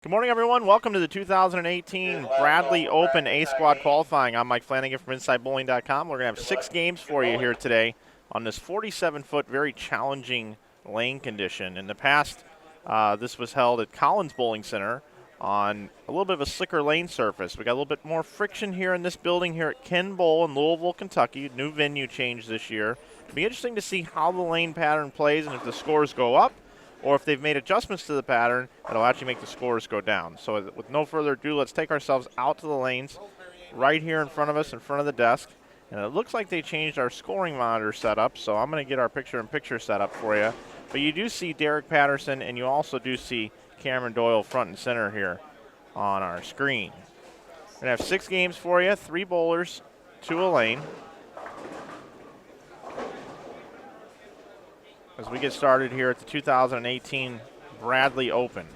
Good morning, everyone. Welcome to the 2018 Bradley Open A-Squad qualifying. I'm Mike Flanagan from InsideBowling.com. We're going to have 6 games for you here today on this 47-foot, very challenging lane condition. In the past, this was held at Collins Bowling Center on a little bit of a slicker lane surface. We got a little bit more friction here in this building here at Ken Bowl in Louisville, Kentucky. New venue change this year. It'll be interesting to see how the lane pattern plays and if the scores go up, or if they've made adjustments to the pattern that'll actually make the scores go down. So with no further ado, let's take ourselves out to the lanes right here in front of us, in front of the desk. And it looks like they changed our scoring monitor setup, so I'm going to get our picture-in-picture set up for you. But you do see Derek Patterson, and you also do see Cameron Doyle front and center here on our screen. We're going to have 6 games for you, 3 bowlers, 2 a lane. As we get started here at the 2018 Bradley Open.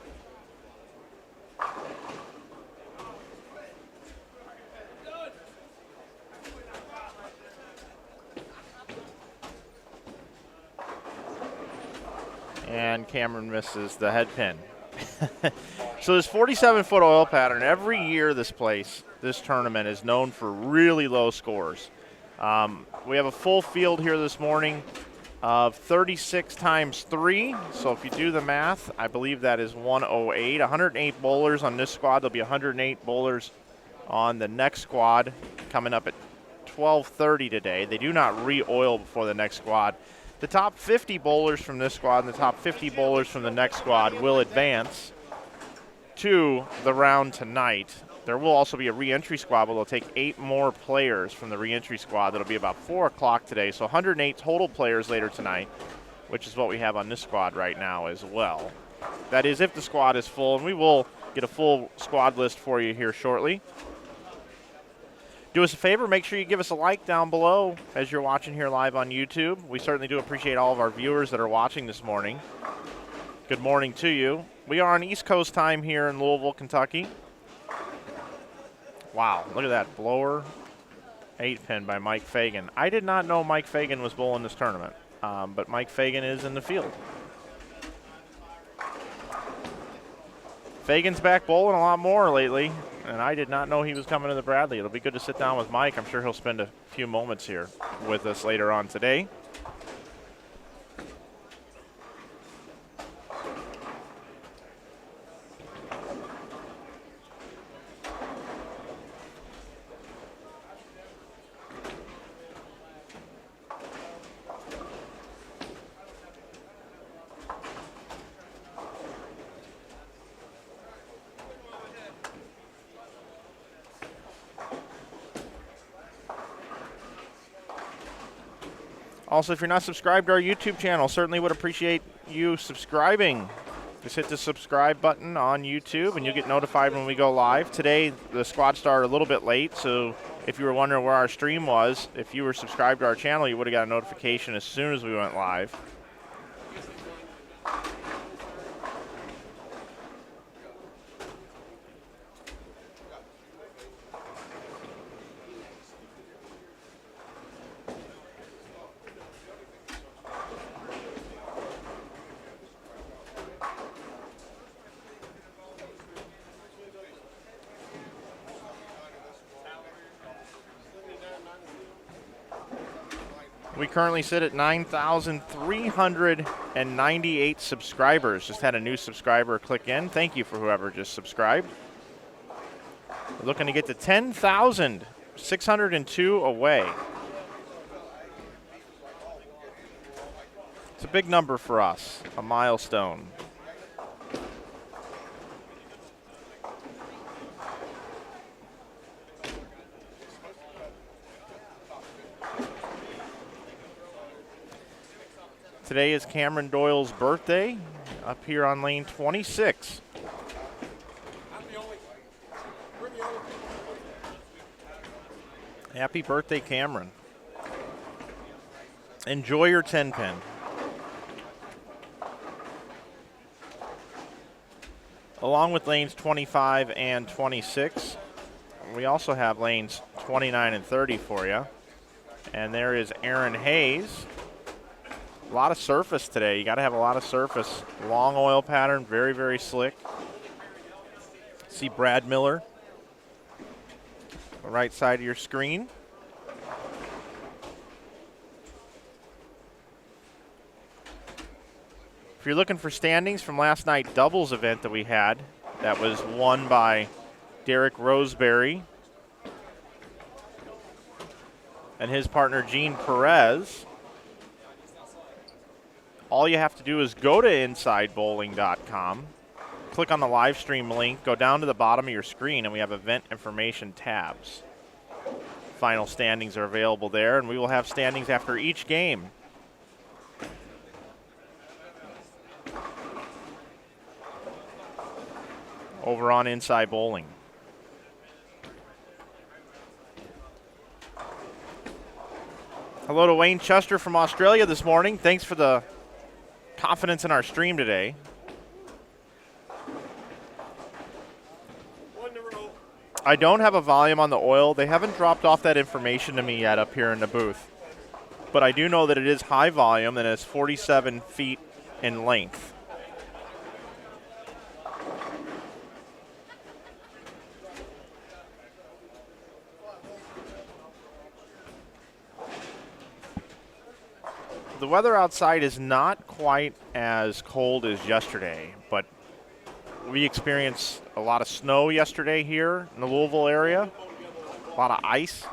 And Cameron misses the head pin. So this 47-foot oil pattern, every year this tournament is known for really low scores. We have a full field here this morning of 36 times 3, so if you do the math, I believe that is 108. 108 bowlers on this squad. There'll be 108 bowlers on the next squad coming up at 12:30 today. They do not re-oil before the next squad. The top 50 bowlers from this squad and the top 50 bowlers from the next squad will advance to the round tonight. There will also be a re-entry squad, but they'll take 8 more players from the re-entry squad. That'll be about 4 o'clock today. So 108 total players later tonight, which is what we have on this squad right now as well. That is if the squad is full, and we will get a full squad list for you here shortly. Do us a favor, make sure you give us a like down below as you're watching here live on YouTube. We certainly do appreciate all of our viewers that are watching this morning. Good morning to you. We are on East Coast time here in Louisville, Kentucky. Wow, look at that blower 8-pin by Mike Fagan. I did not know Mike Fagan was bowling this tournament, but Mike Fagan is in the field. Fagan's back bowling a lot more lately, and I did not know he was coming to the Bradley. It'll be good to sit down with Mike. I'm sure he'll spend a few moments here with us later on today. Also, if you're not subscribed to our YouTube channel, certainly would appreciate you subscribing. Just hit the subscribe button on YouTube, and you'll get notified when we go live. Today, the squad started a little bit late, so if you were wondering where our stream was, if you were subscribed to our channel, you would have got a notification as soon as we went live. We currently sit at 9,398 subscribers. Just had a new subscriber click in. Thank you for whoever just subscribed. We're looking to get to 10,602 away. It's a big number for us, a milestone. Today is Cameron Doyle's birthday up here on lane 26. Happy birthday, Cameron. Enjoy your 10-pin. Along with lanes 25 and 26, we also have lanes 29 and 30 for you. And there is Aaron Hayes. A lot of surface today. You got to have a lot of surface. Long oil pattern, very, very slick. See Brad Miller, the right side of your screen. If you're looking for standings from last night's doubles event that we had, that was won by Derek Roseberry and his partner Gene Perez. All you have to do is go to InsideBowling.com, click on the live stream link, go down to the bottom of your screen, and we have event information tabs. Final standings are available there, and we will have standings after each game. Over on Inside Bowling. Hello to Wayne Chester from Australia this morning. Thanks for the confidence in our stream today. I don't have a volume on the oil. They haven't dropped off that information to me yet up here in the booth. But I do know that it is high volume and it's 47 feet in length. The weather outside is not quite as cold as yesterday, but we experienced a lot of snow yesterday here in the Louisville area, a lot of ice.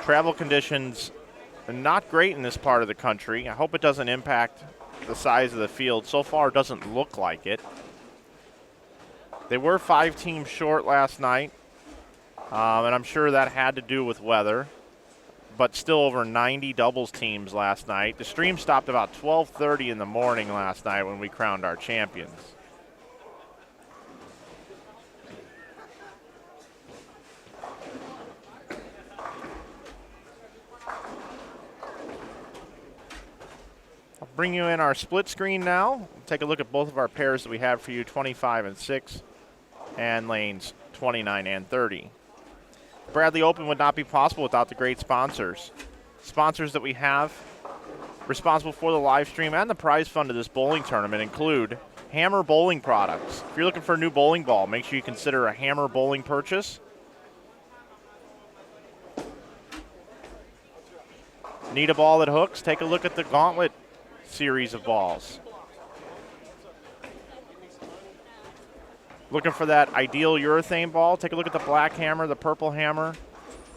Travel conditions are not great in this part of the country. I hope it doesn't impact the size of the field. So far, it doesn't look like it. They were 5 teams short last night, and I'm sure that had to do with weather. But still over 90 doubles teams last night. The stream stopped about 12:30 in the morning last night when we crowned our champions. I'll bring you in our split screen now. Take a look at both of our pairs that we have for you, 25 and 6, and lanes 29 and 30. Bradley Open would not be possible without the great sponsors. Sponsors that we have responsible for the live stream and the prize fund of this bowling tournament include Hammer Bowling Products. If you're looking for a new bowling ball, make sure you consider a Hammer Bowling purchase. Need a ball that hooks? Take a look at the Gauntlet series of balls. Looking for that ideal urethane ball? Take a look at the Black Hammer, the Purple Hammer,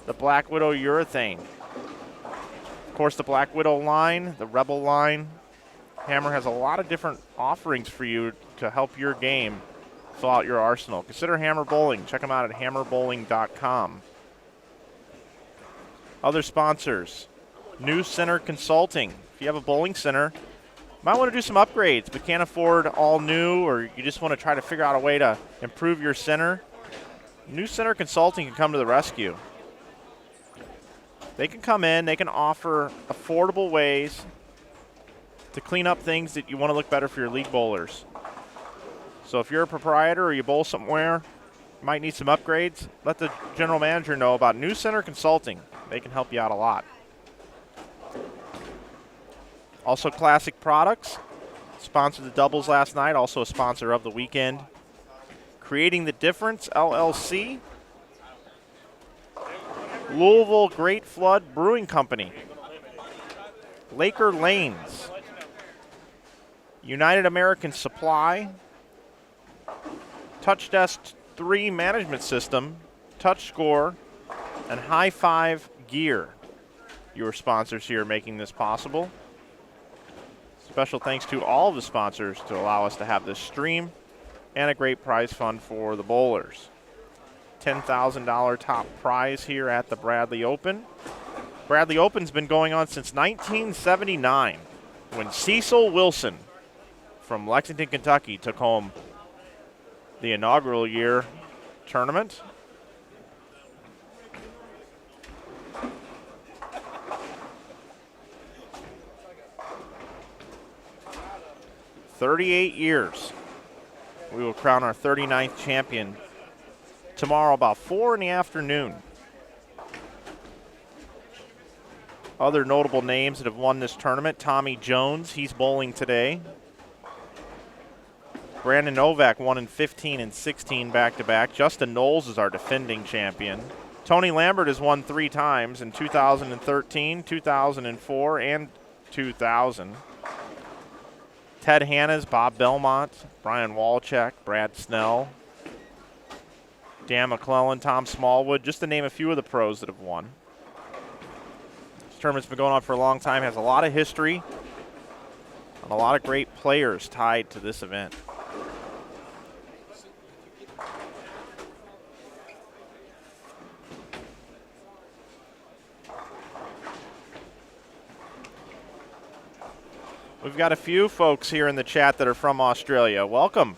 the Black Widow urethane. Of course, the Black Widow line, the Rebel line. Hammer has a lot of different offerings for you to help your game fill out your arsenal. Consider Hammer Bowling. Check them out at hammerbowling.com. Other sponsors, New Center Consulting. If you have a bowling center, might want to do some upgrades, but can't afford all new, or you just want to try to figure out a way to improve your center, New Center Consulting can come to the rescue. They can come in, they can offer affordable ways to clean up things that you want to look better for your league bowlers. So if you're a proprietor or you bowl somewhere, you might need some upgrades, let the general manager know about New Center Consulting. They can help you out a lot. Also, Classic Products, sponsored the doubles last night, also a sponsor of the weekend. Creating the Difference, LLC. Louisville Great Flood Brewing Company. Laker Lanes. United American Supply. Touch Desk 3 Management System, Touch Score, and High Five Gear. Your sponsors here making this possible. Special thanks to all of the sponsors to allow us to have this stream and a great prize fund for the bowlers. $10,000 top prize here at the Bradley Open. Bradley Open's been going on since 1979 when Cecil Wilson from Lexington, Kentucky took home the inaugural year tournament. "38 years. We will crown our 39th champion tomorrow about 4 in the afternoon. Other notable names that have won this tournament, Tommy Jones, he's bowling today. Brandon Novak won in 15 and 16 back-to-back. Justin Knowles is our defending champion. Tony Lambert has won 3 times in 2013, 2004, and 2000. Ted Hannes, Bob Belmont, Brian Walczak, Brad Snell, Dan McClellan, Tom Smallwood, just to name a few of the pros that have won. This tournament's been going on for a long time, has a lot of history, and a lot of great players tied to this event. We've got a few folks here in the chat that are from Australia. Welcome.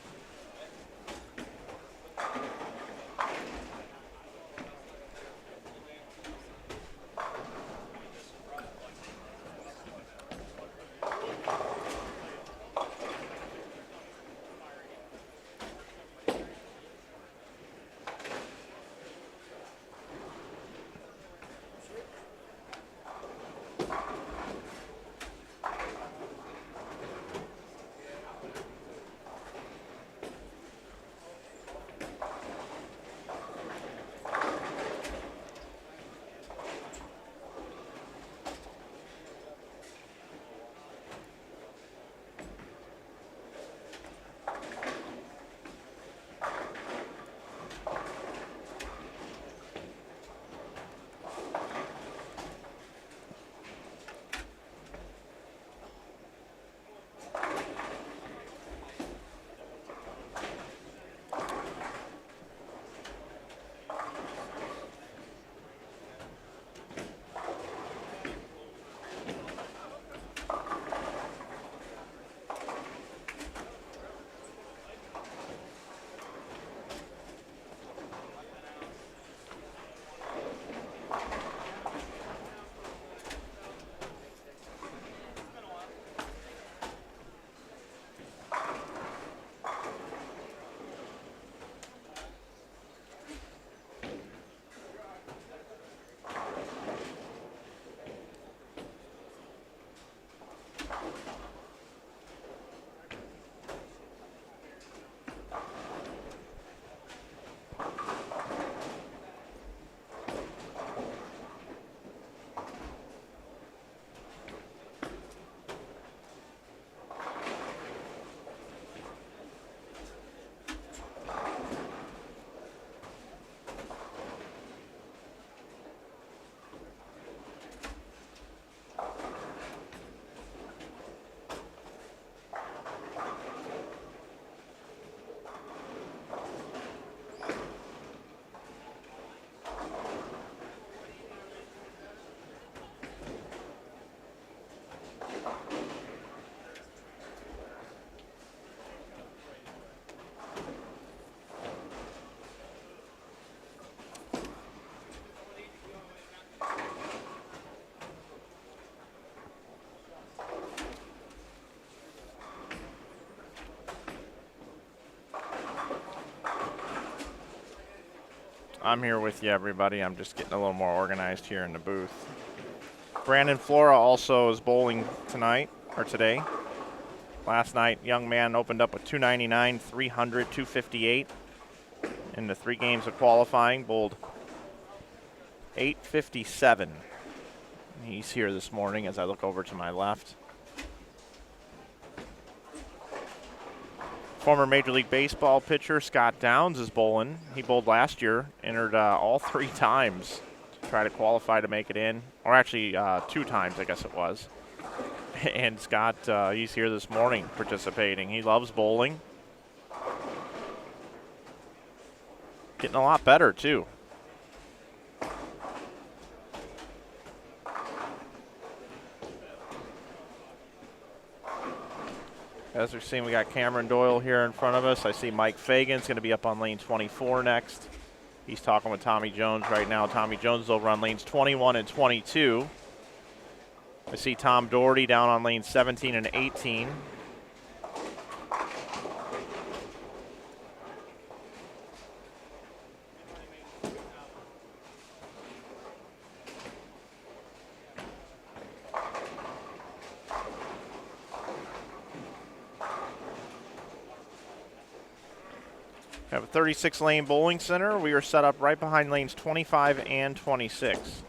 I'm here with you, everybody. I'm just getting a little more organized here in the booth. Brandon Flora also is bowling tonight, or today. Last night, young man opened up with 299, 300, 258 in the 3 games of qualifying, bowled 857. He's here this morning as I look over to my left. Former Major League Baseball pitcher Scott Downs is bowling. He bowled last year, entered all 3 times to try to qualify to make it in, or actually 2 times, I guess it was. And Scott, he's here this morning participating. He loves bowling. Getting a lot better, too. As we're seeing, we got Cameron Doyle here in front of us. I see Mike Fagan's going to be up on lane 24 next. He's talking with Tommy Jones right now. Tommy Jones will run lanes 21 and 22. I see Tom Doherty down on lanes 17 and 18. We have a 36-lane bowling center. We are set up right behind lanes 25 and 26.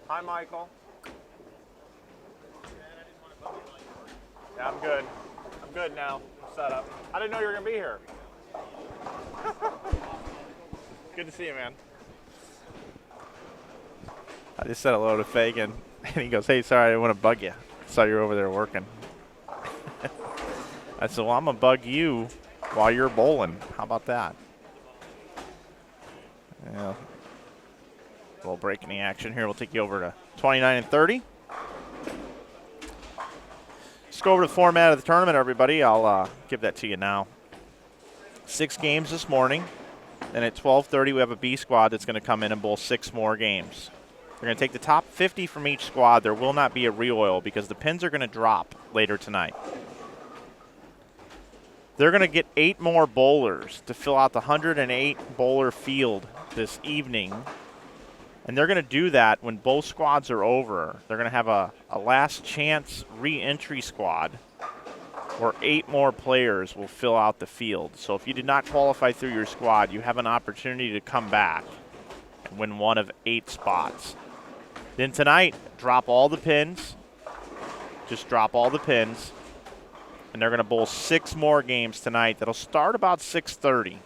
Hi, Michael. Yeah, I'm good. I'm good now. I'm set up. I didn't know you were going to be here. Good to see you, man. I just said hello to Fagan, and he goes, hey, sorry, I didn't want to bug you. I saw you were over there working. I said, well, I'm going to bug you while you're bowling. How about that? Yeah. A little break in the action here. We'll take you over to 29 and 30. Let's go over to the format of the tournament, everybody. I'll give that to you now. 6 games this morning. Then at 12:30, we have a B squad that's going to come in and bowl 6 more games. We're going to take the top 50 from each squad. There will not be a re-oil because the pins are going to drop later tonight. They're going to get 8 more bowlers to fill out the 108 bowler field this evening. And they're going to do that when both squads are over. They're going to have a last chance re-entry squad where 8 more players will fill out the field. So if you did not qualify through your squad, you have an opportunity to come back and win one of 8 spots. Then tonight, drop all the pins. Just drop all the pins. And they're going to bowl 6 more games tonight. That'll start about 6:30.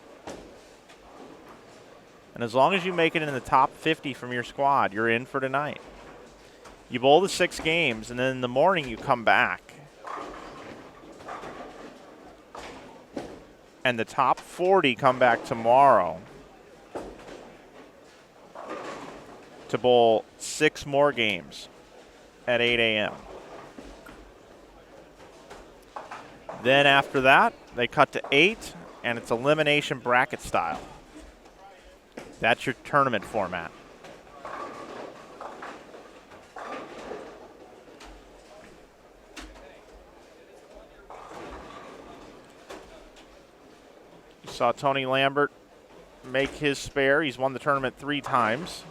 And as long as you make it in the top 50 from your squad, you're in for tonight. You bowl the 6 games, and then in the morning you come back. And the top 40 come back tomorrow to bowl 6 more games at 8 a.m. Then after that, they cut to 8, and it's elimination bracket style. That's your tournament format. You saw Tony Lambert make his spare. He's won the tournament 3 times.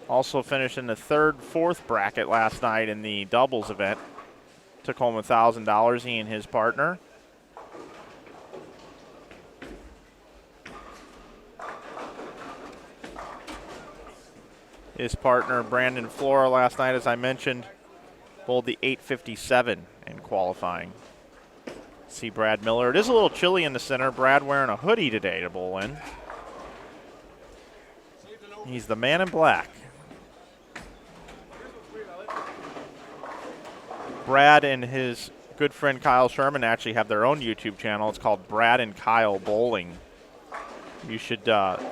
Also finished in the 3rd, 4th bracket last night in the doubles event. Took home $1,000, he and his partner. His partner, Brandon Flora, last night, as I mentioned, bowled the 857 in qualifying. See Brad Miller. It is a little chilly in the center. Brad wearing a hoodie today to bowl in. He's the man in black. Brad and his good friend Kyle Sherman actually have their own YouTube channel. It's called Brad and Kyle Bowling. You should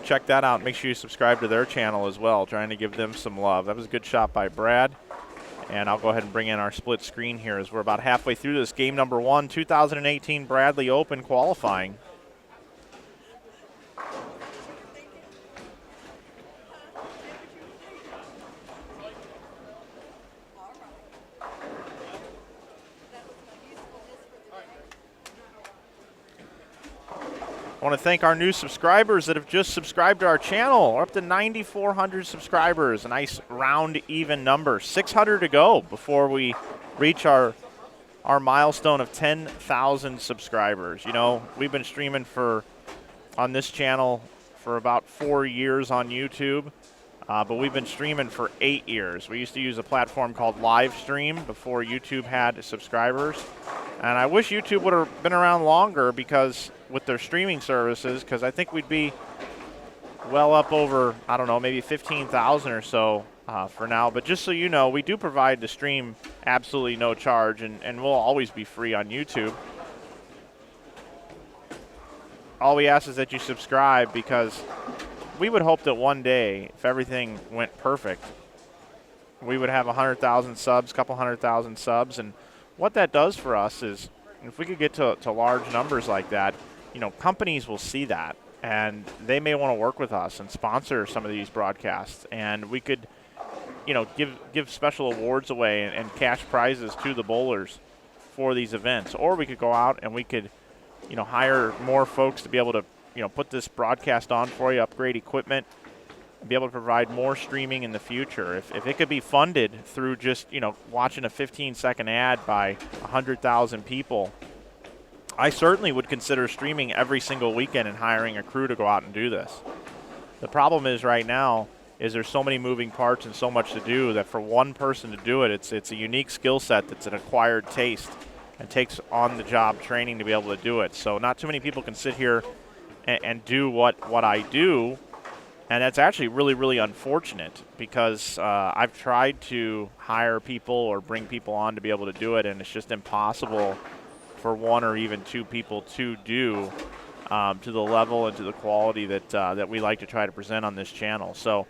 check that out. Make sure you subscribe to their channel as well, trying to give them some love. That was a good shot by Brad. And I'll go ahead and bring in our split screen here as we're about halfway through this game number 1, 2018 Bradley Open qualifying. I want to thank our new subscribers that have just subscribed to our channel. We're up to 9,400 subscribers, a nice round even number. 600 to go before we reach our milestone of 10,000 subscribers. You know, we've been streaming on this channel for about 4 years on YouTube, but we've been streaming for 8 years. We used to use a platform called Livestream before YouTube had subscribers. And I wish YouTube would have been around longer because with their streaming services, because I think we'd be well up over, I don't know, maybe 15,000 or so for now. But just so you know, we do provide the stream absolutely no charge, and we'll always be free on YouTube. All we ask is that you subscribe because we would hope that one day, if everything went perfect, we would have 100,000 subs, couple 100,000 subs, and what that does for us is if we could get to large numbers like that, companies will see that, and they may want to work with us and sponsor some of these broadcasts, and we could, give special awards away and cash prizes to the bowlers for these events. Or we could go out and we could, hire more folks to be able to, put this broadcast on for you, upgrade equipment, and be able to provide more streaming in the future. If it could be funded through just, watching a 15-second ad by 100,000 people, I certainly would consider streaming every single weekend and hiring a crew to go out and do this. The problem is right now is there's so many moving parts and so much to do that for one person to do it, it's a unique skill set that's an acquired taste and takes on-the-job training to be able to do it. So not too many people can sit here and do what I do, and that's actually really, really unfortunate because I've tried to hire people or bring people on to be able to do it, and it's just impossible for one or even two people to do to the level and to the quality that we like to try to present on this channel. So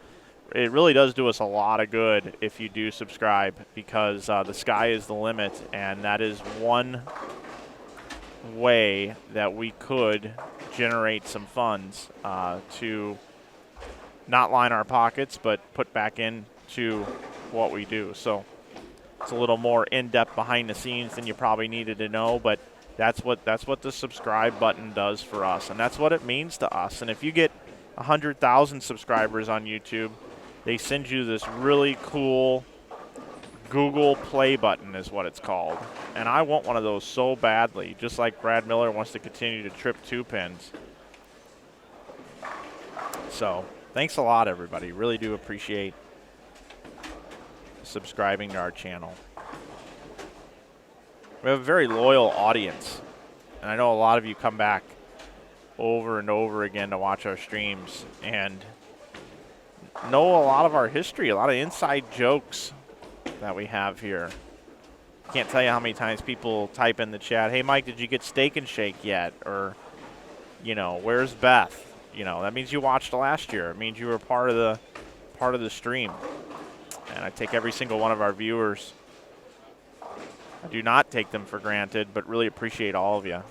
it really does do us a lot of good if you do subscribe, because the sky is the limit, and that is one way that we could generate some funds to not line our pockets but put back into what we do. So it's a little more in-depth behind the scenes than you probably needed to know, but that's what the subscribe button does for us, and that's what it means to us. And if you get 100,000 subscribers on YouTube, they send you this really cool Google Play button is what it's called. And I want one of those so badly, just like Brad Miller wants to continue to trip 2 pins. So thanks a lot, everybody. Really do appreciate subscribing to our channel. We have a very loyal audience, and I know a lot of you come back over and over again to watch our streams and know a lot of our history, a lot of inside jokes that we have here. Can't tell you how many times people type in the chat, "Hey Mike, did you get Steak and Shake yet?" Or, "Where's Beth?" That means you watched last year. It means you were part of the stream. And I take every single one of our viewers. I do not take them for granted, but really appreciate all of you.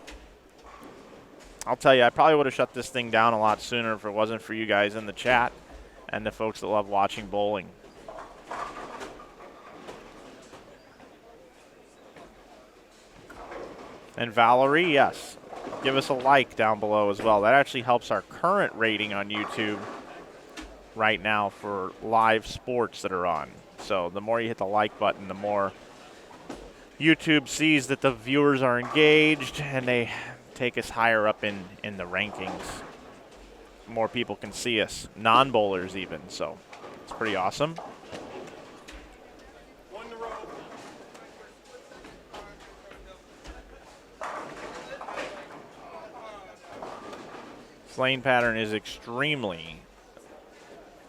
I'll tell you, I probably would have shut this thing down a lot sooner if it wasn't for you guys in the chat and the folks that love watching bowling. And Valerie, yes, give us a like down below as well. That actually helps our current rating on YouTube right now for live sports that are on. So the more you hit the like button, the more YouTube sees that the viewers are engaged and they take us higher up in the rankings. More people can see us, non-bowlers even, so it's pretty awesome. This lane pattern is extremely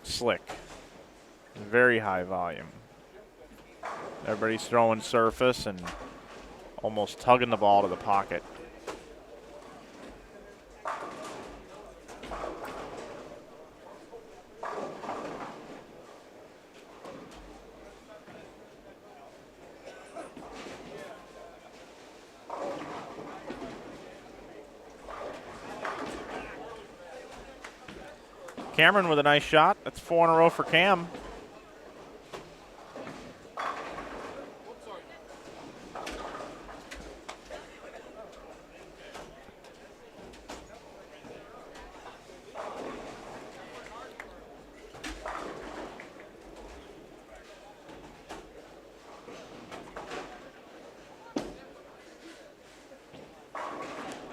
slick, very high volume. Everybody's throwing surface and almost tugging the ball to the pocket. Cameron with a nice shot. That's 4 in a row for Cam.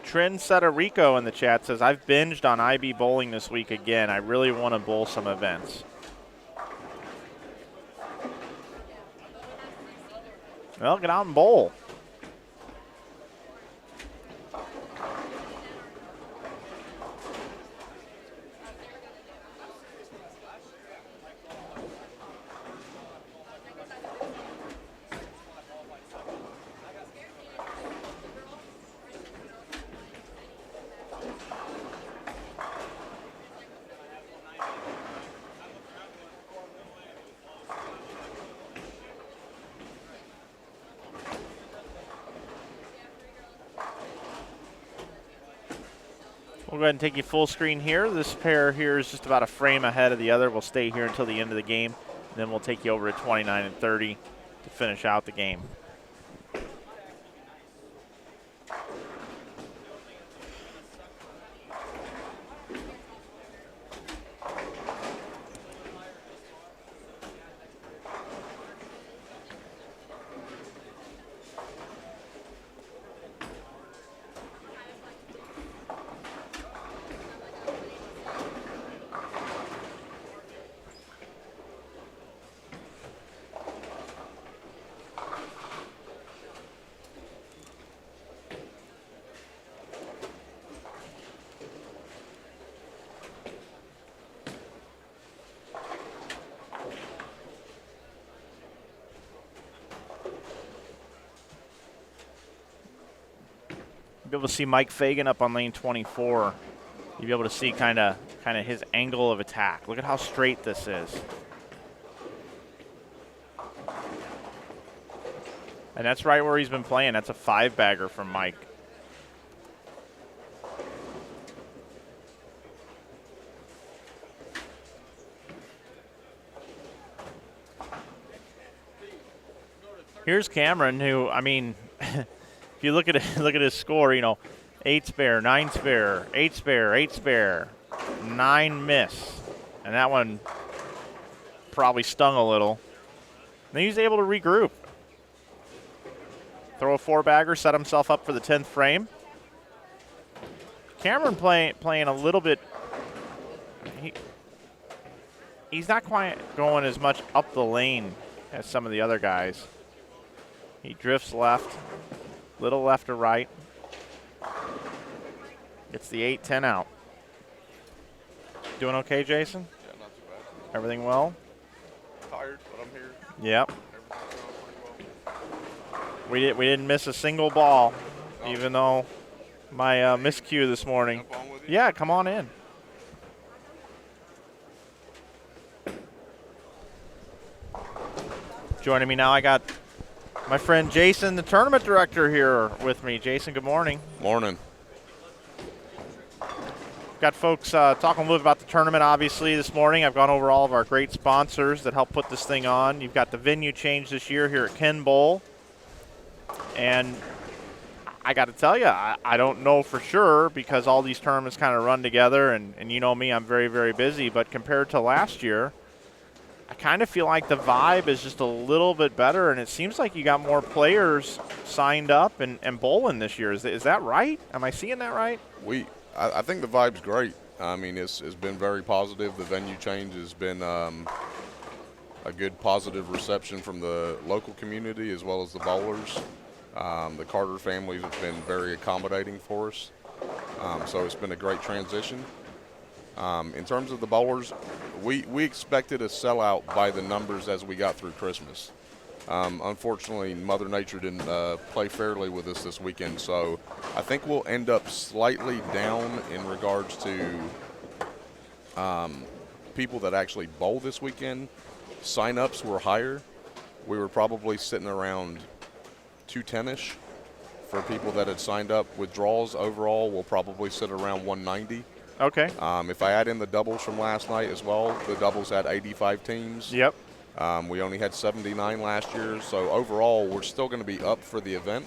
Trendsetter Rico in the chat says, "I've binged on IB bowling this week again. I really want to bowl some events." Well, get out and bowl. We'll go ahead and take you full screen here. This pair here is just about a frame ahead of the other. We'll stay here until the end of the game. And then we'll take you over at 29 and 30 to finish out the game. Be able to see Mike Fagan up on lane 24. You'll be able to see kind of his angle of attack. Look at how straight this is. And that's right where he's been playing. That's a 5-bagger from Mike. Here's Cameron, who, I mean, if you look at his score, you know, 8 spare, 9 spare, 8 spare, 8 spare, 9 miss. And that one probably stung a little. And then he was able to regroup. Throw a 4-bagger, set himself up for the 10th frame. Cameron playing a little bit. He's not quite going as much up the lane as some of the other guys. He drifts left, little left or right. Gets the 8-10 out. Doing okay, Jason? Yeah, not too bad. Everything well? Tired, but I'm here. Yep. Everything's going pretty well. We didn't miss a single ball, even though my miscue this morning. Jump on with you? Yeah, come on in. Joining me now, I got my friend Jason, the tournament director, here with me. Jason, good morning. Morning. Got folks talking a little bit about the tournament, obviously, this morning. I've gone over all of our great sponsors that help put this thing on. You've got the venue change this year here at Ken Bowl. And I got to tell you, I don't know for sure because all these tournaments kind of run together. And you know me, I'm very, very busy. But compared to last year, I kind of feel like the vibe is just a little bit better. And it seems like you got more players signed up and bowling this year. Is that right? Am I seeing that right? I think the vibe's great. I mean, it's been very positive. The venue change has been a good positive reception from the local community as well as the bowlers. The Carter families have been very accommodating for us. So it's been a great transition. In terms of the bowlers, we expected a sellout by the numbers as we got through Christmas. Unfortunately, Mother Nature didn't play fairly with us this weekend, so I think we'll end up slightly down in regards to people that actually bowl this weekend. Sign-ups were higher. We were probably sitting around 210-ish for people that had signed up. Withdrawals overall will probably sit around 190. Okay. If I add in the doubles from last night as well, the doubles had 85 teams. Yep. We only had 79 last year, so overall we're still going to be up for the event.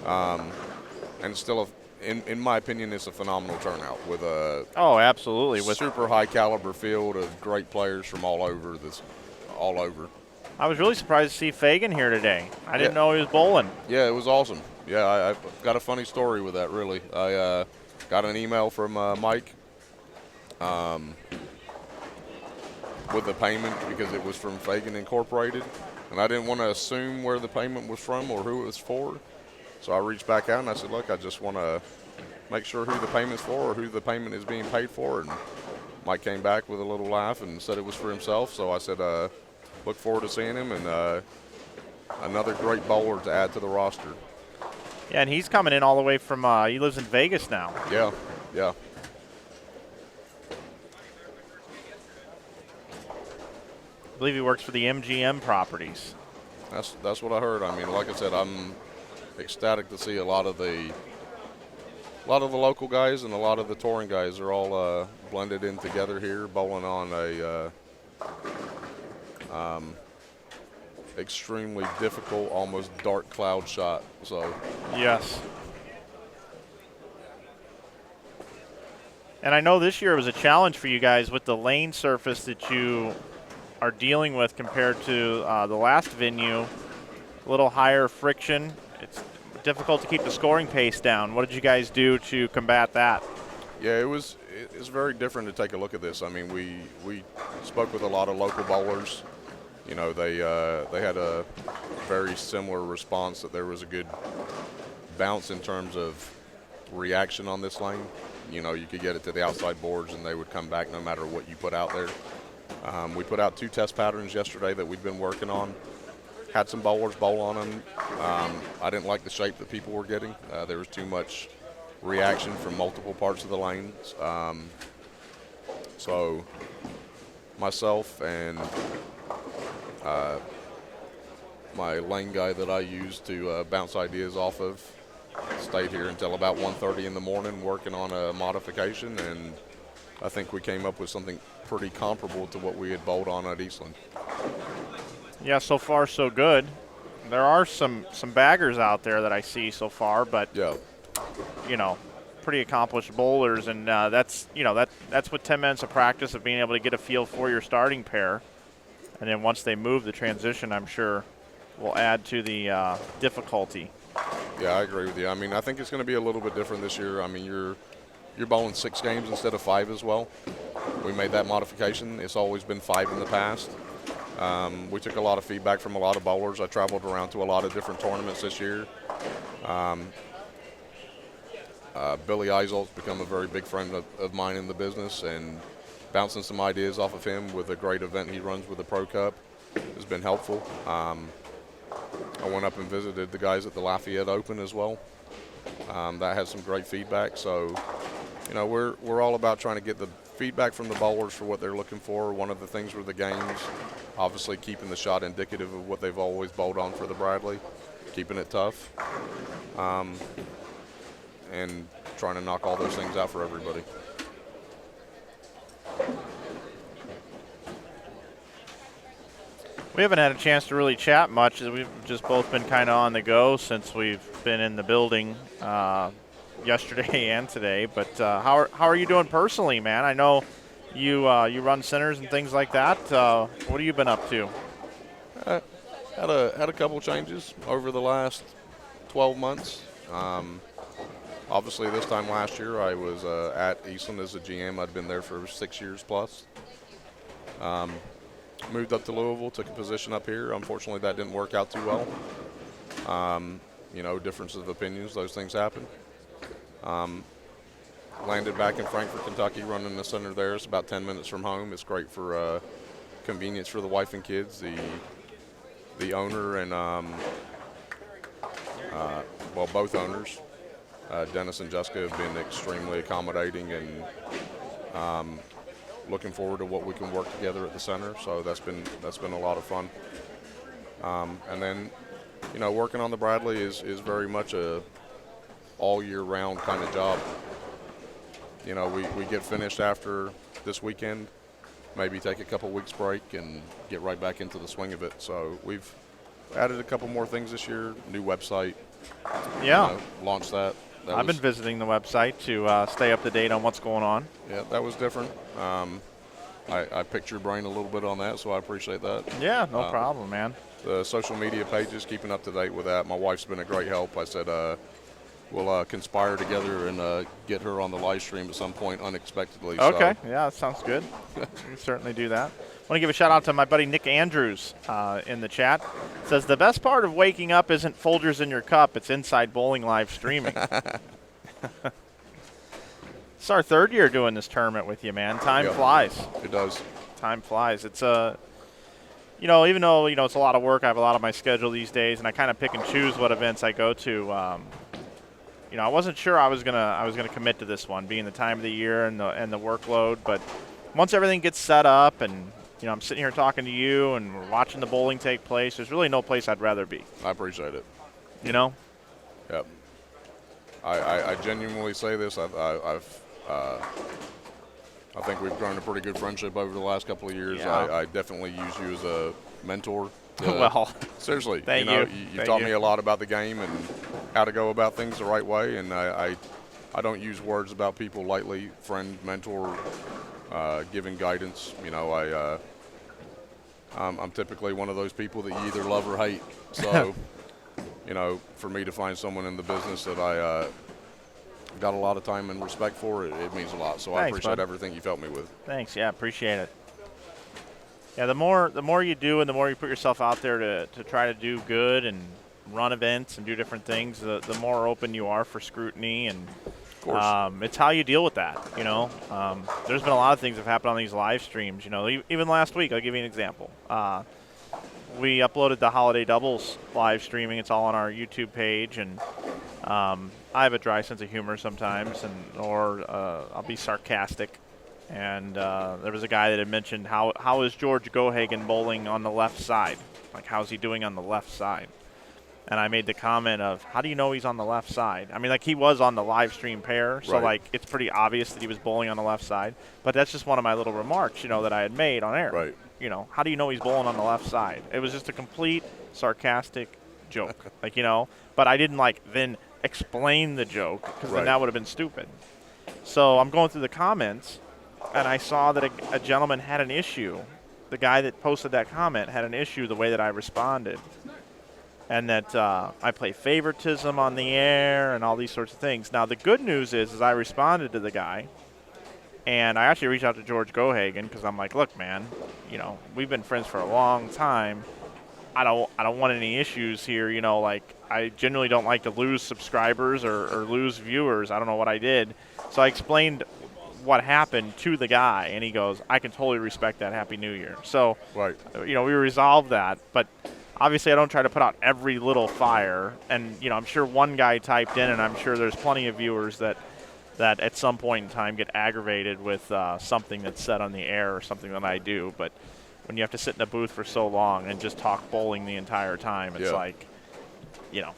And still, in my opinion, it's a phenomenal turnout with a absolutely with super high caliber field of great players from all over. I was really surprised to see Fagan here today. I didn't know he was bowling. Yeah, it was awesome. Yeah, I've got a funny story with that, really. I got an email from Mike with the payment because it was from Fagan Incorporated, and I didn't want to assume where the payment was from or who it was for. So I reached back out and I said, look, I just want to make sure who the payment's for or who the payment is being paid for. And Mike came back with a little laugh and said it was for himself. So I said, look forward to seeing him, and another great bowler to add to the roster. Yeah, and he's coming in all the way from, he lives in Vegas now. Yeah. I believe he works for the MGM properties. That's what I heard. I mean, like I said, I'm ecstatic to see a lot of the A lot of the local guys and a lot of the touring guys are all blended in together here, bowling on a extremely difficult, almost dark cloud shot. So yes. And I know this year was a challenge for you guys with the lane surface that you are dealing with compared to the last venue. A little higher friction. It's difficult to keep the scoring pace down. What did you guys do to combat that? yeah, it's very different to take a look at this. I mean, we spoke with a lot of local bowlers. You know, they had a very similar response, that there was a good bounce in terms of reaction on this lane. You know, you could get it to the outside boards and they would come back no matter what you put out there. We put out 2 test patterns yesterday that we've been working on. Had some bowlers bowl on them. I didn't like the shape that people were getting. There was too much reaction from multiple parts of the lanes. So myself and my lane guy that I use to bounce ideas off of stayed here until about 1:30 in the morning working on a modification, and I think we came up with something pretty comparable to what we had bowled on at Eastland. Yeah, so far so good. There are some baggers out there that I see so far, but Yeah, you know, pretty accomplished bowlers, and that's what 10 minutes of practice of being able to get a feel for your starting pair, and then once they move, the transition, I'm sure, will add to the difficulty. yeah, I agree with you. I mean, I think it's going to be a little bit different this year. I mean, you're bowling 6 games instead of 5 as well. We made that modification. It's always been 5 in the past. We took a lot of feedback from a lot of bowlers. I traveled around to a lot of different tournaments this year. Billy Eiselt's become a very big friend of mine in the business, and bouncing some ideas off of him with a great event he runs with the Pro Cup has been helpful. I went up and visited the guys at the Lafayette Open as well. That had some great feedback. So, you know, we're all about trying to get the feedback from the bowlers for what they're looking for. One of the things were the games, obviously keeping the shot indicative of what they've always bowled on for the Bradley, keeping it tough, and trying to knock all those things out for everybody. We haven't had a chance to really chat much. We've just both been kind of on the go since we've been in the building yesterday and today. But how are you doing personally, man? I know you run centers and things like that. What have you been up to? Had a couple changes over the last 12 months. Obviously, this time last year, I was at Eastland as a GM. I'd been there for 6 years plus. Moved up to Louisville, took a position up here. Unfortunately, that didn't work out too well. You know, differences of opinions, those things happen. Landed back in Frankfort, Kentucky, running the center there. It's about 10 minutes from home. It's great for convenience for the wife and kids. The owner and, well, both owners, Dennis and Jessica, have been extremely accommodating and looking forward to what we can work together at the center. So that's been a lot of fun. And then, you know, working on the Bradley is very much a all year round kind of job. You know, we get finished after this weekend, maybe take a couple weeks break and get right back into the swing of it. So we've added a couple more things this year, new website. Yeah. You know, launched that. I've been visiting the website to stay up to date on what's going on. Yeah, that was different. I picked your brain a little bit on that, so I appreciate that. Yeah, no problem, man. The social media pages, keeping up to date with that. My wife's been a great help. I said we'll conspire together and get her on the live stream at some point unexpectedly. Okay, So. yeah, that sounds good. We can certainly do that. I want to give a shout out to my buddy Nick Andrews in the chat. Says the best part of waking up isn't Folgers in your cup, it's Inside Bowling live streaming. It's our 3rd year doing this tournament with you, man. Time flies. It does. Time flies. It's you know, even though it's a lot of work, I have a lot on my schedule these days, and I kind of pick and choose what events I go to. You know, I wasn't sure I was gonna commit to this one, being the time of the year and the workload. But once everything gets set up, and I'm sitting here talking to you, and we're watching the bowling take place, there's really no place I'd rather be. I appreciate it. You know. Yep. I genuinely say this. I think we've grown a pretty good friendship over the last couple of years. Yeah. I definitely use you as a mentor. Well, seriously, thank you know, you. you Thank taught you. me a lot about the game and how to go about things the right way. And I don't use words about people lightly. Friend, mentor, giving guidance. You know, I'm typically one of those people that you either love or hate. So, you know, for me to find someone in the business that I got a lot of time and respect for, it means a lot. So I Thanks, appreciate bud. everything you've helped me with. Thanks. Yeah, appreciate it. Yeah, the more you do and the more you put yourself out there to try to do good and run events and do different things, the more open you are for scrutiny. And Of course. it's how you deal with that, you know. There's been a lot of things that have happened on these live streams. You know, even last week, I'll give you an example. We uploaded the holiday doubles live streaming. It's all on our YouTube page, and I have a dry sense of humor sometimes, or I'll be sarcastic. And there was a guy that had mentioned how is George Gohagen bowling on the left side? Like, how's he doing on the left side? And I made the comment of, how do you know he's on the left side? I mean, like, he was on the live stream pair, so, Right. like, it's pretty obvious that he was bowling on the left side. But that's just one of my little remarks, you know, that I had made on air. Right. You know, how do you know he's bowling on the left side? It was just a complete sarcastic joke, like, you know. But I didn't, like, then explain the joke, because Right. then that would have been stupid. So I'm going through the comments, and I saw that a gentleman had an issue. The guy that posted that comment had an issue the way that I responded. And that I play favoritism on the air and all these sorts of things. Now, the good news is I responded to the guy, and I actually reached out to George Gohagen because I'm like, look, man, you know, we've been friends for a long time. I don't want any issues here, you know, like, I generally don't like to lose subscribers or lose viewers. I don't know what I did. So I explained what happened to the guy, and he goes, I can totally respect that. Happy New Year. So, Right. you know, we resolved that, but obviously I don't try to put out every little fire. And, you know, I'm sure one guy typed in, and I'm sure there's plenty of viewers that at some point in time get aggravated with something that's said on the air or something that I do. But when you have to sit in a booth for so long and just talk bowling the entire time, it's Yeah. like, you know,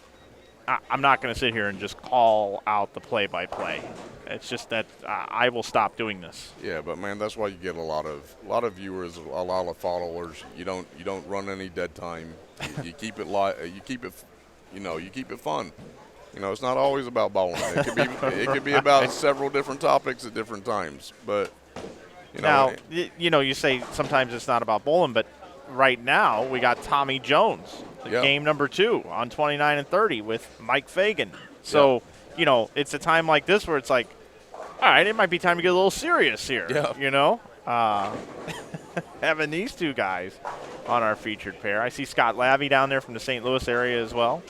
I'm not going to sit here and just call out the play-by-play. It's just that I will stop doing this. Yeah, but man, that's why you get a lot of viewers, a lot of followers. You don't run any dead time. You keep it you keep it fun. You know, it's not always about bowling. It could be about several different topics at different times. But you know, Now, you know, you say sometimes it's not about bowling, but right now we got Tommy Jones, Yeah. game number 2 on 29 and 30 with Mike Fagan. So, you know, it's a time like this where it's like, all right, it might be time to get a little serious here. Yeah. You know, having these two guys on our featured pair. I see Scott Lavey down there from the St. Louis area as well.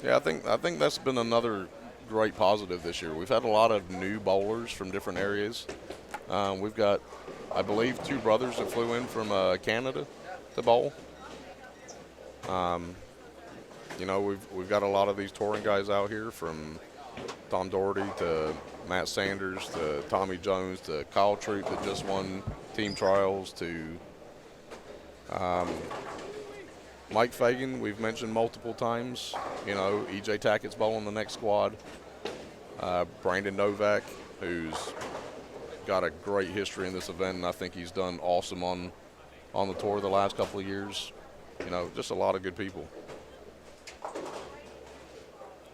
yeah, I think that's been another great positive this year. We've had a lot of new bowlers from different areas. We've got, I believe, 2 brothers that flew in from Canada to bowl. You know, we've got a lot of these touring guys out here, from Tom Doherty to Matt Sanders to Tommy Jones to Kyle Troop that just won team trials to Mike Fagan. We've mentioned multiple times. You know, EJ Tackett's bowling the next squad. Brandon Novak, who's got a great history in this event, and I think he's done awesome on the tour the last couple of years. You know, just a lot of good people.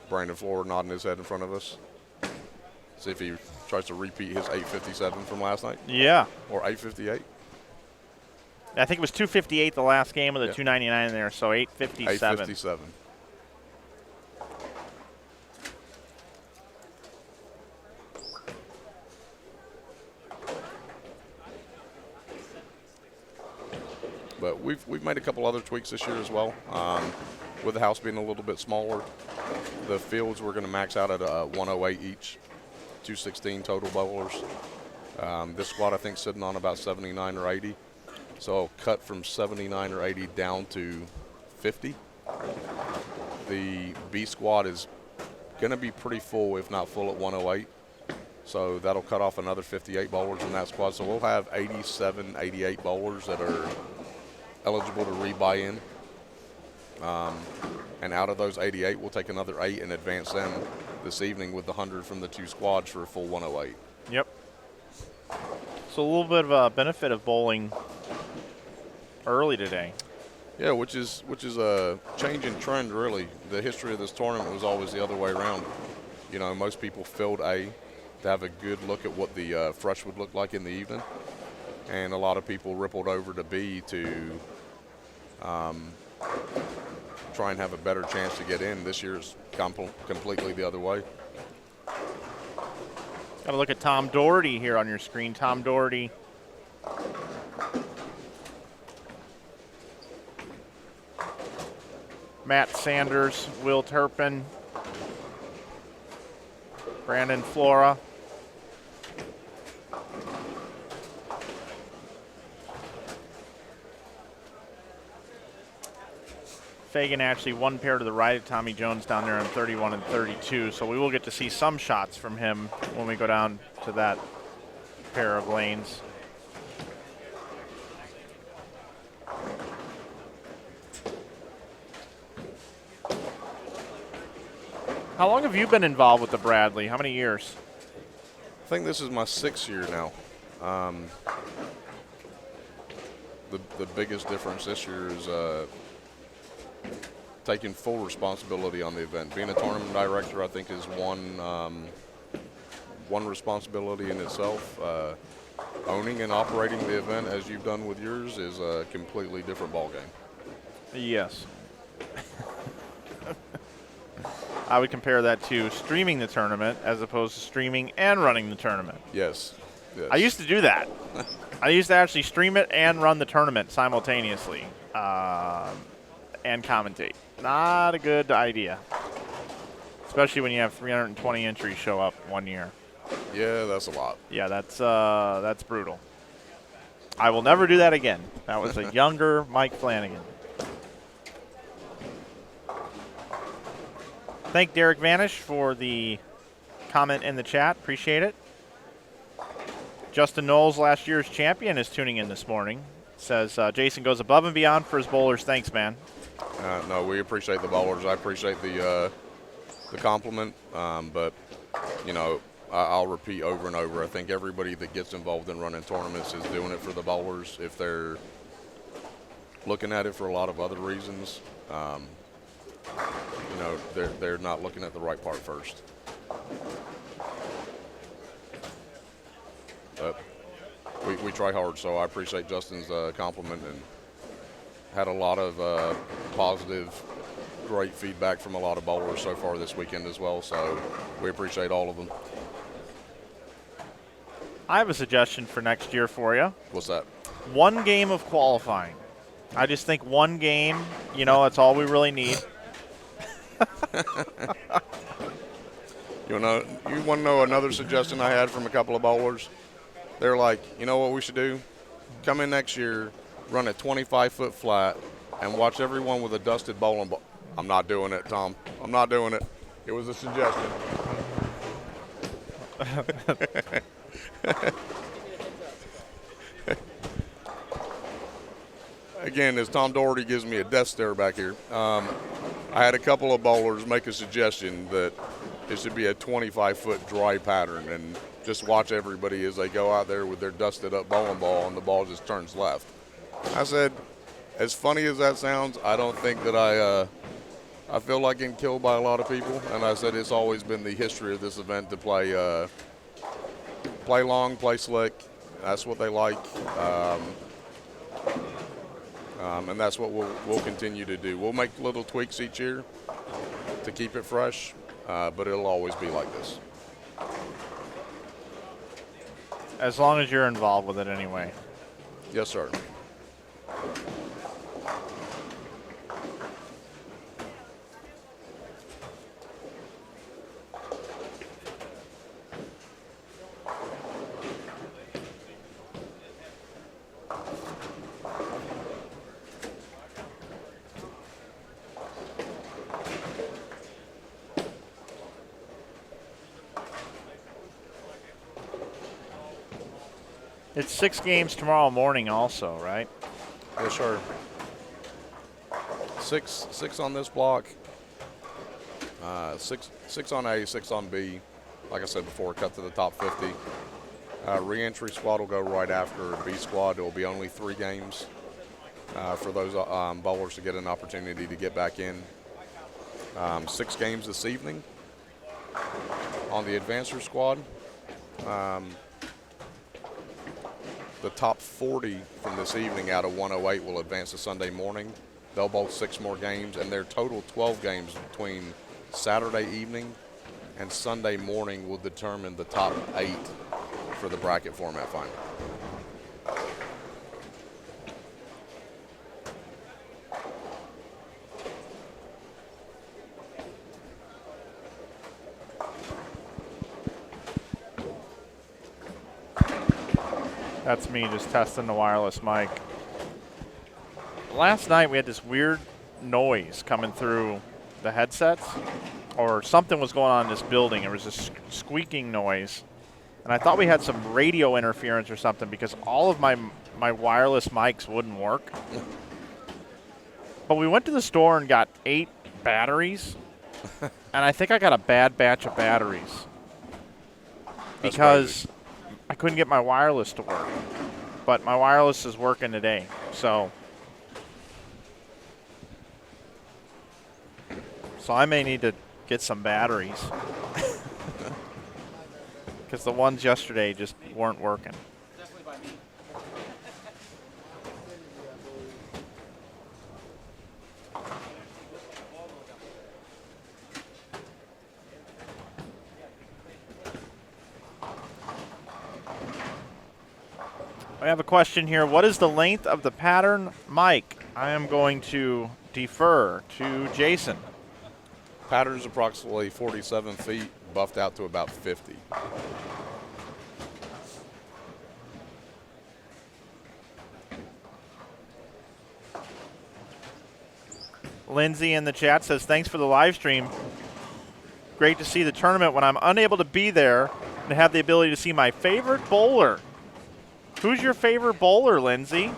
Brandon Floor nodding his head in front of us. See if he tries to repeat his 857 from last night. Yeah. Or 858. I think it was 258 the last game with a Yeah. 299 there, so 857. 857. But we've made a couple other tweaks this year as well. With the house being a little bit smaller, the fields we're going to max out at 108 each, 216 total bowlers. This squad I think sitting on about 79 or 80, so I'll cut from 79 or 80 down to 50. The B squad is going to be pretty full, if not full, at 108. So that'll cut off another 58 bowlers in that squad. So we'll have 87, 88 bowlers that are eligible to rebuy in. And out of those 88, we'll take another 8 and advance them this evening with the 100 from the 2 squads for a full 108. Yep. So a little bit of a benefit of bowling early today. Yeah, which is a change in trend, really. The history of this tournament was always the other way around. You know, most people filled A to have a good look at what the fresh would look like in the evening. And a lot of people rippled over to B to try and have a better chance to get in. This year's completely the other way. Got to look at Tom Doherty here on your screen. Tom Doherty. Matt Sanders, Will Turpin, Brandon Flora. Fagan actually one pair to the right of Tommy Jones down there on 31 and 32, so we will get to see some shots from him when we go down to that pair of lanes. How long have you been involved with the Bradley? How many years? I think this is my 6th year now. The biggest difference this year is taking full responsibility on the event. Being a tournament director, I think, is one responsibility in itself. Owning and operating the event, as you've done with yours, is a completely different ballgame. Yes. I would compare that to streaming the tournament as opposed to streaming and running the tournament. Yes. Yes. I used to do that. I used to actually stream it and run the tournament simultaneously and commentate. Not a good idea, especially when you have 320 entries show up one year. Yeah, that's a lot. Yeah, that's brutal. I will never do that again. That was a younger Mike Flanagan. Thank Derek Vanish for the comment in the chat. Appreciate it. Justin Knowles, last year's champion, is tuning in this morning. Says Jason goes above and beyond for his bowlers. Thanks, man. No, we appreciate the bowlers. I appreciate the compliment, but you know, I'll repeat over and over. I think everybody that gets involved in running tournaments is doing it for the bowlers. If they're looking at it for a lot of other reasons, you know, they're not looking at the right part first. But we try hard, so I appreciate Justin's compliment and had a lot of positive, great feedback from a lot of bowlers so far this weekend as well, so we appreciate all of them. I have a suggestion for next year for you. What's that? One game of qualifying. I just think one game, you know, that's all we really need. You want to know another suggestion I had from a couple of bowlers? They're like, you know what we should do? Come in next year, run a 25-foot flat, and watch everyone with a dusted bowling ball. I'm not doing it, Tom. I'm not doing it. It was a suggestion. Again, as Tom Doherty gives me a death stare back here, I had a couple of bowlers make a suggestion that it should be a 25-foot dry pattern and just watch everybody as they go out there with their dusted up bowling ball and the ball just turns left. I said, as funny as that sounds, I don't think that I feel like getting killed by a lot of people. And I said it's always been the history of this event to play long, play slick. That's what they like. And that's what we'll continue to do. We'll make little tweaks each year to keep it fresh, but it'll always be like this. As long as you're involved with it anyway. Yes, sir. It's 6 games tomorrow morning also, right? Yes, sir. Six on this block. Six on A, 6 on B. Like I said before, cut to the top 50. Re-entry squad will go right after B squad. It will be only 3 games for those bowlers to get an opportunity to get back in. 6 games this evening on the advancer squad. The top 40 from this evening out of 108 will advance to Sunday morning. They'll bowl 6 more games, and their total 12 games between Saturday evening and Sunday morning will determine the top 8 for the bracket format final. That's me just testing the wireless mic. Last night we had this weird noise coming through the headsets, or something was going on in this building. There was this squeaking noise, and I thought we had some radio interference or something because all of my wireless mics wouldn't work. But we went to the store and got 8 batteries, and I think I got a bad batch of batteries because I couldn't get my wireless to work. But my wireless is working today, so I may need to get some batteries because the ones yesterday just weren't working. I have a question here. What is the length of the pattern mic? I am going to defer to Jason. Pattern's approximately 47 feet, buffed out to about 50. Lindsay in the chat says, thanks for the live stream. Great to see the tournament when I'm unable to be there and have the ability to see my favorite bowler. Who's your favorite bowler, Lindsay?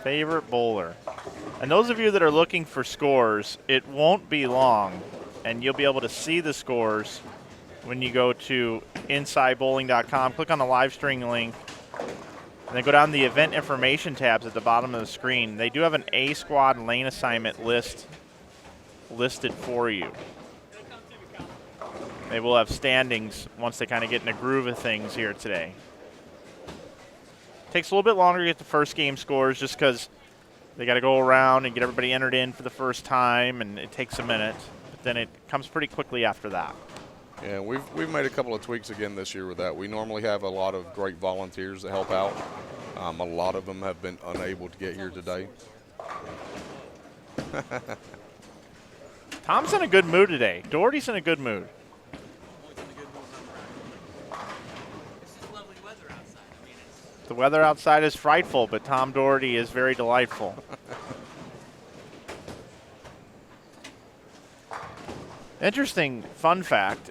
Favorite bowler. And those of you that are looking for scores, it won't be long, and you'll be able to see the scores when you go to InsideBowling.com. Click on the live stream link, and then go down the event information tabs at the bottom of the screen. They do have an A squad lane assignment listed for you. They will have standings once they kind of get in the groove of things here today. Takes a little bit longer to get the first game scores just because they got to go around and get everybody entered in for the first time, and it takes a minute. But then it comes pretty quickly after that. Yeah, we've made a couple of tweaks again this year with that. We normally have a lot of great volunteers that help out. A lot of them have been unable to get here today. Tom's in a good mood today. Doherty's in a good mood. The weather outside is frightful, but Tom Doherty is very delightful. Interesting fun fact,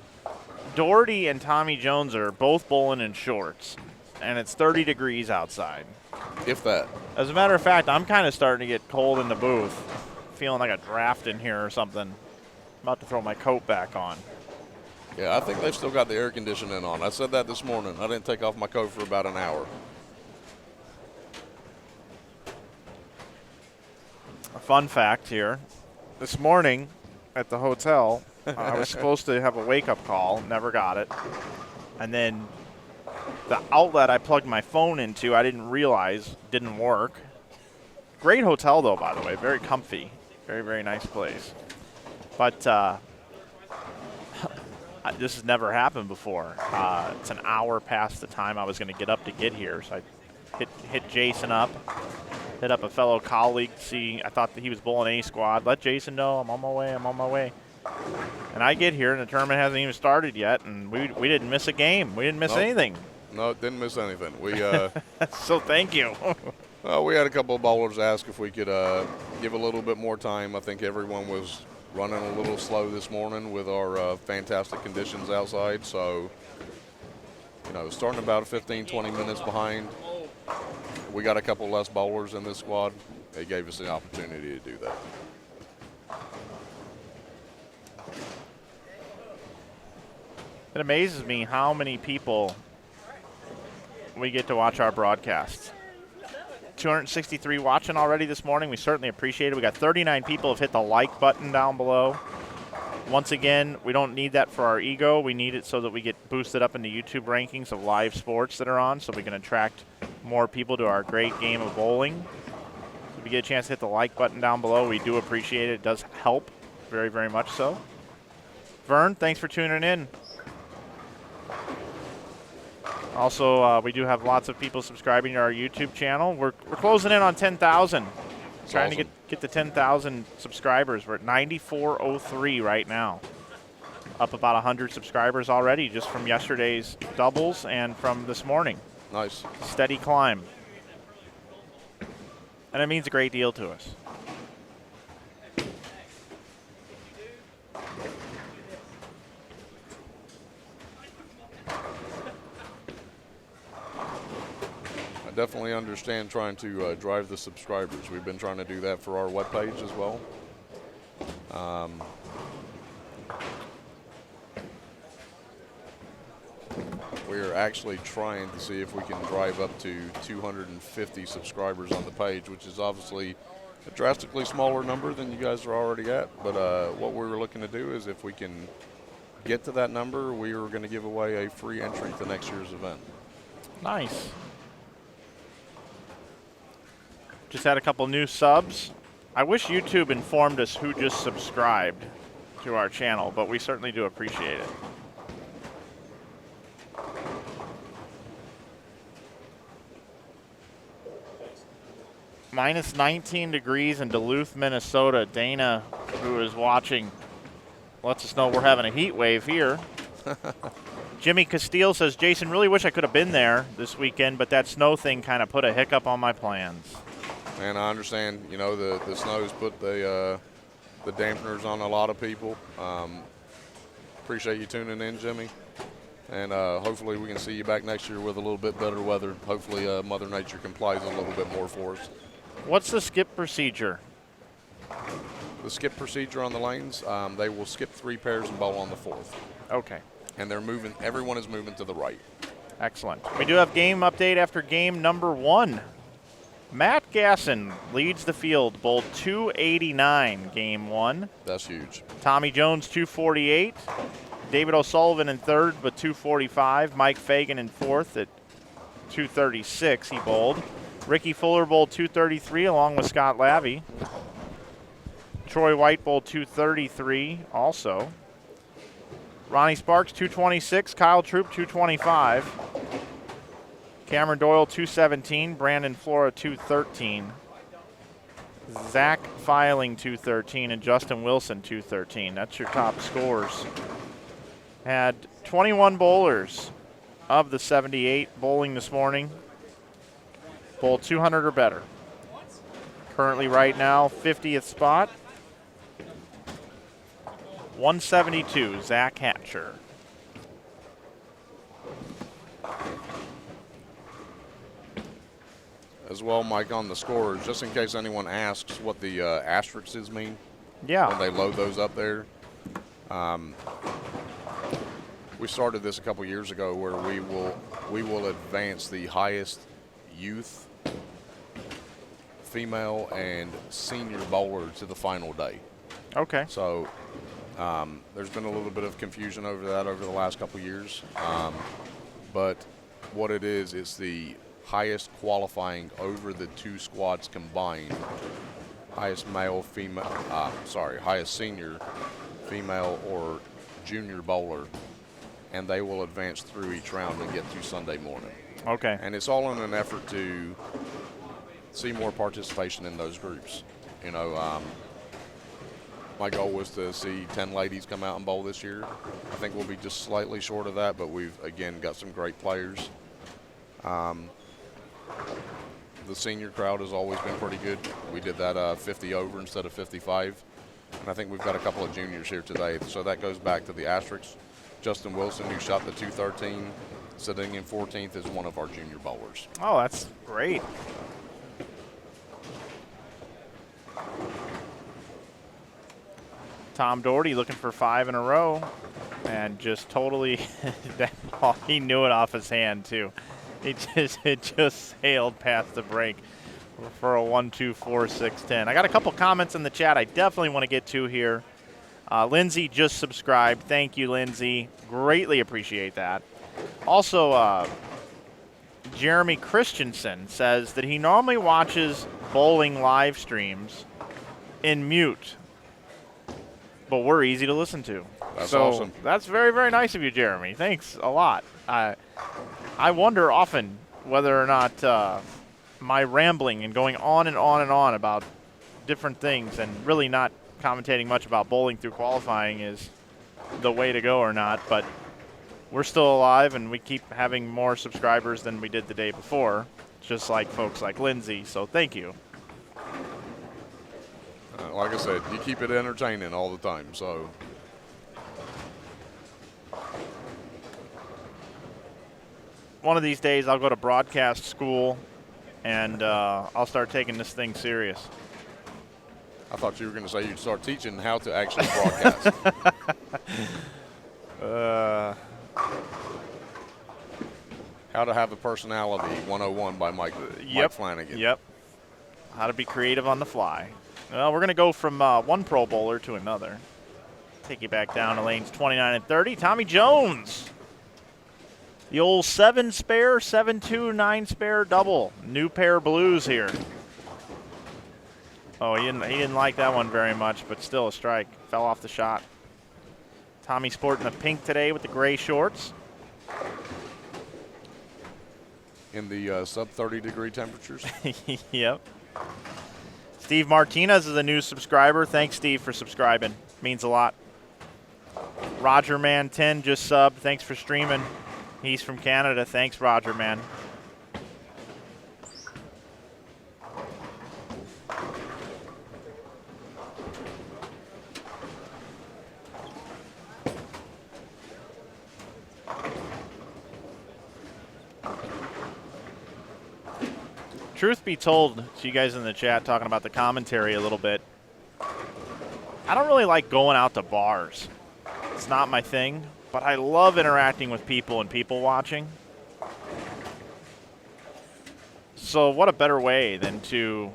Doherty and Tommy Jones are both bowling in shorts, and it's 30 degrees outside. If that. As a matter of fact, I'm kind of starting to get cold in the booth, feeling like a draft in here or something. About to throw my coat back on. Yeah, I think they've still got the air conditioning on. I said that this morning. I didn't take off my coat for about an hour. A fun fact here. This morning at the hotel, I was supposed to have a wake-up call, never got it. And then the outlet I plugged my phone into, I didn't realize didn't work. Great hotel, though, by the way. Very comfy. Very, very nice place. But this has never happened before. It's an hour past the time I was going to get up to get here, so I hit Jason up. Hit up a fellow colleague to see. I thought that he was bowling A squad. Let Jason know I'm on my way. And I get here, and the tournament hasn't even started yet, and we didn't miss a game. We didn't miss anything. No, didn't miss anything. We so thank you. We had a couple of bowlers ask if we could give a little bit more time. I think everyone was running a little slow this morning with our fantastic conditions outside. So, starting about 15, 20 minutes behind. We got a couple less bowlers in this squad. It gave us the opportunity to do that. It amazes me how many people we get to watch our broadcasts. 263 watching already this morning. We certainly appreciate it. We got 39 people have hit the like button down below. Once again, we don't need that for our ego. We need it so that we get boosted up in the YouTube rankings of live sports that are on, so we can attract more people to our great game of bowling. So if you get a chance to hit the like button down below, we do appreciate it. It does help very, very much so. Vern, thanks for tuning in. Also, we do have lots of people subscribing to our YouTube channel. We're closing in on 10,000. Trying to get to 10,000 subscribers. We're at 9,403 right now. Up about 100 subscribers already just from yesterday's doubles and from this morning. Nice. Steady climb. And it means a great deal to us. Definitely understand trying to drive the subscribers. We've been trying to do that for our webpage as well. We're actually trying to see if we can drive up to 250 subscribers on the page, which is obviously a drastically smaller number than you guys are already at. But what we were looking to do is if we can get to that number, we are going to give away a free entry to next year's event. Nice. Just had a couple new subs. I wish YouTube informed us who just subscribed to our channel, but we certainly do appreciate it. Minus 19 degrees in Duluth, Minnesota. Dana, who is watching, lets us know we're having a heat wave here. Jimmy Castile says, Jason, really wish I could have been there this weekend, but that snow thing kind of put a hiccup on my plans. And I understand, the snow's put the dampeners on a lot of people. Appreciate you tuning in, Jimmy. And hopefully we can see you back next year with a little bit better weather. Hopefully Mother Nature complies a little bit more for us. What's the skip procedure? The skip procedure on the lanes, they will skip 3 pairs and bowl on the 4th. Okay. And they're moving, everyone is moving to the right. Excellent. We do have game update after game number 1. Matt Gasson leads the field, bowled 289 game 1. That's huge. Tommy Jones 248. David O'Sullivan in third with 245. Mike Fagan in fourth at 236 he bowled. Ricky Fuller bowled 233 along with Scott Lavey. Troy White bowled 233 also. Ronnie Sparks 226. Kyle Troop 225. Cameron Doyle 217, Brandon Flora 213, Zach Filing 213, and Justin Wilson 213. That's your top scores. Had 21 bowlers of the 78 bowling this morning. Bowled 200 or better. Currently right now, 50th spot. 172, Zach Hatcher. As well, Mike, on the scores, just in case anyone asks what the asterisks mean. Yeah. When they load those up there. We started this a couple years ago where we will advance the highest youth, female, and senior bowler to the final day. Okay. So there's been a little bit of confusion over that over the last couple years. But what it is the highest qualifying over the 2 squads combined, highest senior, female, or junior bowler, and they will advance through each round and get to Sunday morning. Okay. And it's all in an effort to see more participation in those groups. My goal was to see 10 ladies come out and bowl this year. I think we'll be just slightly short of that, but we've, again, got some great players. the senior crowd has always been pretty good. We did that 50 over instead of 55. And I think we've got a couple of juniors here today. So that goes back to the asterisks. Justin Wilson, who shot the 213, sitting in 14th, is one of our junior bowlers. Oh, that's great. Tom Doherty looking for 5 in a row, and just totally that ball, he knew it off his hand too. It just sailed past the break for a 1, 2, 4, 6, 10. I got a couple comments in the chat I definitely want to get to here. Lindsay just subscribed. Thank you, Lindsay. Greatly appreciate that. Also, Jeremy Christensen says that he normally watches bowling live streams in mute, but we're easy to listen to. That's awesome. That's very, very nice of you, Jeremy. Thanks a lot. I wonder often whether or not my rambling and going on and on and on about different things and really not commentating much about bowling through qualifying is the way to go or not, but we're still alive and we keep having more subscribers than we did the day before, just like folks like Lindsay, so thank you. Like I said, you keep it entertaining all the time, so. One of these days I'll go to broadcast school and I'll start taking this thing serious. I thought you were going to say you'd start teaching how to actually broadcast. How to Have a Personality 101 by Mike Flanagan. Yep. How to be creative on the fly. Well, we're going to go from one Pro Bowler to another. Take you back down to lanes 29 and 30. Tommy Jones. The old 7-spare, 7-2, 9-spare double. New pair of blues here. Oh, he didn't like that one very much, but still a strike. Fell off the shot. Tommy sporting the pink today with the gray shorts. In the sub-30 degree temperatures. Yep. Steve Martinez is a new subscriber. Thanks, Steve, for subscribing. Means a lot. Roger Man 10 just subbed. Thanks for streaming. He's from Canada. Thanks, Roger Man. Truth be told, to you guys in the chat talking about the commentary a little bit, I don't really like going out to bars. It's not my thing, but I love interacting with people and people watching. So what a better way than to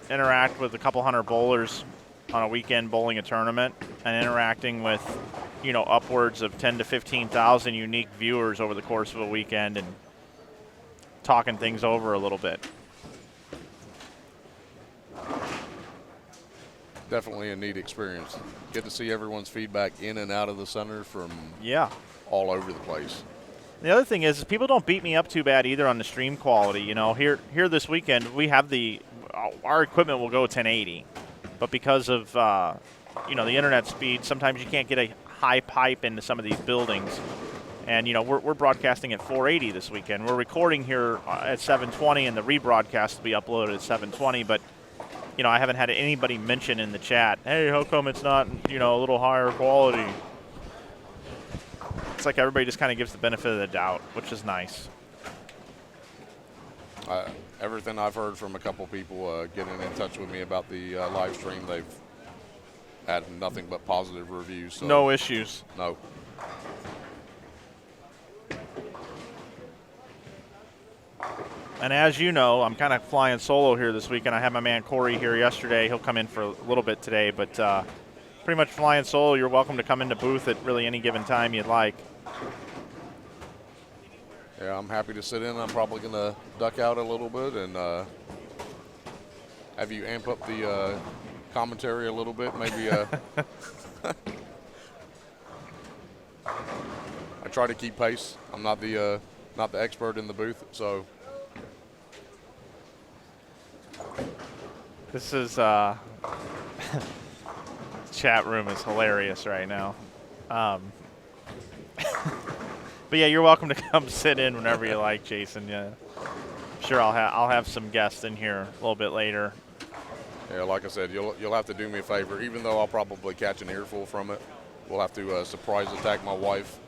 interact with a couple hundred bowlers on a weekend bowling a tournament and interacting with, you know, upwards of 10 to 15,000 unique viewers over the course of a weekend and talking things over a little bit. Definitely a neat experience. Get to see everyone's feedback in and out of the center from all over the place. The other thing is people don't beat me up too bad either on the stream quality. You know, here this weekend we have our equipment will go 1080, but because of you know, the internet speed, sometimes you can't get a high pipe into some of these buildings. And you know, we're broadcasting at 480 this weekend. We're recording here at 720, and the rebroadcast will be uploaded at 720. But you know, I haven't had anybody mention in the chat, hey, how come it's not, you know, a little higher quality? It's like everybody just kind of gives the benefit of the doubt, which is nice. Everything I've heard from a couple people getting in touch with me about the live stream, they've had nothing but positive reviews. So no issues. No. And as you know, I'm kind of flying solo here this weekend. I had my man Corey here yesterday. He'll come in for a little bit today, but pretty much flying solo. You're welcome to come into booth at really any given time you'd like. Yeah, I'm happy to sit in. I'm probably going to duck out a little bit and have you amp up the commentary a little bit. Maybe I try to keep pace. I'm not the expert in the booth, so. This is chat room is hilarious right now. But yeah, you're welcome to come sit in whenever you like, Jason. Yeah. Sure, I'll have some guests in here a little bit later. Yeah, like I said, you'll have to do me a favor. Even though I'll probably catch an earful from it, we'll have to surprise attack my wife,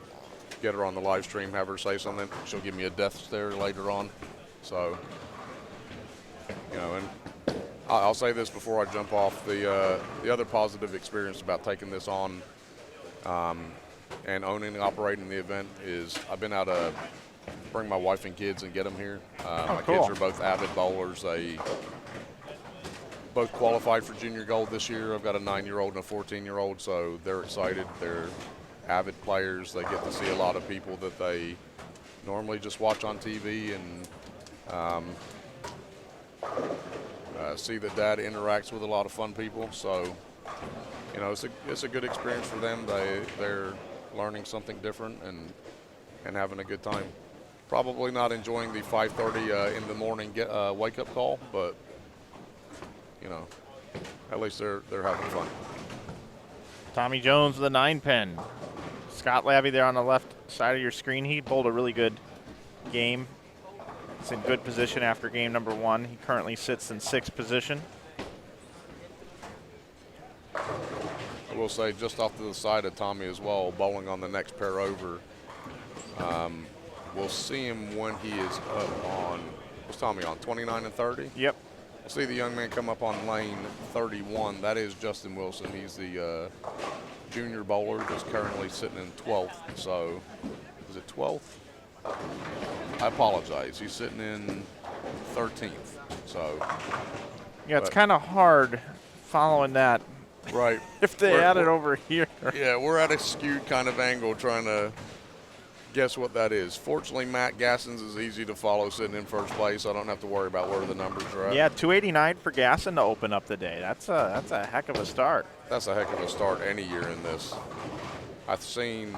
get her on the live stream, have her say something. She'll give me a death stare later on. So, you know, and I'll say this before I jump off. The other positive experience about taking this on and owning and operating the event is I've been out to bring my wife and kids and get them here. My cool. kids are both avid bowlers. They both qualified for junior gold this year. I've got a 9-year-old and a 14-year-old, so they're excited. They're avid players. They get to see a lot of people that they normally just watch on TV and see that Dad interacts with a lot of fun people. So, you know, it's a good experience for them. They're learning something different and having a good time. Probably not enjoying the 5:30 in the morning wake up call, but you know, at least they're having fun. Tommy Jones with a 9-pin. Scott Labby there on the left side of your screen. He bowled a really good game. He's in good position after game number 1. He currently sits in 6th position. I will say, just off to the side of Tommy as well, bowling on the next pair over. We'll see him when he is up on, what's Tommy on, 29 and 30? Yep. We'll see the young man come up on lane 31. That is Justin Wilson. He's the junior bowler that's currently sitting in 12th. So, is it 12th? I apologize. He's sitting in 13th. So, Yeah, it's kind of hard following that. Right. If they had it over here. Yeah, we're at a skewed kind of angle trying to guess what that is. Fortunately, Matt Gasson's is easy to follow sitting in first place. I don't have to worry about where the numbers are at. Yeah, 289 for Gasson to open up the day. That's a heck of a start. That's a heck of a start any year in this. I think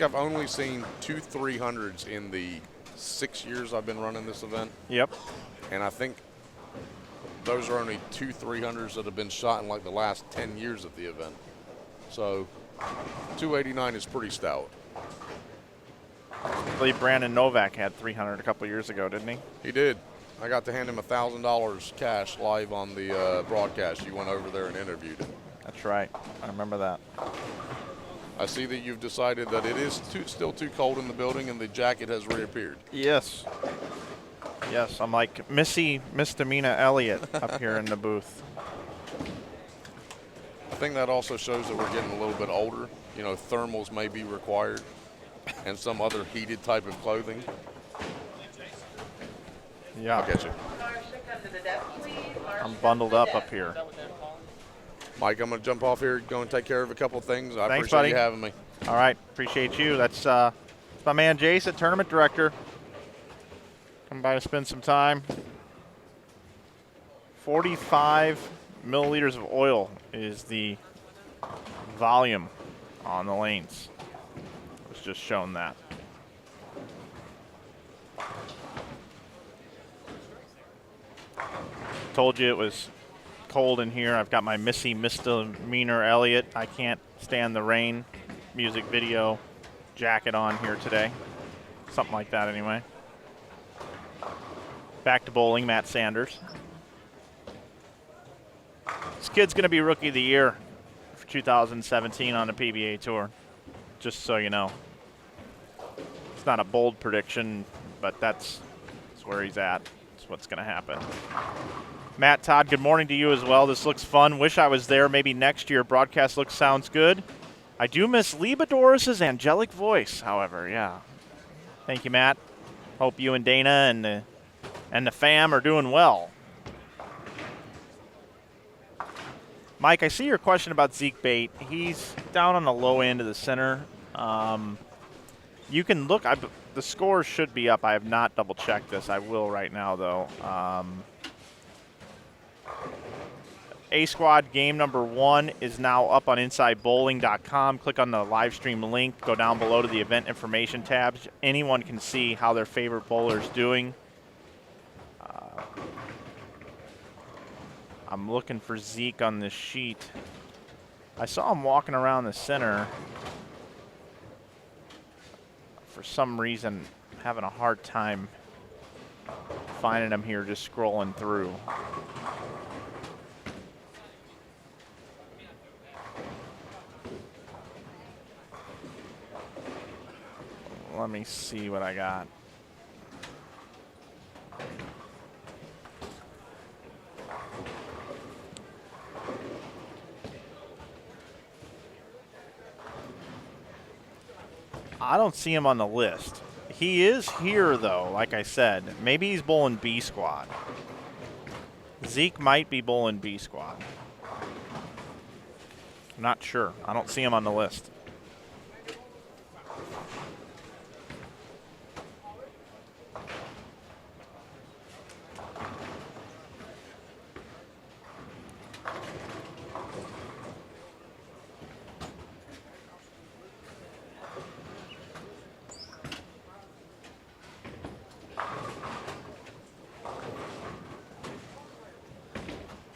I've only seen 2 300s in the 6 years I've been running this event. Yep. And I think those are only 2 300s that have been shot in like the last 10 years at the event. So 289 is pretty stout. I believe Brandon Novak had 300 a couple years ago, didn't he? He did. I got to hand him $1,000 cash live on the broadcast. You went over there and interviewed him. That's right. I remember that. I see that you've decided that it is still too cold in the building and the jacket has reappeared. Yes. Yes, I'm like Missy Misdemeanor Elliott up here in the booth. I think that also shows that we're getting a little bit older. You know, thermals may be required and some other heated type of clothing. Yeah. I'll get you. I'm bundled up here. Mike, I'm going to jump off here, go and take care of a couple of things. I Thanks, appreciate buddy. you having me. All right. Appreciate you. That's my man Jason, tournament director. Come by to spend some time. 45 milliliters of oil is the volume on the lanes. I was just shown that. Told you it was cold in here. I've got my Missy Misdemeanor Elliott. I can't stand the rain music video jacket on here today. Something like that anyway. Back to bowling, Matt Sanders. This kid's going to be Rookie of the Year for 2017 on the PBA Tour, just so you know. It's not a bold prediction, but that's where he's at. That's what's going to happen. Matt, Todd, good morning to you as well. This looks fun. Wish I was there. Maybe next year. Broadcast sounds good. I do miss Liba Doris's angelic voice, however. Yeah. Thank you, Matt. Hope you and Dana and the fam are doing well. Mike, I see your question about Zeke Bate. He's down on the low end of the center. You can look. The scores should be up. I have not double-checked this. I will right now, though. A-Squad game number 1 is now up on InsideBowling.com. Click on the live stream link. Go down below to the event information tabs. Anyone can see how their favorite bowler is doing. I'm looking for Zeke on this sheet. I saw him walking around the center. For some reason, having a hard time Finding them here, just scrolling through. Let me see what I got. I don't see him on the list. He is here, though, like I said. Maybe he's bowling B squad. Zeke might be bowling B squad. I'm not sure. I don't see him on the list.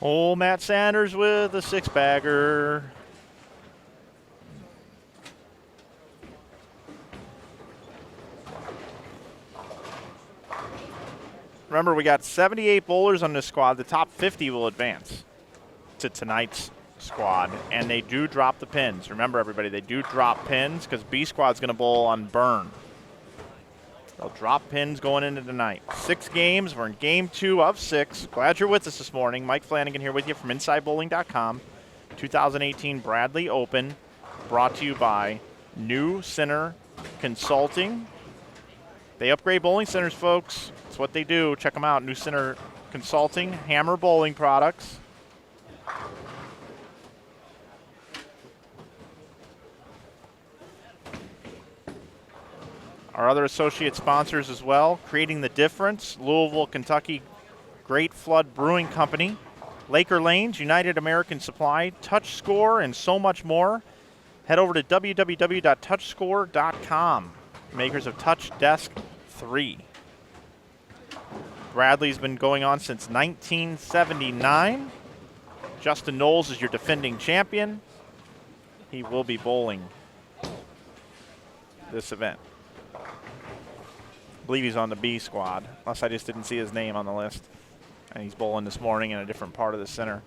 Oh, Matt Sanders with a six-bagger. Remember, we got 78 bowlers on this squad. The top 50 will advance to tonight's squad, and they do drop the pins. Remember, everybody, they do drop pins because B squad's going to bowl on burn. They'll drop pins going into tonight. 6 games. We're in game 2 of 6. Glad you're with us this morning. Mike Flanagan here with you from InsideBowling.com. 2018 Bradley Open, brought to you by New Center Consulting. They upgrade bowling centers, folks. That's what they do. Check them out. New Center Consulting, Hammer Bowling Products. Our other associate sponsors as well, Creating the Difference, Louisville, Kentucky, Great Flood Brewing Company, Laker Lanes, United American Supply, Touch Score, and so much more. Head over to www.touchscore.com, makers of Touch Desk 3. Bradley's been going on since 1979. Justin Knowles is your defending champion. He will be bowling this event. I believe he's on the B squad, unless I just didn't see his name on the list. And he's bowling this morning in a different part of the center.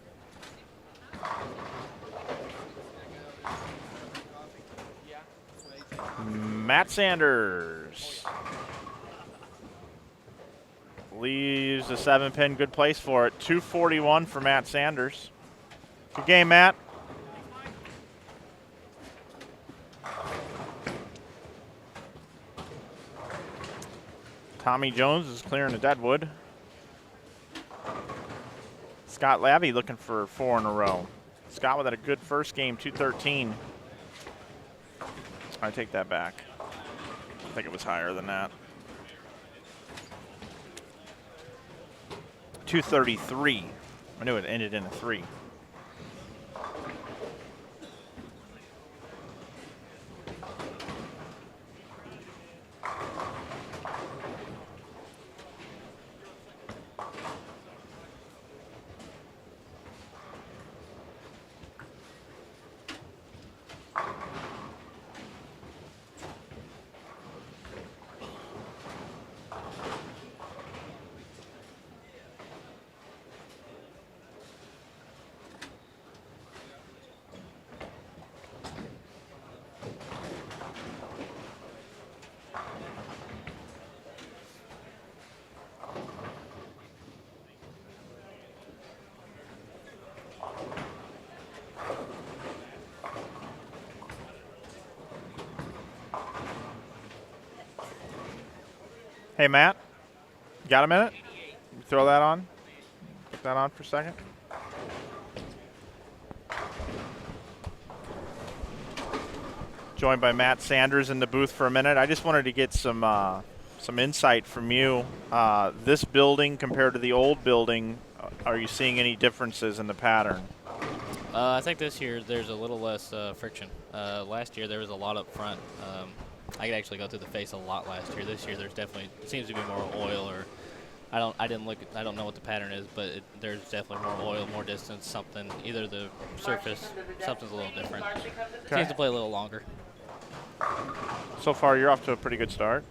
Matt Sanders leaves the 7-pin, good place for it. 241 for Matt Sanders. Good game, Matt. Tommy Jones is clearing the deadwood. Scott Lavey looking for 4 in a row. Scott with a good first game, 213. I take that back. I think it was higher than that. 233. I knew it ended in a 3. Hey, Matt, got a minute? You throw that on? Put that on for a second. Joined by Matt Sanders in the booth for a minute. I just wanted to get some insight from you. This building compared to the old building, are you seeing any differences in the pattern? I think this year there's a little less friction. Last year there was a lot up front. I could actually go through the face a lot last year. This year there's definitely seems to be more oil, or I don't know what the pattern is, but there's definitely more oil, more distance, something. Either the surface, something's a little different. Okay. Seems to play a little longer. So far, you're off to a pretty good start.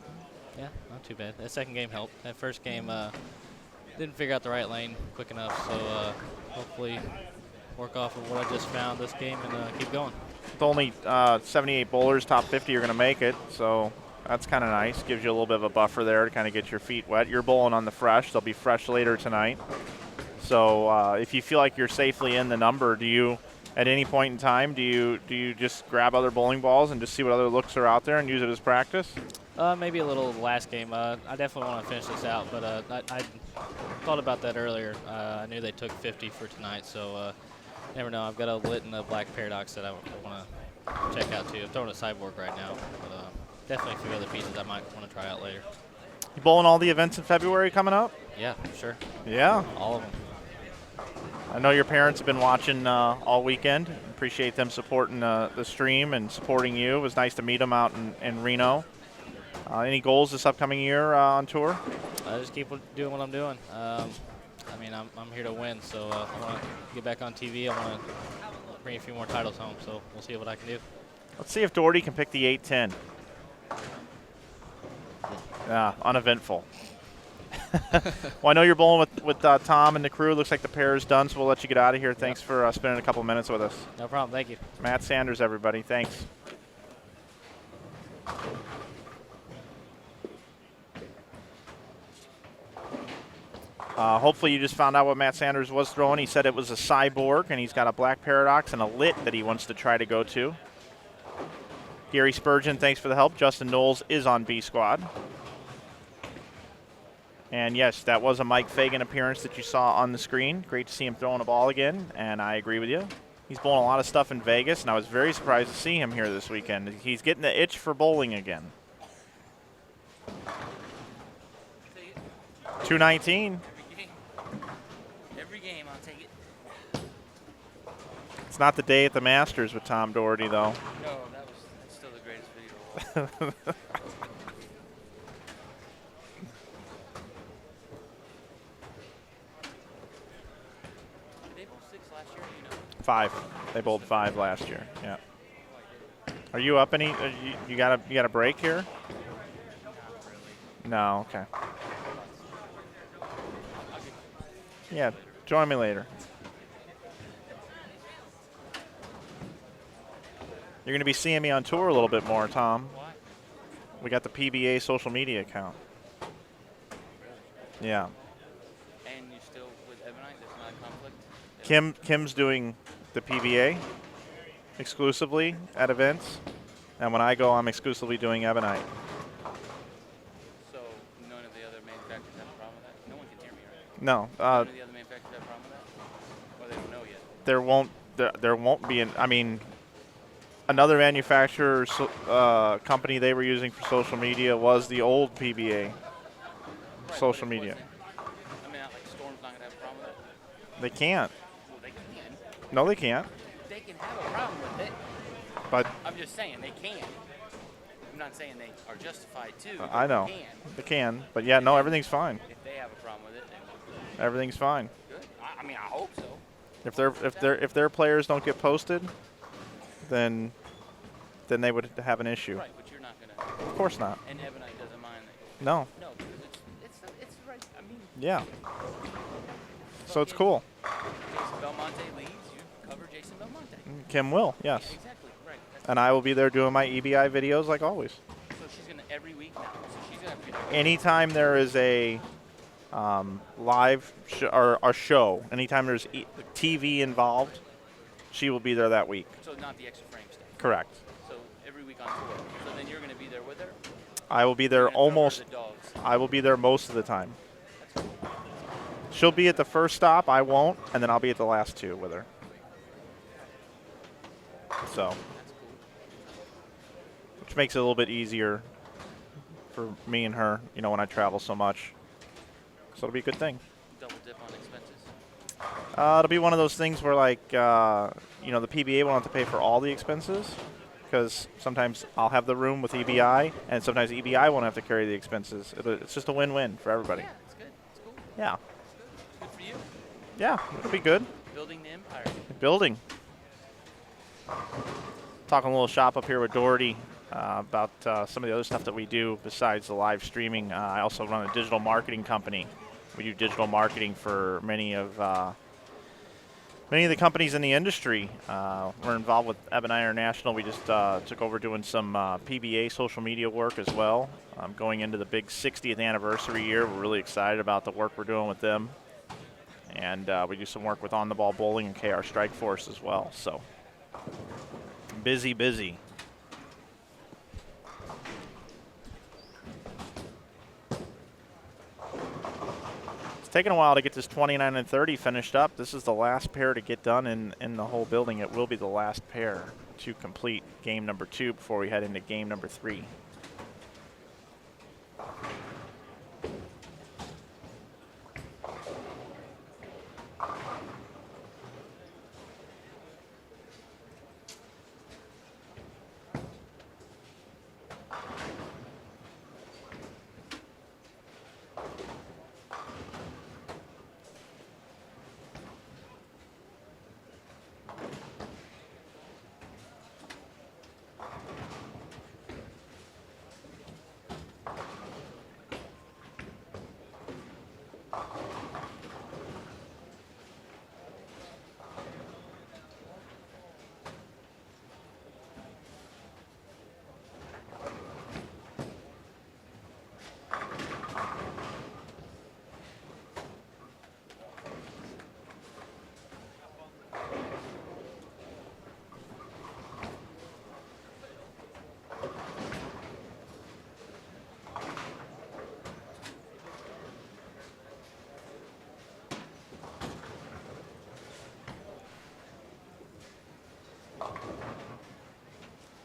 Yeah, not too bad. That second game helped. That first game didn't figure out the right lane quick enough, so hopefully work off of what I just found this game and keep going. With only 78 bowlers, top 50 are going to make it, so that's kind of nice. Gives you a little bit of a buffer there to kind of get your feet wet. You're bowling on the fresh. They'll be fresh later tonight. So if you feel like you're safely in the number, do you, at any point in time, do you just grab other bowling balls and just see what other looks are out there and use it as practice? Maybe a little last game. I definitely want to finish this out, but I thought about that earlier. I knew they took 50 for tonight, so never know. I've got a lit and a black paradox that I want to check out too. I'm throwing a sideboard right now, but definitely a few other pieces I might want to try out later. You bowling all the events in February coming up? Yeah, sure. Yeah. All of them. I know your parents have been watching all weekend. Appreciate them supporting the stream and supporting you. It was nice to meet them out in Reno. Any goals this upcoming year on tour? I just keep doing what I'm doing. I mean, I'm here to win, so I want to get back on TV. I want to bring a few more titles home, so we'll see what I can do. Let's see if Doherty can pick the 8-10. Yeah, uneventful. Well, I know you're bowling with Tom and the crew. Looks like the pair is done, so we'll let you get out of here. Thanks for spending a couple minutes with us. No problem. Thank you. Matt Sanders, everybody. Thanks. Hopefully you just found out what Matt Sanders was throwing. He said it was a cyborg, and he's got a black paradox and a lit that he wants to try to go to. Gary Spurgeon, thanks for the help. Justin Knowles is on B Squad. And yes, that was a Mike Fagan appearance that you saw on the screen. Great to see him throwing a ball again, and I agree with you. He's bowling a lot of stuff in Vegas, and I was very surprised to see him here this weekend. He's getting the itch for bowling again. 219. Every game, I'll take it. It's not the day at the Masters with Tom Doherty, though. No, that's still the greatest video of all. Did they bowl 6 last year? You know. 5. They bowled 5 last year. Yeah. Are you up any? You got a break here? Not really. No. Okay. Yeah. Join me later. You're going to be seeing me on tour a little bit more, Tom. Why? We got the PBA social media account. Yeah. And you're still with Ebonite? There's not a conflict? Kim's doing the PBA exclusively at events, and when I go, I'm exclusively doing Ebonite. So none of the other manufacturers have a problem with that? No one can hear me, right? No, None of the other manufacturers have a problem with that? Or they don't know yet? there won't be an. I mean, another manufacturer company they were using for social media was the old PBA Right, social but it media. wasn't. I mean, like Storm's not going to have a problem with it? They can't. Well, they can. No, they can't. They can have a problem with it. But I'm just saying they can. I'm not saying they are justified to. I know They can. they can. But yeah, no, everything's fine. If they have a problem with it, then Everything's fine. good. I mean, I hope so. If their players don't get posted, then they would have an issue. Right, but you're not going to. Of course not. And Ebonite doesn't mind that. No. No, because it's right. I mean, Yeah. So it's cool. Jason Belmonte leads, you cover Jason Belmonte. Kim will, Yeah, yes. exactly. Right. And I will be there doing my EBI videos like always. So she's going to every week now. So she's going to have to. Anytime there is a live or a show, anytime there's TV involved, she will be there that week. So not the extra frame stuff. Correct. So every week on tour. So then you're going to be there with her. I will be You're there gonna cover almost. the dogs. I will be there most of the time. She'll be at the first stop. I won't, and then I'll be at the last 2 with her. So, That's cool. which makes it a little bit easier for me and her, when I travel so much. So it'll be a good thing. Double dip on expenses. It'll be one of those things where, like, the PBA won't have to pay for all the expenses, because sometimes I'll have the room with EBI, and sometimes EBI won't have to carry the expenses. It's just a win-win for everybody. Yeah, it's good. It's cool. Yeah. Good for you. Yeah, it'll be good. Building the empire. Building. Talking a little shop up here with Doherty. about some of the other stuff that we do besides the live streaming. I also run a digital marketing company. We do digital marketing for many of the companies in the industry. We're involved with Ebony International. We just took over doing some PBA social media work as well. Going into the big 60th anniversary year, we're really excited about the work we're doing with them. And we do some work with On the Ball Bowling and KR Strike Force as well. So busy, busy. Taken a while to get this 29 and 30 finished up. This is the last pair to get done in the whole building. It will be the last pair to complete game number 2 before we head into game number 3.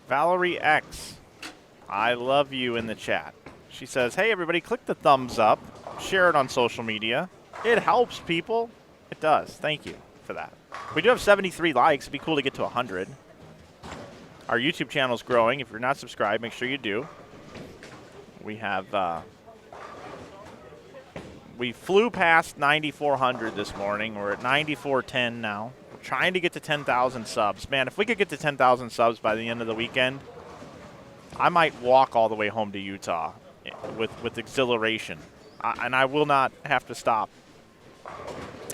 Valerie X, I love you in the chat. She says, hey, everybody, click the thumbs up. Share it on social media. It helps people. It does. Thank you for that. We do have 73 likes. It'd be cool to get to 100. Our YouTube channel is growing. If you're not subscribed, make sure you do. We have we flew past 9,400 this morning. We're at 9,410 now. We're trying to get to 10,000 subs. Man, if we could get to 10,000 subs by the end of the weekend, I might walk all the way home to Utah with exhilaration. And I will not have to stop.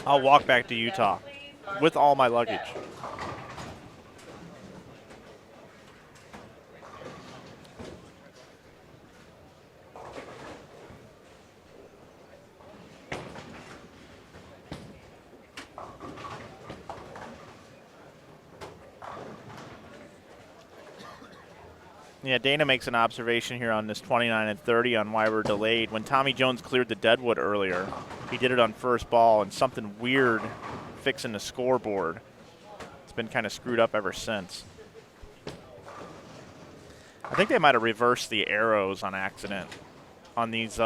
I'll walk back to Utah with all my luggage. Yeah, Dana makes an observation here on this 29 and 30 on why we're delayed. When Tommy Jones cleared the deadwood earlier, he did it on first ball, and something weird fixing the scoreboard. It's been kind of screwed up ever since. I think they might have reversed the arrows on accident. On these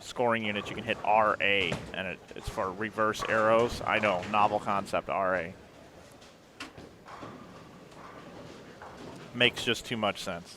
scoring units, you can hit RA, and it's for reverse arrows. I know, novel concept, RA. Makes just too much sense.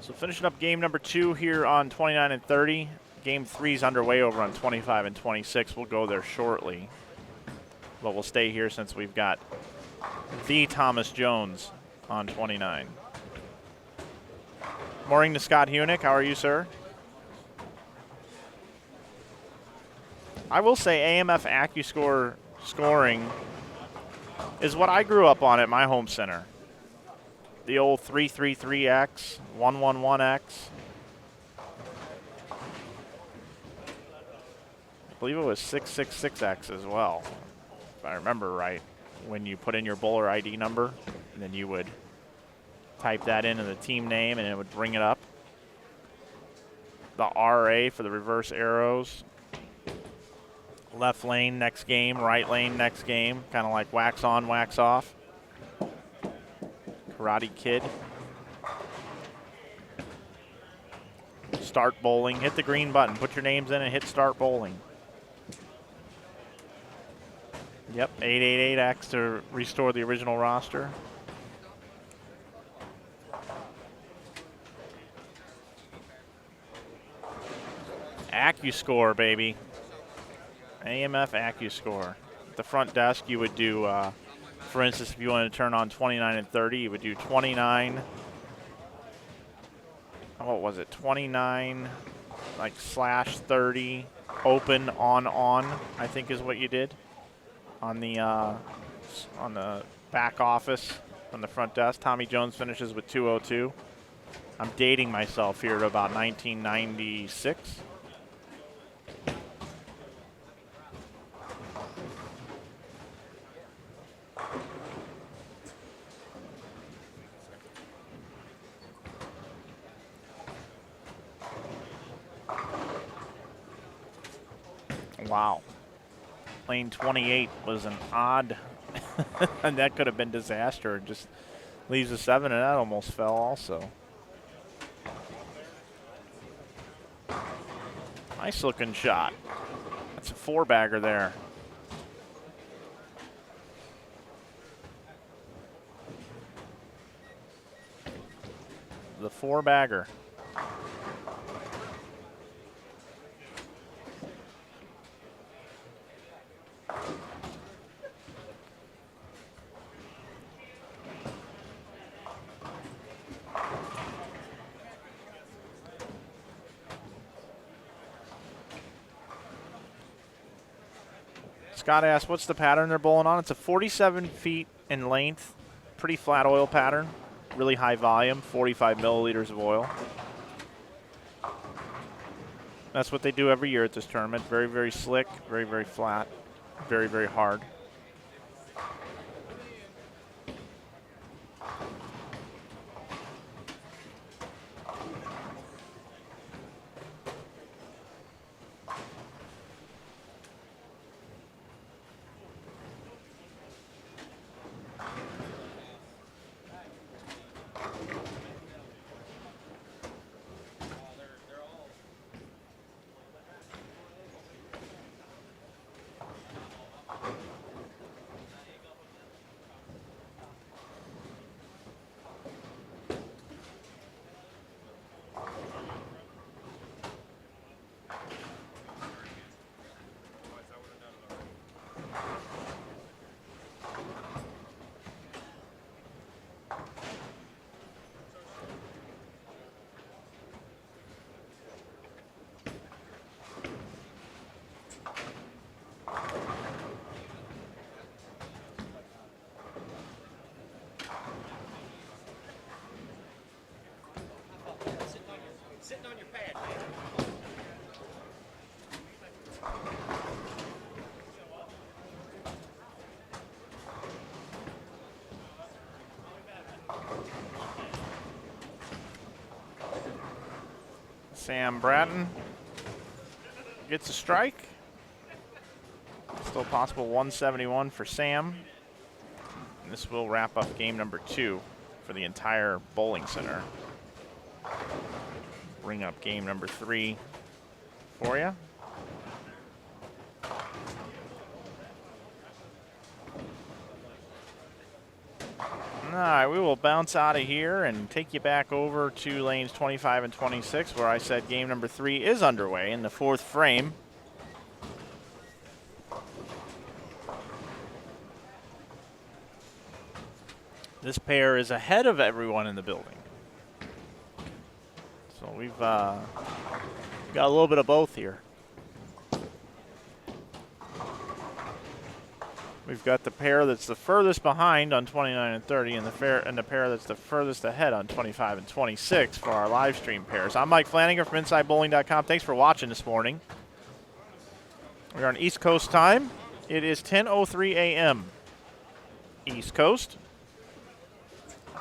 So finishing up game number 2 here on 29 and 30. Game 3 is underway over on 25 and 26. We'll go there shortly. But we'll stay here since we've got the Thomas Jones on 29. Morning to Scott Hunick. How are you, sir? I will say AMF AccuScore scoring is what I grew up on at my home center. The old 333X, 111X. I believe it was 666X as well, if I remember right, when you put in your bowler ID number, and then you would type that into the team name, and it would bring it up. the RA for the reverse arrows. Left lane next game, right lane next game, kind of like wax on, wax off. Karate Kid. Start bowling. Hit the green button. Put your names in and hit start bowling. Yep, 888X to restore the original roster. AccuScore, baby. AMF AccuScore. At the front desk, you would do, for instance, if you wanted to turn on 29 and 30, you would do 29. What was it? 29, like /30, open, on, I think is what you did on the back office on the front desk. Tommy Jones finishes with 202. I'm dating myself here to about 1996. Wow. Lane 28 was an odd, and that could have been disaster. It just leaves a 7, and that almost fell also. Nice looking shot. That's a 4-bagger there. The 4-bagger. Scott asked, what's the pattern they're bowling on? It's a 47 feet in length, pretty flat oil pattern, really high volume, 45 milliliters of oil. That's what they do every year at this tournament. Very, very slick, very, very flat, very, very hard. Sitting on your pad, man. Sam Bratton gets a strike. Still possible 171 for Sam. And this will wrap up game number 2 for the entire bowling center. Bring up game number 3 for you. All right, we will bounce out of here and take you back over to lanes 25 and 26, where I said game number 3 is underway in the 4th frame. This pair is ahead of everyone in the building. So we've got a little bit of both here. We've got the pair that's the furthest behind on 29 and 30, and the pair that's the furthest ahead on 25 and 26 for our live stream pairs. I'm Mike Flanagan from InsideBowling.com. Thanks for watching this morning. We're on East Coast time. It is 10:03 a.m. East Coast. I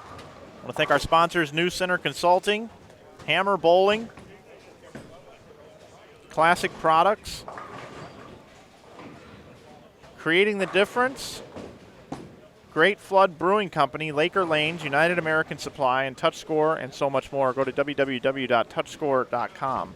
want to thank our sponsors, News Center Consulting, Hammer Bowling, classic products, creating the difference. Great Flood Brewing Company, Laker Lanes, United American Supply, and TouchScore, and so much more. Go to www.touchscore.com.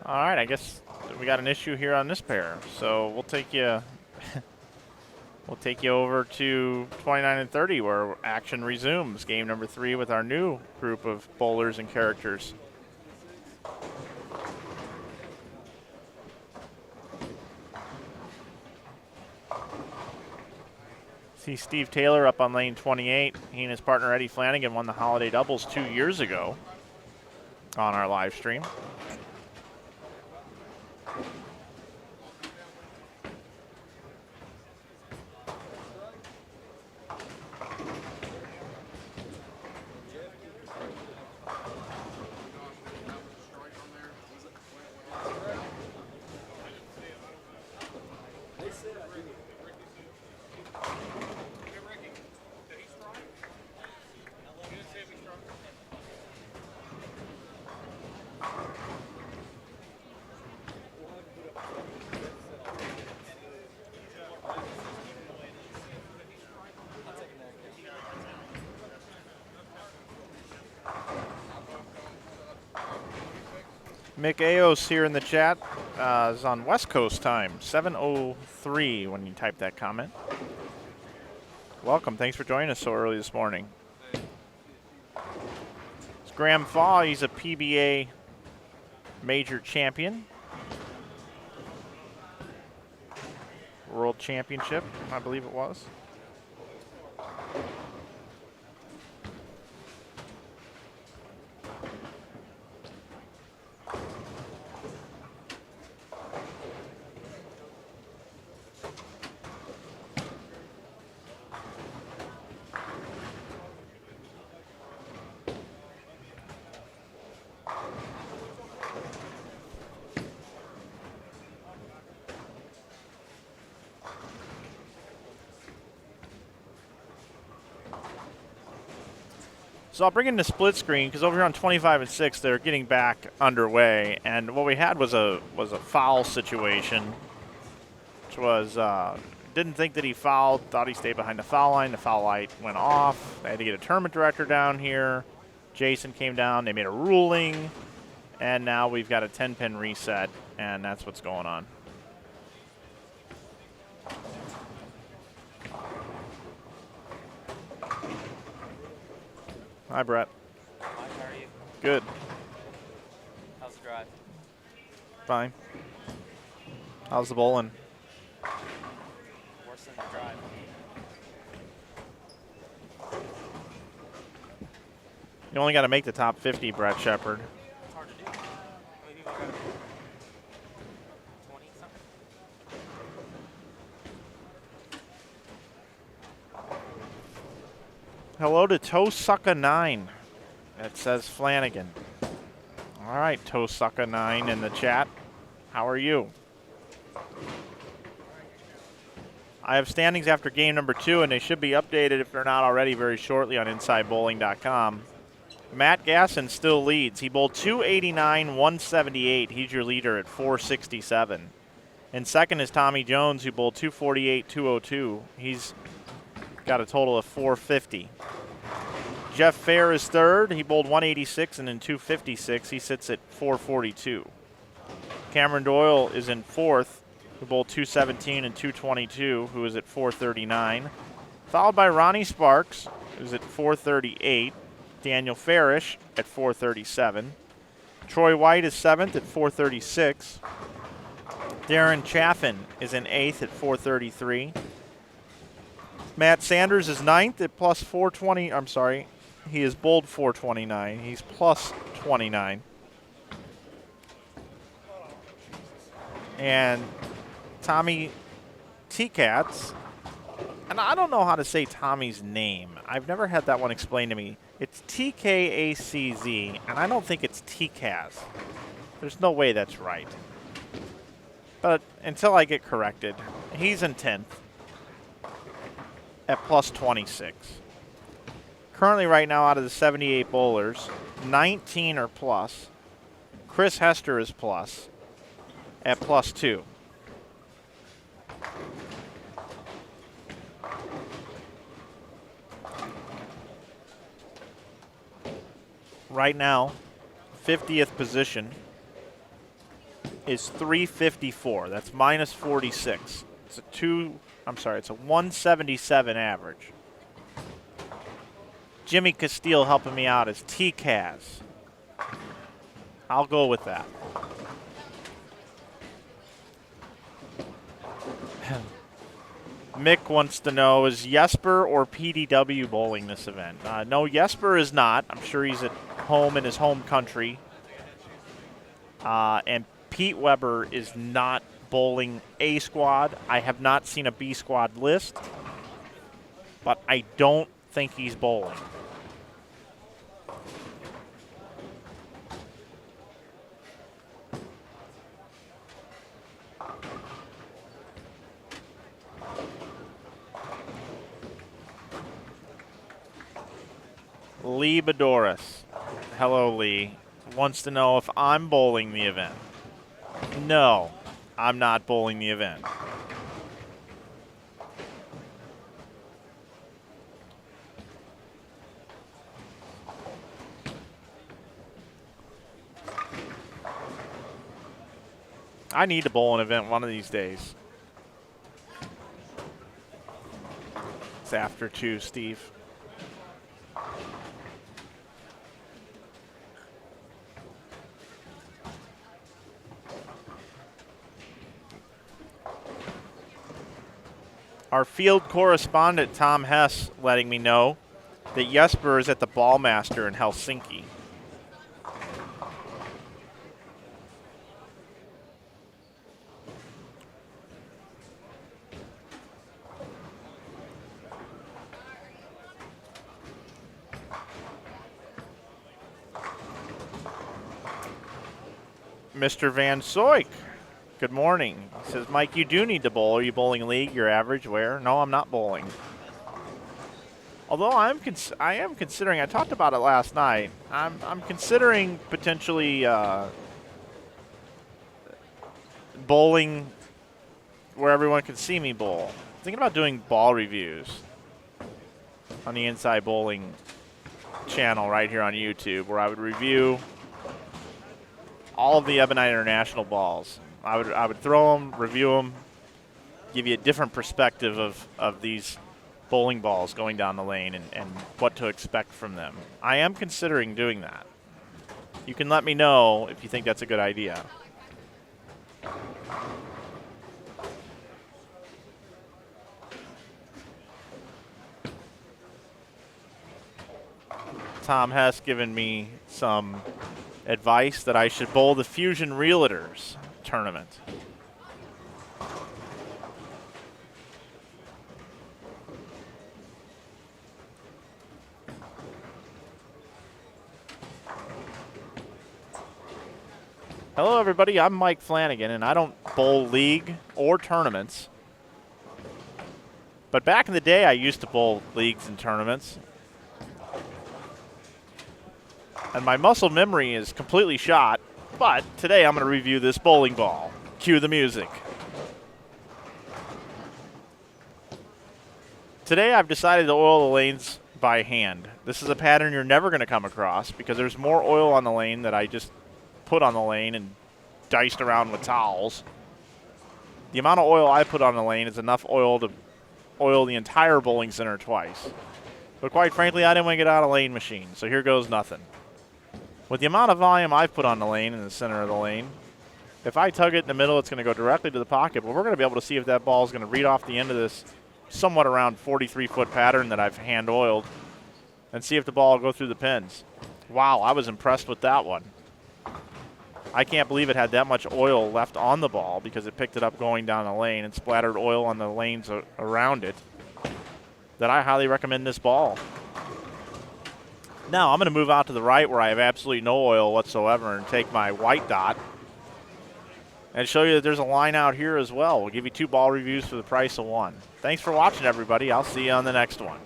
All right, I guess we got an issue here on this pair, so we'll take you. We'll take you over to 29 and 30, where action resumes. Game number 3 with our new group of bowlers and characters. See Steve Taylor up on lane 28. He and his partner Eddie Flanagan won the holiday doubles 2 years ago on our live stream. Mick Aos here in the chat is on West Coast time, 7:03 when you type that comment. Welcome, thanks for joining us so early this morning. It's Graham Faw, he's a PBA major champion. World Championship, I believe it was. So I'll bring in the split screen because over here on 25 and 6, they're getting back underway, and what we had was a foul situation, which was didn't think that he fouled, thought he stayed behind the foul line. The foul light went off. They had to get a tournament director down here. Jason came down. They made a ruling, and now we've got a 10-pin reset, and that's what's going on. Hi, Brett. Hi, how are you? Good. How's the drive? Fine. How's the bowling? Worse than the drive. You only got to make the top 50, Brett Shepard. It's hard to do. How many people got 20 something? Hello to Tosucka9. It says Flanagan. All right, Tosucka9 in the chat. How are you? I have standings after game number 2, and they should be updated if they're not already very shortly on InsideBowling.com. Matt Gasson still leads. He bowled 289, 178. He's your leader at 467. And second is Tommy Jones, who bowled 248, 202. He's got a total of 450. Jeff Fair is third. He bowled 186 and then 256. He sits at 442. Cameron Doyle is in fourth, who bowled 217 and 222, who is at 439. Followed by Ronnie Sparks, who's at 438. Daniel Farish at 437. Troy White is seventh at 436. Darren Chaffin is in eighth at 433. Matt Sanders is ninth at plus 420. I'm sorry, he is bowled 429. He's plus 29. And Tommy T-Cats, and I don't know how to say Tommy's name. I've never had that one explained to me. It's T-K-A-C-Z, and I don't think it's T-Caz. There's no way that's right. But until I get corrected, he's in 10th at plus 26. Currently right now out of the 78 bowlers, 19 are plus. Chris Hester is plus at plus 2. Right now, 50th position is 354. That's minus 46. It's a 177 average. Jimmy Castile helping me out is T-Caz. I'll go with that. Mick wants to know, is Jesper or PDW bowling this event? No, Jesper is not. I'm sure he's at home in his home country. And Pete Weber is not bowling A squad. I have not seen a B squad list, but I don't think he's bowling. Lee Bedoris, hello Lee, wants to know if I'm bowling the event. No, I'm not bowling the event. I need to bowl an event one of these days. It's after 2, Steve. Our field correspondent, Tom Hess, letting me know that Jesper is at the Ballmaster in Helsinki. Mr. Van Soyk, good morning. He says, Mike, you do need to bowl. Are you bowling league? Your average where? No, I'm not bowling. Although I am considering, I talked about it last night, I'm considering potentially bowling where everyone can see me bowl. Thinking about doing ball reviews on the Inside Bowling channel right here on YouTube, where I would review all of the Ebonite International balls. I would throw them, review them, give you a different perspective of these bowling balls going down the lane and what to expect from them. I am considering doing that. You can let me know if you think that's a good idea. Tom Hess given me some advice that I should bowl the Fusion Realtors tournament. Hello everybody, I'm Mike Flanagan and I don't bowl league or tournaments. But back in the day I used to bowl leagues and tournaments. And my muscle memory is completely shot, but today I'm going to review this bowling ball. Cue the music. Today I've decided to oil the lanes by hand. This is a pattern you're never going to come across because there's more oil on the lane that I just put on the lane and diced around with towels. The amount of oil I put on the lane is enough oil to oil the entire bowling center twice. But quite frankly, I didn't want to get out a lane machine, so here goes nothing. With the amount of volume I've put on the lane in the center of the lane, if I tug it in the middle, it's going to go directly to the pocket, but we're going to be able to see if that ball is going to read off the end of this somewhat around 43-foot pattern that I've hand oiled and see if the ball will go through the pins. Wow, I was impressed with that one. I can't believe it had that much oil left on the ball because it picked it up going down the lane and splattered oil on the lanes around it. That I highly recommend this ball. Now I'm going to move out to the right where I have absolutely no oil whatsoever and take my white dot and show you that there's a line out here as well. We'll give you 2 ball reviews for the price of 1. Thanks for watching, everybody. I'll see you on the next one.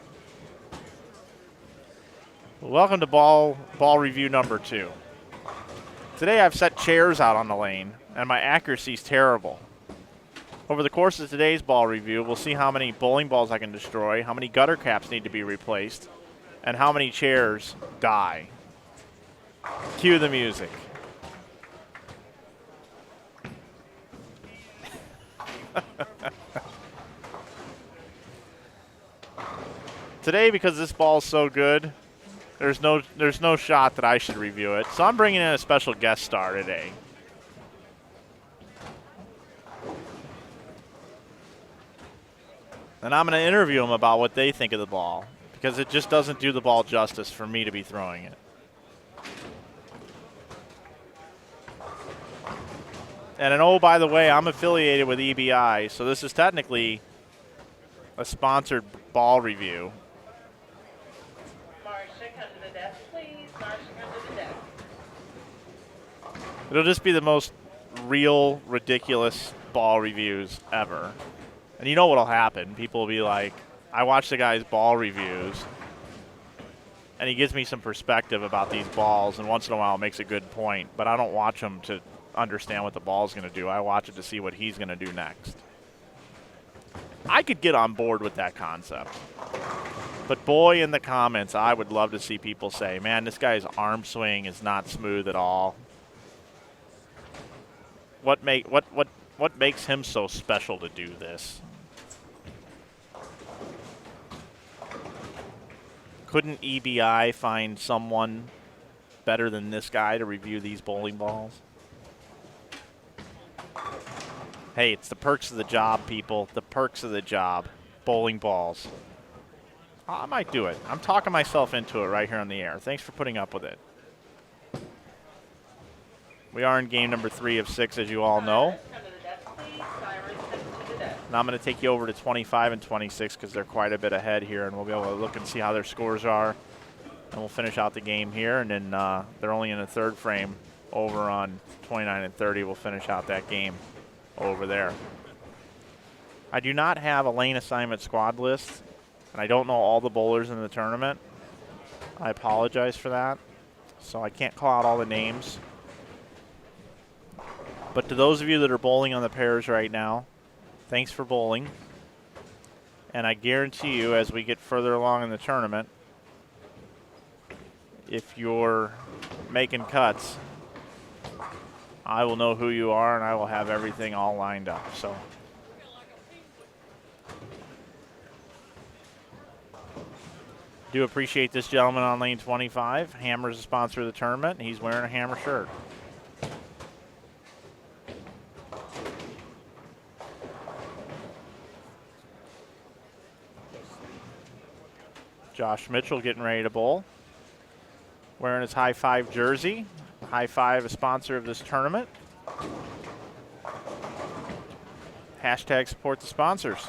Welcome to ball review number 2. Today I've set chairs out on the lane, and my accuracy is terrible. Over the course of today's ball review, we'll see how many bowling balls I can destroy, how many gutter caps need to be replaced, and how many chairs die. Cue the music. Today, because this ball is so good, there's no shot that I should review it. So I'm bringing in a special guest star today. And I'm going to interview them about what they think of the ball, because it just doesn't do the ball justice for me to be throwing it. And oh, by the way, I'm affiliated with EBI, so this is technically a sponsored ball review. Marcia, come to the desk, please. Marcia, come to the desk. It'll just be the most real, ridiculous ball reviews ever. And you know what'll happen. People will be like, I watch the guy's ball reviews, and he gives me some perspective about these balls, and once in a while makes a good point. But I don't watch him to understand what the ball's going to do. I watch it to see what he's going to do next. I could get on board with that concept. But boy, in the comments, I would love to see people say, man, this guy's arm swing is not smooth at all. What makes him so special to do this? Couldn't EBI find someone better than this guy to review these bowling balls? Hey, it's the perks of the job, people. The perks of the job. Bowling balls. I might do it. I'm talking myself into it right here on the air. Thanks for putting up with it. We are in game number 3 of 6, as you all know. Come to the desk, please. Cyrus, come to the desk. Now I'm going to take you over to 25 and 26 because they're quite a bit ahead here, and we'll be able to look and see how their scores are. And we'll finish out the game here, and then they're only in the 3rd frame over on 29 and 30. We'll finish out that game over there. I do not have a lane assignment squad list, and I don't know all the bowlers in the tournament. I apologize for that. So I can't call out all the names. But to those of you that are bowling on the pairs right now, thanks for bowling. And I guarantee you, as we get further along in the tournament, if you're making cuts, I will know who you are, and I will have everything all lined up. So, do appreciate this gentleman on lane 25. Hammer's the sponsor of the tournament. He's wearing a Hammer shirt. Josh Mitchell getting ready to bowl. Wearing his High Five jersey. High Five, a sponsor of this tournament. Hashtag support the sponsors.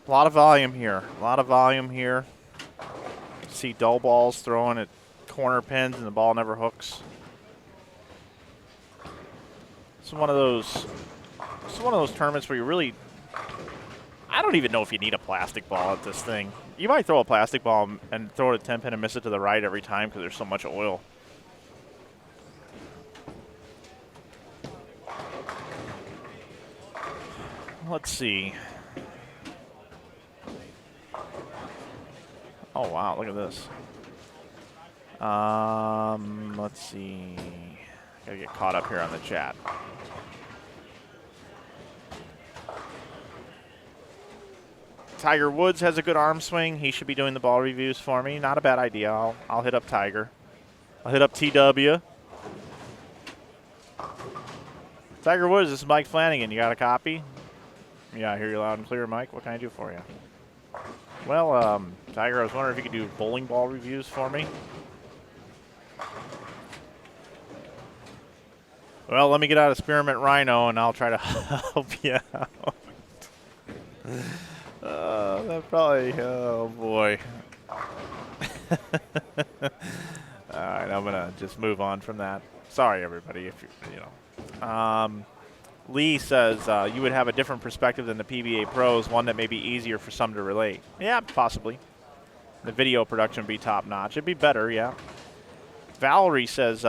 A lot of volume here. A lot of volume here. See dull balls throwing at corner pins and the ball never hooks. It's one of those tournaments where you really, I don't even know if you need a plastic ball at this thing. You might throw a plastic ball and throw it at 10 pin and miss it to the right every time because there's so much oil. Let's see. Oh, wow, look at this. Let's see. Gotta get caught up here on the chat. Tiger Woods has a good arm swing. He should be doing the ball reviews for me. Not a bad idea. I'll hit up Tiger. I'll hit up TW. Tiger Woods, this is Mike Flanagan. You got a copy? Yeah, I hear you loud and clear, Mike. What can I do for you? Well, Tiger, I was wondering if you could do bowling ball reviews for me. Well, let me get out of Spearmint Rhino, and I'll try to help you out. That probably, oh, boy. All right, I'm going to just move on from that. Sorry, everybody, if you know. Lee says you would have a different perspective than the PBA pros, one that may be easier for some to relate. Yeah, possibly. The video production would be top-notch. It'd be better, yeah. Valerie says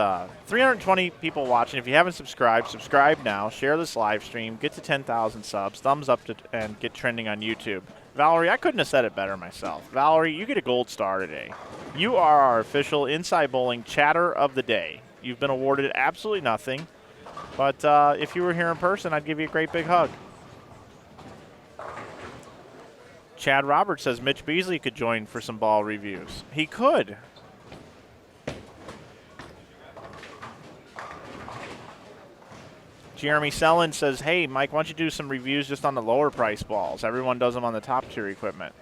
320 people watching. If you haven't subscribed, subscribe now. Share this live stream. Get to 10,000 subs. Thumbs up and get trending on YouTube. Valerie, I couldn't have said it better myself. Valerie, you get a gold star today. You are our official Inside Bowling Chatter of the Day. You've been awarded absolutely nothing. But if you were here in person, I'd give you a great big hug. Chad Roberts says Mitch Beasley could join for some ball reviews. He could. Jeremy Sellen says, hey, Mike, why don't you do some reviews just on the lower price balls? Everyone does them on the top tier equipment.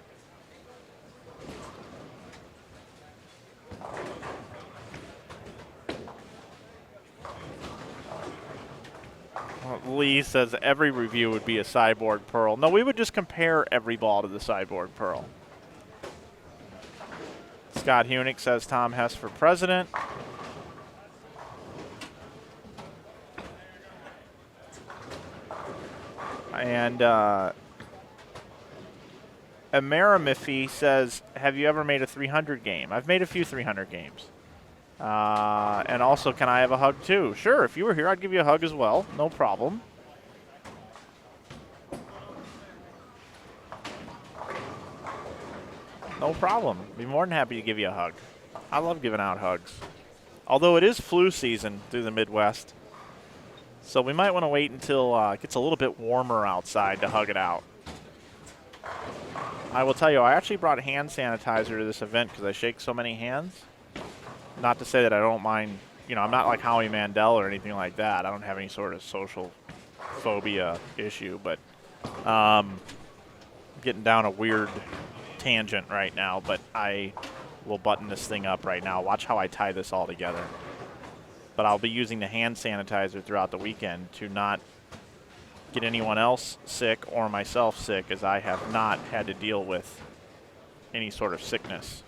Lee says every review would be a sideboard pearl. No, we would just compare every ball to the sideboard pearl. Scott Hunick says Tom Hess for president. And Amerimiffy says, have you ever made a 300 game? I've made a few 300 games. And also, can I have a hug too? Sure, if you were here, I'd give you a hug as well. No problem. No problem. Be more than happy to give you a hug. I love giving out hugs. Although it is flu season through the Midwest. So we might want to wait until it gets a little bit warmer outside to hug it out. I will tell you, I actually brought hand sanitizer to this event because I shake so many hands. Not to say that I don't mind, you know, I'm not like Howie Mandel or anything like that. I don't have any sort of social phobia issue, but getting down a weird tangent right now, but I will button this thing up right now. Watch how I tie this all together. But I'll be using the hand sanitizer throughout the weekend to not get anyone else sick or myself sick, as I have not had to deal with any sort of sickness.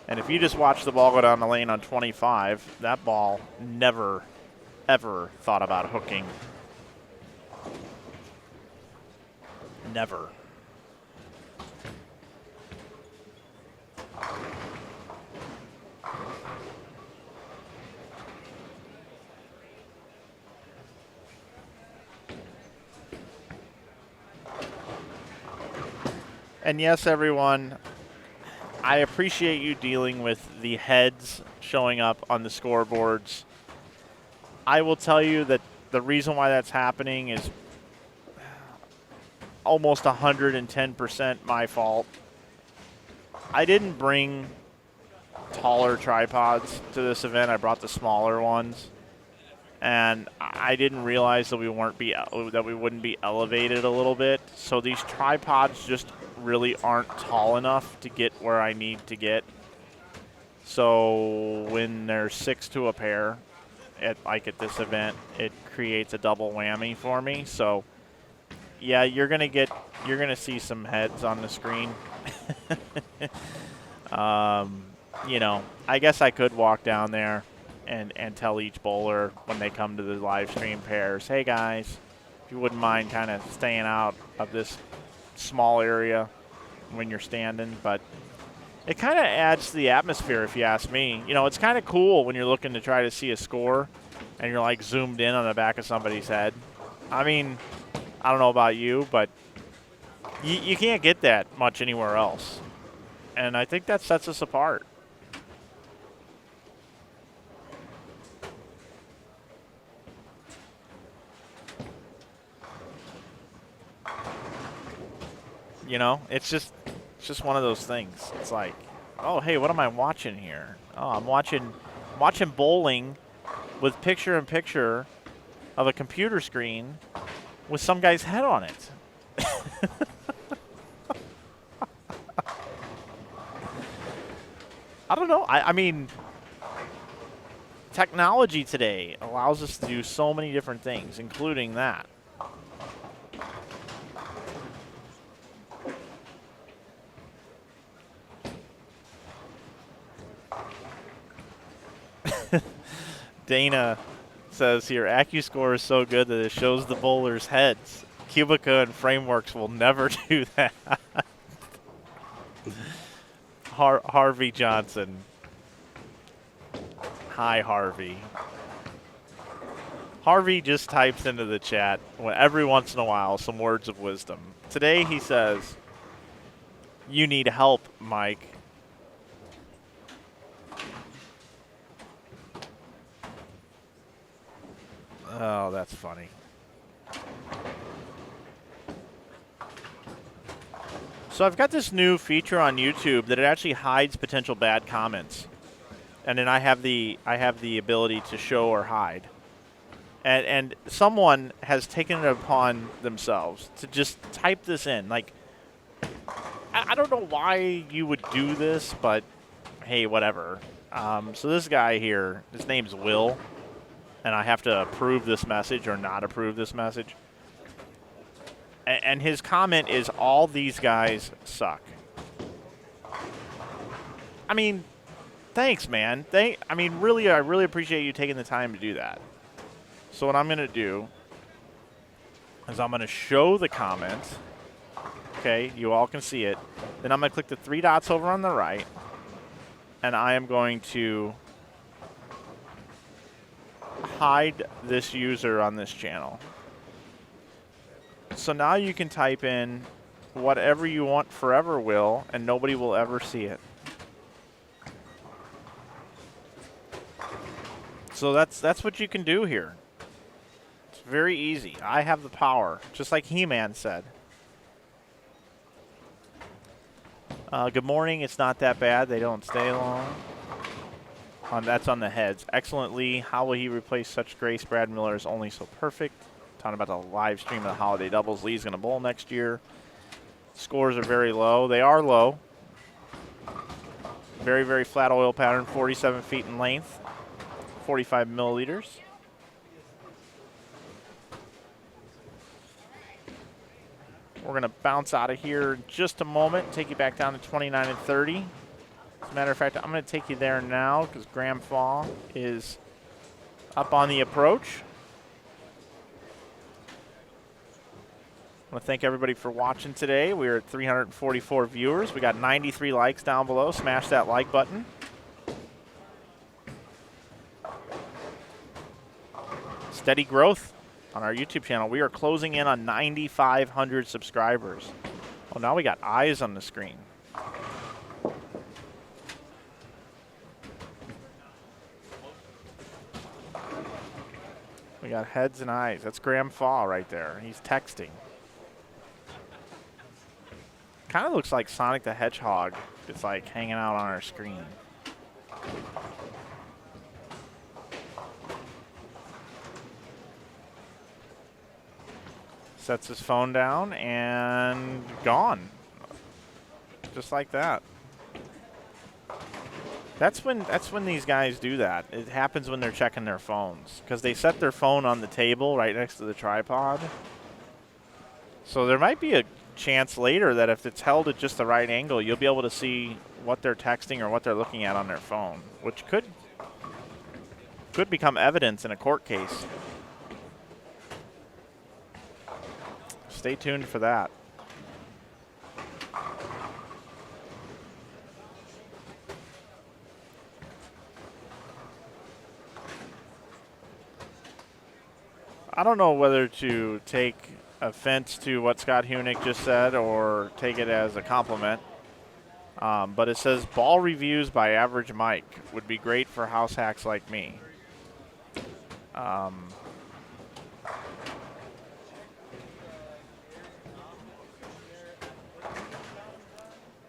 And if you just watch the ball go down the lane on 25, that ball never, ever thought about hooking. Never. And yes, everyone, I appreciate you dealing with the heads showing up on the scoreboards. I will tell you that the reason why that's happening is almost 110% my fault. I didn't bring taller tripods to this event. I brought the smaller ones. And I didn't realize that we wouldn't be elevated a little bit. So these tripods just really aren't tall enough to get where I need to get. So when there's 6 to a pair, at this event, it creates a double whammy for me. So yeah, you're gonna get you're going to see some heads on the screen. You know, I guess I could walk down there and tell each bowler when they come to the live stream pairs, hey guys, if you wouldn't mind kind of staying out of this small area when you're standing. But it kind of adds to the atmosphere, if you ask me. You know, it's kind of cool when you're looking to try to see a score and you're like zoomed in on the back of somebody's head. I mean, I don't know about you, but you can't get that much anywhere else. And I think that sets us apart. You know, it's just one of those things. It's like, oh, hey, what am I watching here? Oh, I'm watching bowling with picture-in-picture of a computer screen with some guy's head on it. I don't know. I mean, technology today allows us to do so many different things, including that. Dana says here, AccuScore is so good that it shows the bowlers' heads. Cubica and Frameworks will never do that. Harvey Johnson. Hi, Harvey. Harvey just types into the chat every once in a while some words of wisdom. Today he says, you need help, Mike. Oh, that's funny. So I've got this new feature on YouTube that it actually hides potential bad comments, and then I have the ability to show or hide. And someone has taken it upon themselves to just type this in. Like, I don't know why you would do this, but hey, whatever. So this guy here, his name's Will. And I have to approve this message or not approve this message. And his comment is, all these guys suck. I mean, thanks, man. I mean, really, I really appreciate you taking the time to do that. So what I'm going to do is I'm going to show the comment. Okay, you all can see it. Then I'm going to click the three dots over on the right. And I am going to hide this user on this channel. So now you can type in whatever you want forever, Will, and nobody will ever see it. So that's what you can do here. It's very easy. I have the power, just like He-Man said. Good morning. It's not that bad. They don't stay long. That's on the heads. Excellent, Lee. How will he replace such grace? Brad Miller is only so perfect. Talking about the live stream of the holiday doubles. Lee's going to bowl next year. Scores are very low. They are low. Very, very flat oil pattern. 47 feet in length. 45 milliliters. We're going to bounce out of here in just a moment. Take you back down to 29 and 30. As a matter of fact, I'm going to take you there now because Graham Fall is up on the approach. I want to thank everybody for watching today. We're at 344 viewers. We got 93 likes down below. Smash that like button. Steady growth on our YouTube channel. We are closing in on 9,500 subscribers. Oh, now we got eyes on the screen. We got heads and eyes. That's Graham Fall right there. He's texting. Kind of looks like Sonic the Hedgehog. It's like hanging out on our screen. Sets his phone down and gone. Just like that. That's when these guys do that. It happens when they're checking their phones because they set their phone on the table right next to the tripod. So there might be a chance later that if it's held at just the right angle, you'll be able to see what they're texting or what they're looking at on their phone, which could become evidence in a court case. Stay tuned for that. I don't know whether to take offense to what Scott Hunick just said or take it as a compliment. But it says, ball reviews by Average Mike would be great for house hacks like me.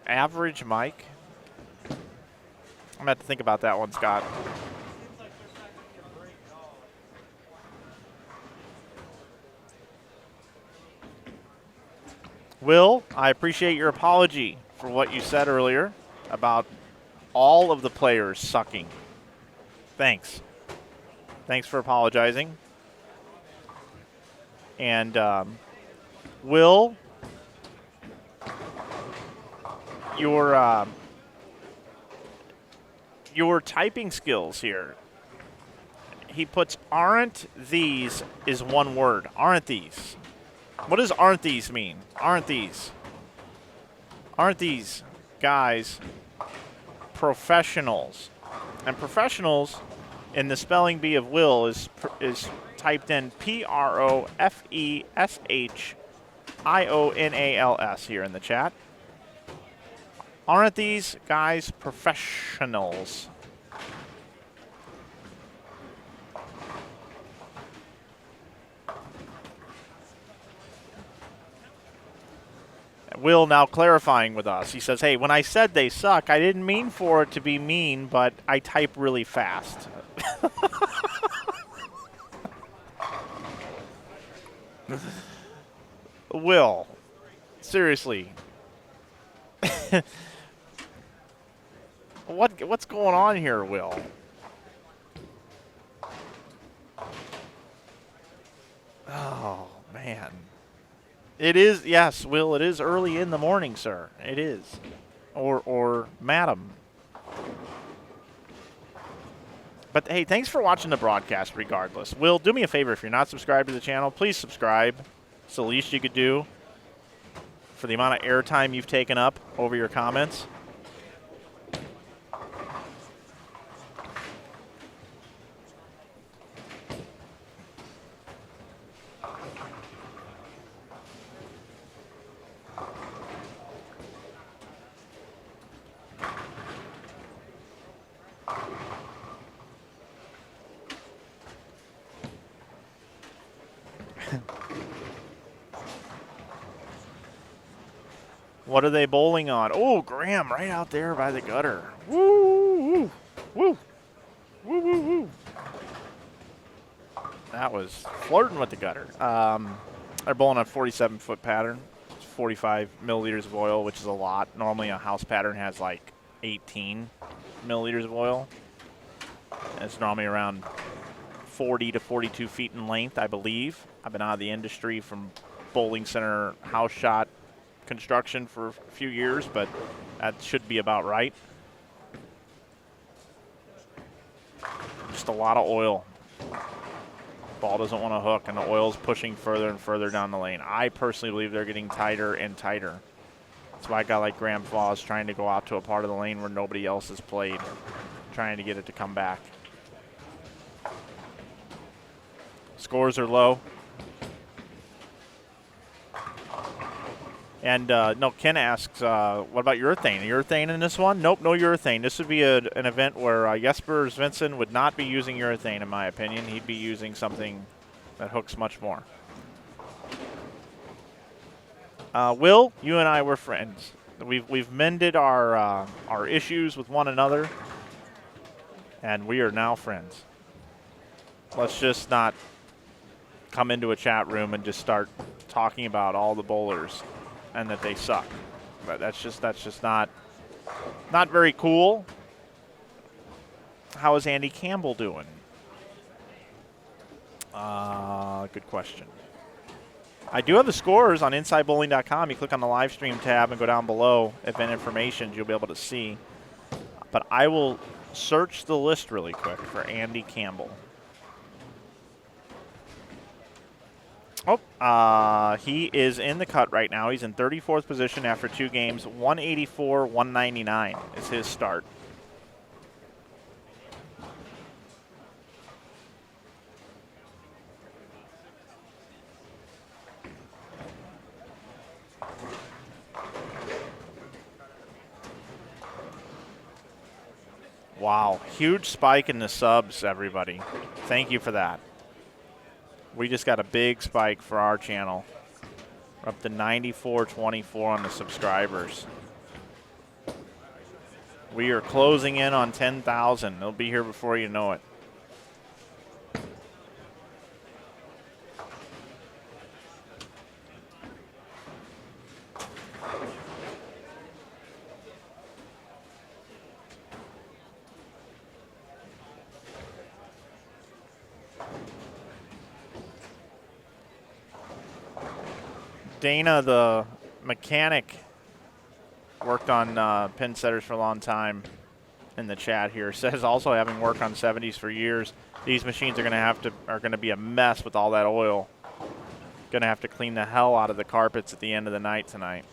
Average Mike? I'm going to have to think about that one, Scott. Will, I appreciate your apology for what you said earlier about all of the players sucking. Thanks. Thanks for apologizing. And Will, your typing skills here. He puts aren't these is one word. Aren't these? What does aren't these mean? Aren't these? Aren't these guys professionals? And professionals in the spelling bee of Will is typed in Professionals here in the chat. Aren't these guys professionals? Will now clarifying with us. He says, hey, when I said they suck, I didn't mean for it to be mean, but I type really fast. Will, seriously. What's going on here, Will? Oh, man. It is, yes, Will, it is early in the morning, sir. It is. Or madam. But, hey, thanks for watching the broadcast regardless. Will, do me a favor. If you're not subscribed to the channel, please subscribe. It's the least you could do for the amount of airtime you've taken up over your comments. What are they bowling on? Oh, Graham right out there by the gutter. Woo, woo, woo, woo, woo, woo. That was flirting with the gutter. They're bowling on 47-foot pattern. It's 45 milliliters of oil, which is a lot. Normally a house pattern has like 18 milliliters of oil. And it's normally around 40 to 42 feet in length, I believe. I've been out of the industry from bowling center house shot construction for a few years, but that should be about right. Just a lot of oil. Ball doesn't want to hook, and the oil's pushing further and further down the lane. I personally believe they're getting tighter and tighter. That's why a guy like Graham Faw is trying to go out to a part of the lane where nobody else has played, trying to get it to come back. Scores are low. And, no, Ken asks, what about urethane? Urethane in this one? Nope, no urethane. This would be an event where Jesper Svensson would not be using urethane, in my opinion. He'd be using something that hooks much more. Will, you and I were friends. We've mended our issues with one another, and we are now friends. Let's just not come into a chat room and just start talking about all the bowlers and that they suck. But that's just not very cool. How is Andy Campbell doing? Good question. I do have the scores on InsideBowling.com. You click on the live stream tab and go down below event information. You'll be able to see. But I will search the list really quick for Andy Campbell. Oh, he is in the cut right now. He's in 34th position after 2 games. 184, 199 is his start. Wow, huge spike in the subs, everybody. Thank you for that. We just got a big spike for our channel. We're up to 9424 on the subscribers. We are closing in on 10,000. They'll be here before you know it. Dana, the mechanic, worked on pin setters for a long time in the chat here. Says also having worked on 70s for years, these machines are going to be a mess with all that oil. Going to have to clean the hell out of the carpets at the end of the night tonight.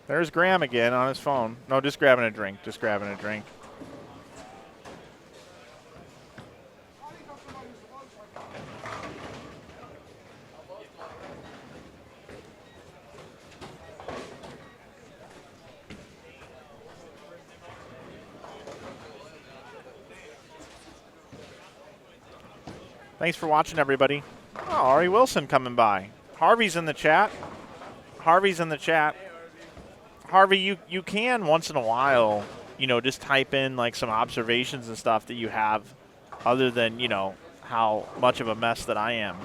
There's Graham again on his phone. No, just grabbing a drink. Just grabbing a drink. Thanks for watching, everybody. Oh, Ari Wilson coming by. Harvey's in the chat. Harvey's in the chat. Harvey, you can once in a while, just type in like some observations and stuff that you have other than, how much of a mess that I am.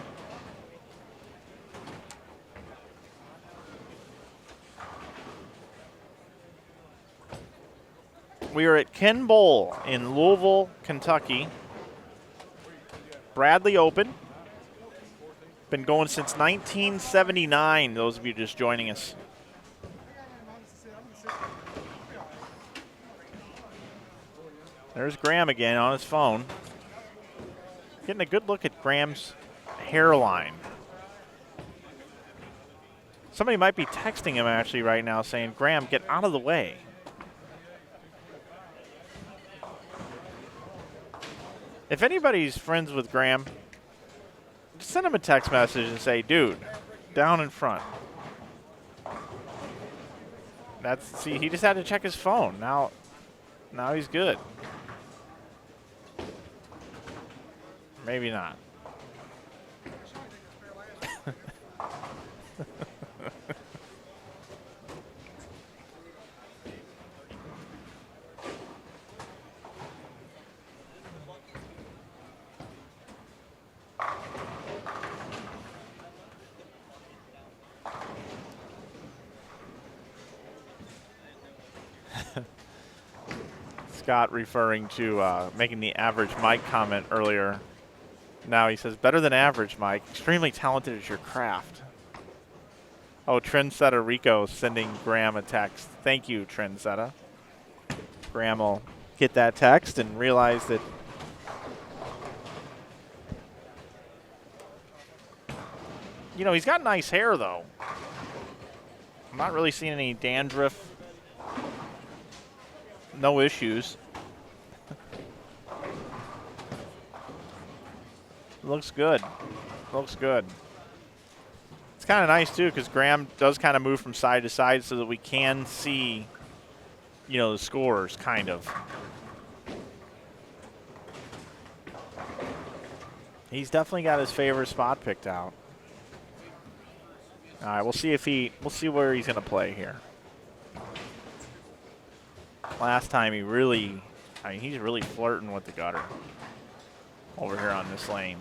We are at Ken Bowl in Louisville, Kentucky. Bradley Open. Been going since 1979, those of you just joining us. There's Graham again on his phone. Getting a good look at Graham's hairline. Somebody might be texting him actually right now saying, Graham, get out of the way. If anybody's friends with Graham, just send him a text message and say, dude, down in front. See, he just had to check his phone. Now he's good. Maybe not. Scott referring to making the average Mike comment earlier. Now he says, better than average, Mike. Extremely talented at your craft. Oh, Trendsetter Rico sending Graham a text. Thank you, Trendsetter. Graham will get that text and realize that he's got nice hair, though. I'm not really seeing any dandruff. No issues. Looks good. Looks good. It's kind of nice, too, because Graham does kind of move from side to side so that we can see, the scores, kind of. He's definitely got his favorite spot picked out. All right, we'll see where he's going to play here. Last time he's really flirting with the gutter over here on this lane.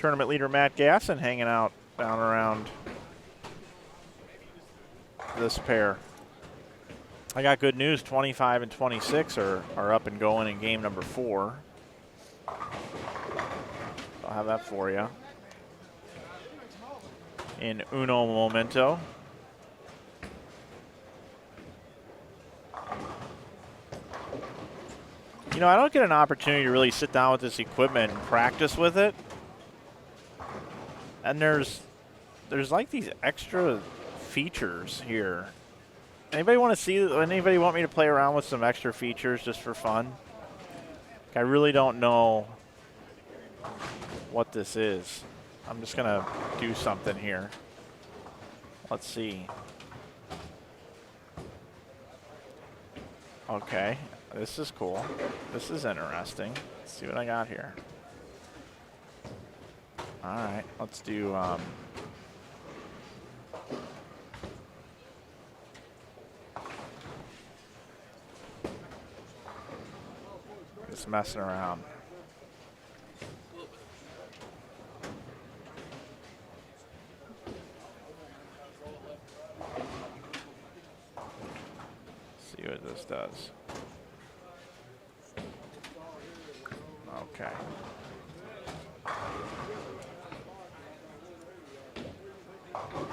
tournament leader Matt Gasson hanging out down around this pair. I got good news. 25 and 26 are up and going in game number 4. I'll have that for you in uno momento. You know, I don't get an opportunity to really sit down with this equipment and practice with it. And there's like these extra features here. Anybody want to see? Anybody want me to play around with some extra features just for fun? I really don't know what this is. I'm just gonna do something here. Let's see. Okay, this is cool. This is interesting. Let's see what I got here. All right, let's do. Just messing around. See what this does. Okay.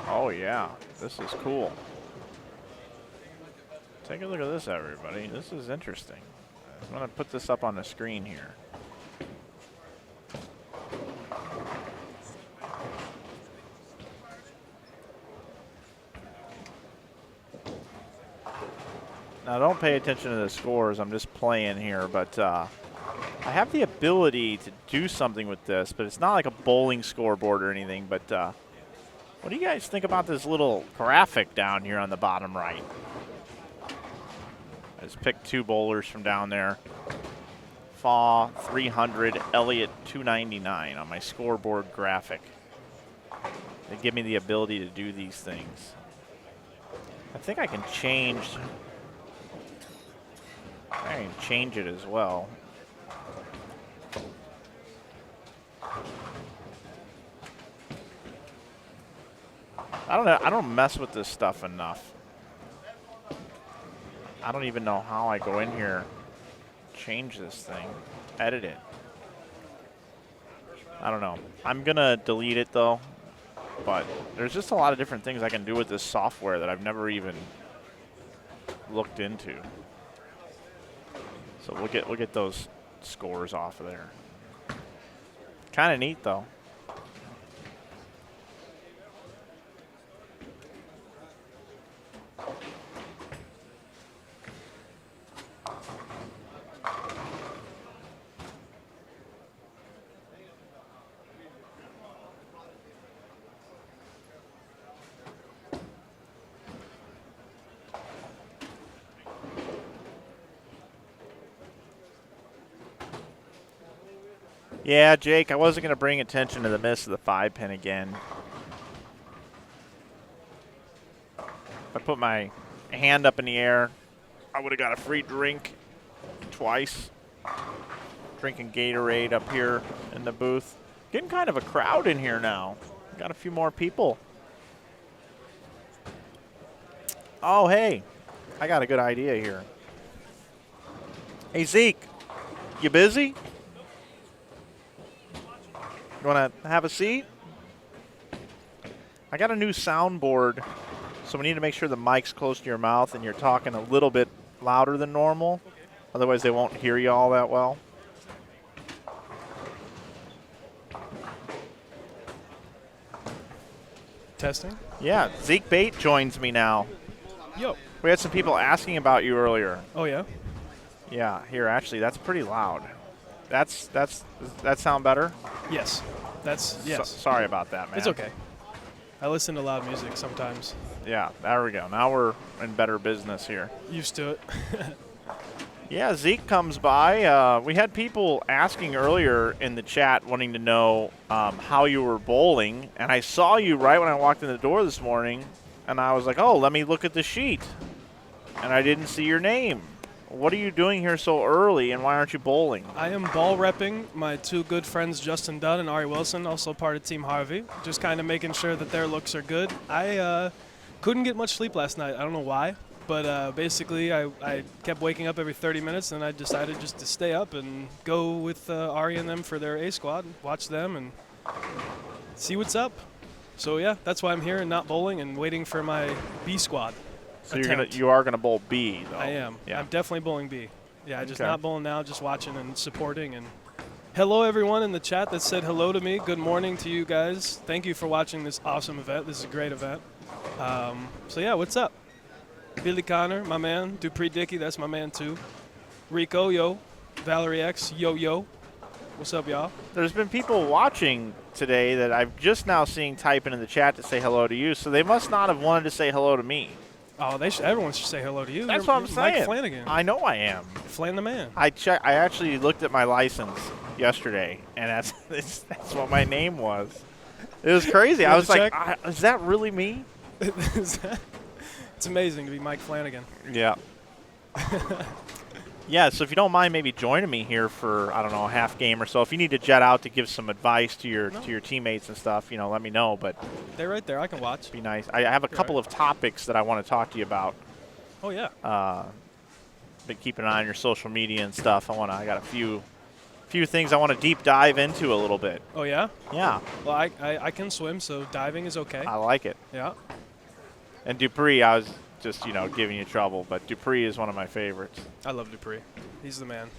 Oh yeah, this is cool. Take a look at this, everybody. This is interesting. I'm going to put this up on the screen here. Now don't pay attention to the scores. I'm just playing here, but I have the ability to do something with this, but it's not like a bowling scoreboard or anything. But what do you guys think about this little graphic down here on the bottom right? I just picked 2 bowlers from down there. Faw 300, Elliott 299 on my scoreboard graphic. They give me the ability to do these things. I think I can change. I can change it as well. I don't know. I don't mess with this stuff enough. I don't even know how I go in here, change this thing, edit it. I don't know. I'm going to delete it, though. But there's just a lot of different things I can do with this software that I've never even looked into. So we'll get those scores off of there. Kind of neat, though. Yeah, Jake, I wasn't going to bring attention to the miss of the 5-pin again. If I put my hand up in the air, I would have got a free drink twice. Drinking Gatorade up here in the booth. Getting kind of a crowd in here now. Got a few more people. Oh, hey, I got a good idea here. Hey, Zeke, you busy? You want to have a seat? I got a new soundboard, so we need to make sure the mic's close to your mouth and you're talking a little bit louder than normal. Otherwise, they won't hear you all that well. Testing? Yeah, Zeke Bate joins me now. Yo. We had some people asking about you earlier. Oh, yeah? Yeah, here, actually, that's pretty loud. Does that sound better? Yes. Yes. Sorry about that, man. It's okay. I listen to loud music sometimes. Yeah, there we go. Now we're in better business here. Used to it. Yeah, Zeke comes by. We had people asking earlier in the chat wanting to know how you were bowling, and I saw you right when I walked in the door this morning, and I was like, oh, let me look at the sheet. And I didn't see your name. What are you doing here so early, and why aren't you bowling? I am ball repping my two good friends, Justin Dunn and Ari Wilson, also part of Team Harvey. Just kind of making sure that their looks are good. I couldn't get much sleep last night. I don't know why, but basically I kept waking up every 30 minutes, and I decided just to stay up and go with Ari and them for their A squad, watch them, and see what's up. So yeah, that's why I'm here and not bowling and waiting for my B squad. So attempt. you are gonna bowl B, though. I am. Yeah. I'm definitely bowling B. Yeah, just Okay. not bowling now, just watching and supporting. And hello, everyone in the chat that said hello to me. Good morning to you guys. Thank you for watching this awesome event. This is a great event. So yeah, what's up? Billy Connor, my man. Dupree Dickey, that's my man too. Rico, yo. Valerie X, yo, yo. What's up, y'all? There's been people watching today that I've just now seeing type into the chat to say hello to you, so they must not have wanted to say hello to me. Oh, everyone should say hello to you. That's You're- what I'm you're saying. Mike Flanagan. I know I am. Flan the man. I actually looked at my license yesterday, and that's what my name was. It was crazy. You I had was to like, check? is that really me? It's amazing to be Mike Flanagan. Yeah. Yeah, so if you don't mind maybe joining me here for, I don't know, a half game or so. If you need to jet out to give some advice to your teammates and stuff, let me know. But They're right there. I can watch. be nice. I have a couple of topics that I want to talk to you about. Oh, yeah. Been keeping an eye on your social media and stuff. I got a few things I want to deep dive into a little bit. Oh, yeah? Yeah, Well, I can swim, so diving is okay. I like it. Yeah. And Dupree, I was just, giving you trouble, but Dupree is one of my favorites. I love Dupree. He's the man.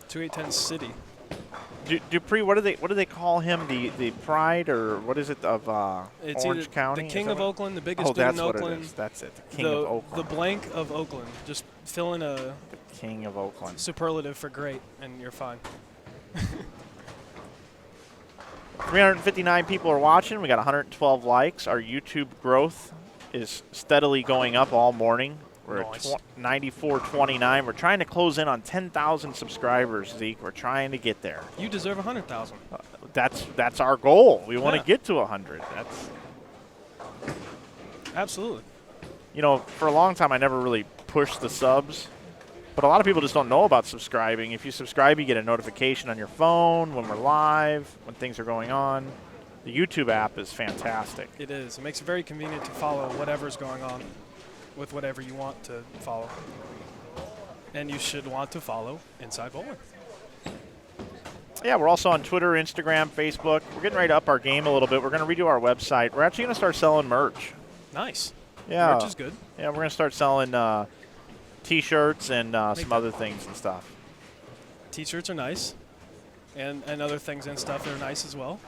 2810 City. Dupree, what do they call him? The pride, or what is it, of It's Orange either County? the Is king that of what- Oakland, the biggest Oh, dude that's in what it Oakland. is. That's it. The king The, of Oakland. the blank of Oakland. Just fill in a The king of Oakland. superlative for great, and you're fine. 359 people are watching. We got 112 likes. Our YouTube growth is steadily going up all morning. We're Nice. at 94.29. We're trying to close in on 10,000 subscribers, Zeke. We're trying to get there. You deserve 100,000. That's our goal. We want to Yeah. get to 100. That's Absolutely. for a long time I never really pushed the subs, but a lot of people just don't know about subscribing. If you subscribe, you get a notification on your phone when we're live, when things are going on. The YouTube app is fantastic. It is. It makes it very convenient to follow whatever's going on with whatever you want to follow. And you should want to follow Inside Bowling. Yeah, we're also on Twitter, Instagram, Facebook. We're getting ready to up our game a little bit. We're going to redo our website. We're actually going to start selling merch. Nice. Yeah. Merch is good. Yeah, we're going to start selling T-shirts and some other things and stuff. T-shirts are nice. And other things and stuff that are nice as well.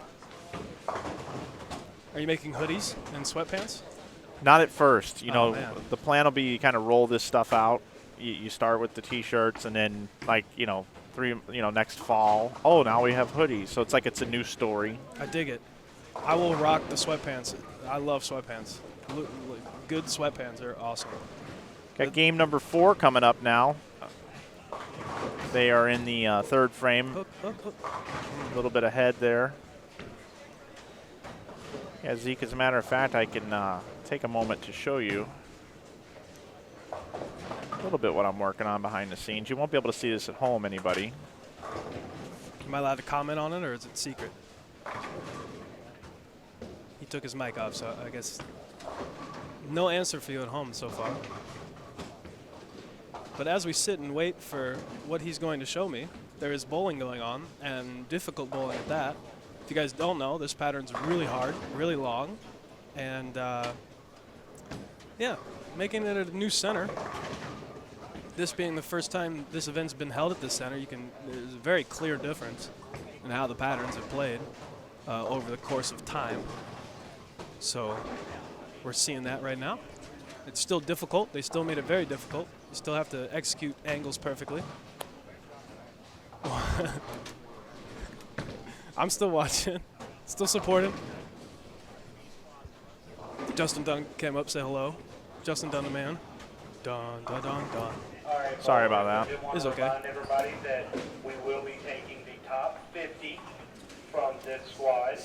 Are you making hoodies and sweatpants? Not at first. Oh, man. The plan will be kind of roll this stuff out. You start with the T-shirts, and then next fall. Oh, now we have hoodies. So it's like it's a new story. I dig it. I will rock the sweatpants. I love sweatpants. Good sweatpants are awesome. Got game number 4 coming up now. They are in the third frame. Hook, hook, hook. A little bit ahead there. Yeah, Zeke, as a matter of fact, I can take a moment to show you a little bit what I'm working on behind the scenes. You won't be able to see this at home, anybody. Am I allowed to comment on it, or is it secret? He took his mic off, so I guess no answer for you at home so far. But as we sit and wait for what he's going to show me, there is bowling going on, and difficult bowling at that. If you guys don't know, this pattern's really hard, really long, and yeah, making it a new center. This being the first time this event's been held at this center, there's a very clear difference in how the patterns have played over the course of time. So we're seeing that right now. It's still difficult. They still made it very difficult. You still have to execute angles perfectly. I'm still watching, still supporting. Justin Dunn came up, say hello. Justin Dunn, the man. Dun, dun, dun, dun. Sorry about that. It's okay. Remind everybody that we will be taking the top 50 from this squad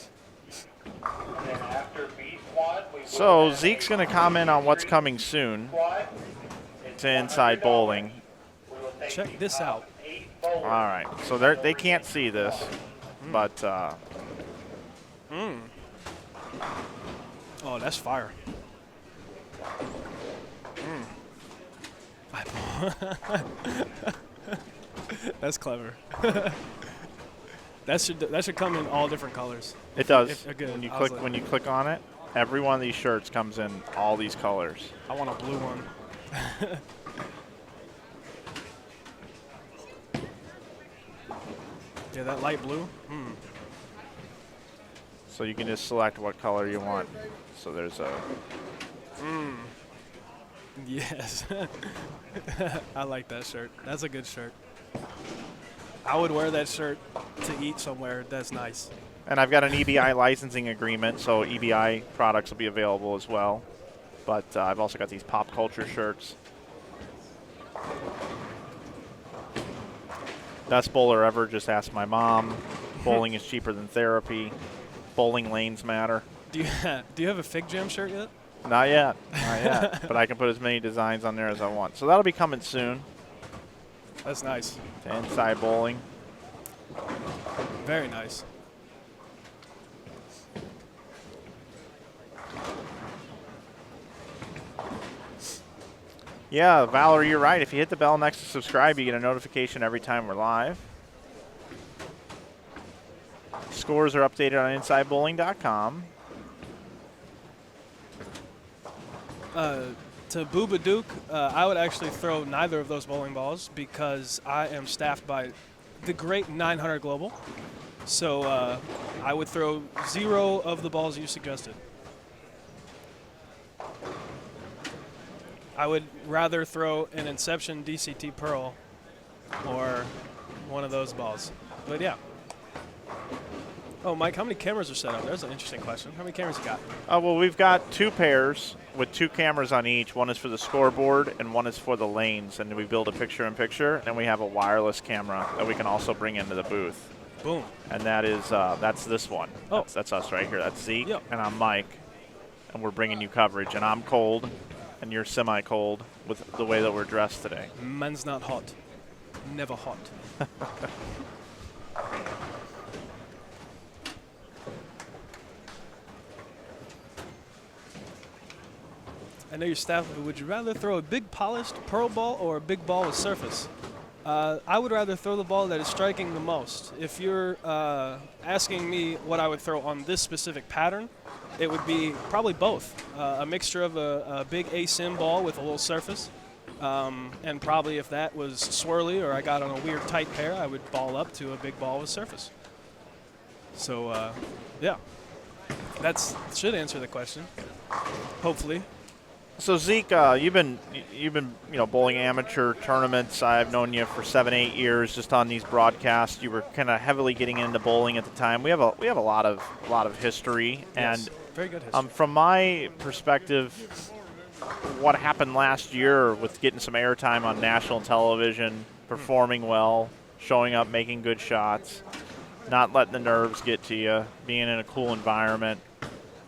So Zeke's going to comment on what's coming soon to Inside Bowling. Check this out. All right, so they can't see this, but Oh, that's fire. That's clever. that should come in all different colors. it does. Okay, When you I was click like- when you click on it, every one of these shirts comes in all these colors. I want a blue one. Yeah, that light blue. So you can just select what color you want. So there's a Yes. I like that shirt. That's a good shirt. I would wear that shirt to eat somewhere. That's nice. And I've got an EBI licensing agreement, so EBI products will be available as well. But I've also got these pop culture shirts. Best bowler ever, just ask my mom. Bowling is cheaper than therapy. Bowling lanes matter. Do you have a Fig Jam shirt yet? Not yet, not yet. But I can put as many designs on there as I want. So that'll be coming soon That's nice. to Inside Bowling. Very nice. Yeah, Valerie, you're right. If you hit the bell next to subscribe, you get a notification every time we're live. Scores are updated on InsideBowling.com. To Booba Duke, I would actually throw neither of those bowling balls because I am staffed by the great 900 Global. So I would throw 0 of the balls you suggested. I would rather throw an Inception DCT Pearl or one of those balls. But yeah. Oh, Mike, how many cameras are set up? There's an interesting question. How many cameras you got? Well, we've got 2 pairs with 2 cameras on each. One is for the scoreboard and one is for the lanes. And we build a picture-in-picture, and we have a wireless camera that we can also bring into the booth. Boom. And that is that's this one. Oh. That's us right here. That's Zeke, Yep. and I'm Mike. And we're bringing you coverage. And I'm cold, and you're semi-cold with the way that we're dressed today. Man's not hot. Never hot. I know you're staffed, but would you rather throw a big polished pearl ball or a big ball with surface? I would rather throw the ball that is striking the most. If you're asking me what I would throw on this specific pattern, it would be probably both. A mixture of a big ASIM ball with a little surface, and probably if that was swirly or I got on a weird tight pair, I would ball up to a big ball with surface. So, yeah, that should answer the question, hopefully. So Zeke, you've been bowling amateur tournaments. I've known you for 7-8 years just on these broadcasts. You were kind of heavily getting into bowling at the time. We have a lot of history, Yes, and very good history. from my perspective, what happened last year with getting some airtime on national television, performing well, showing up, making good shots, not letting the nerves get to you, being in a cool environment.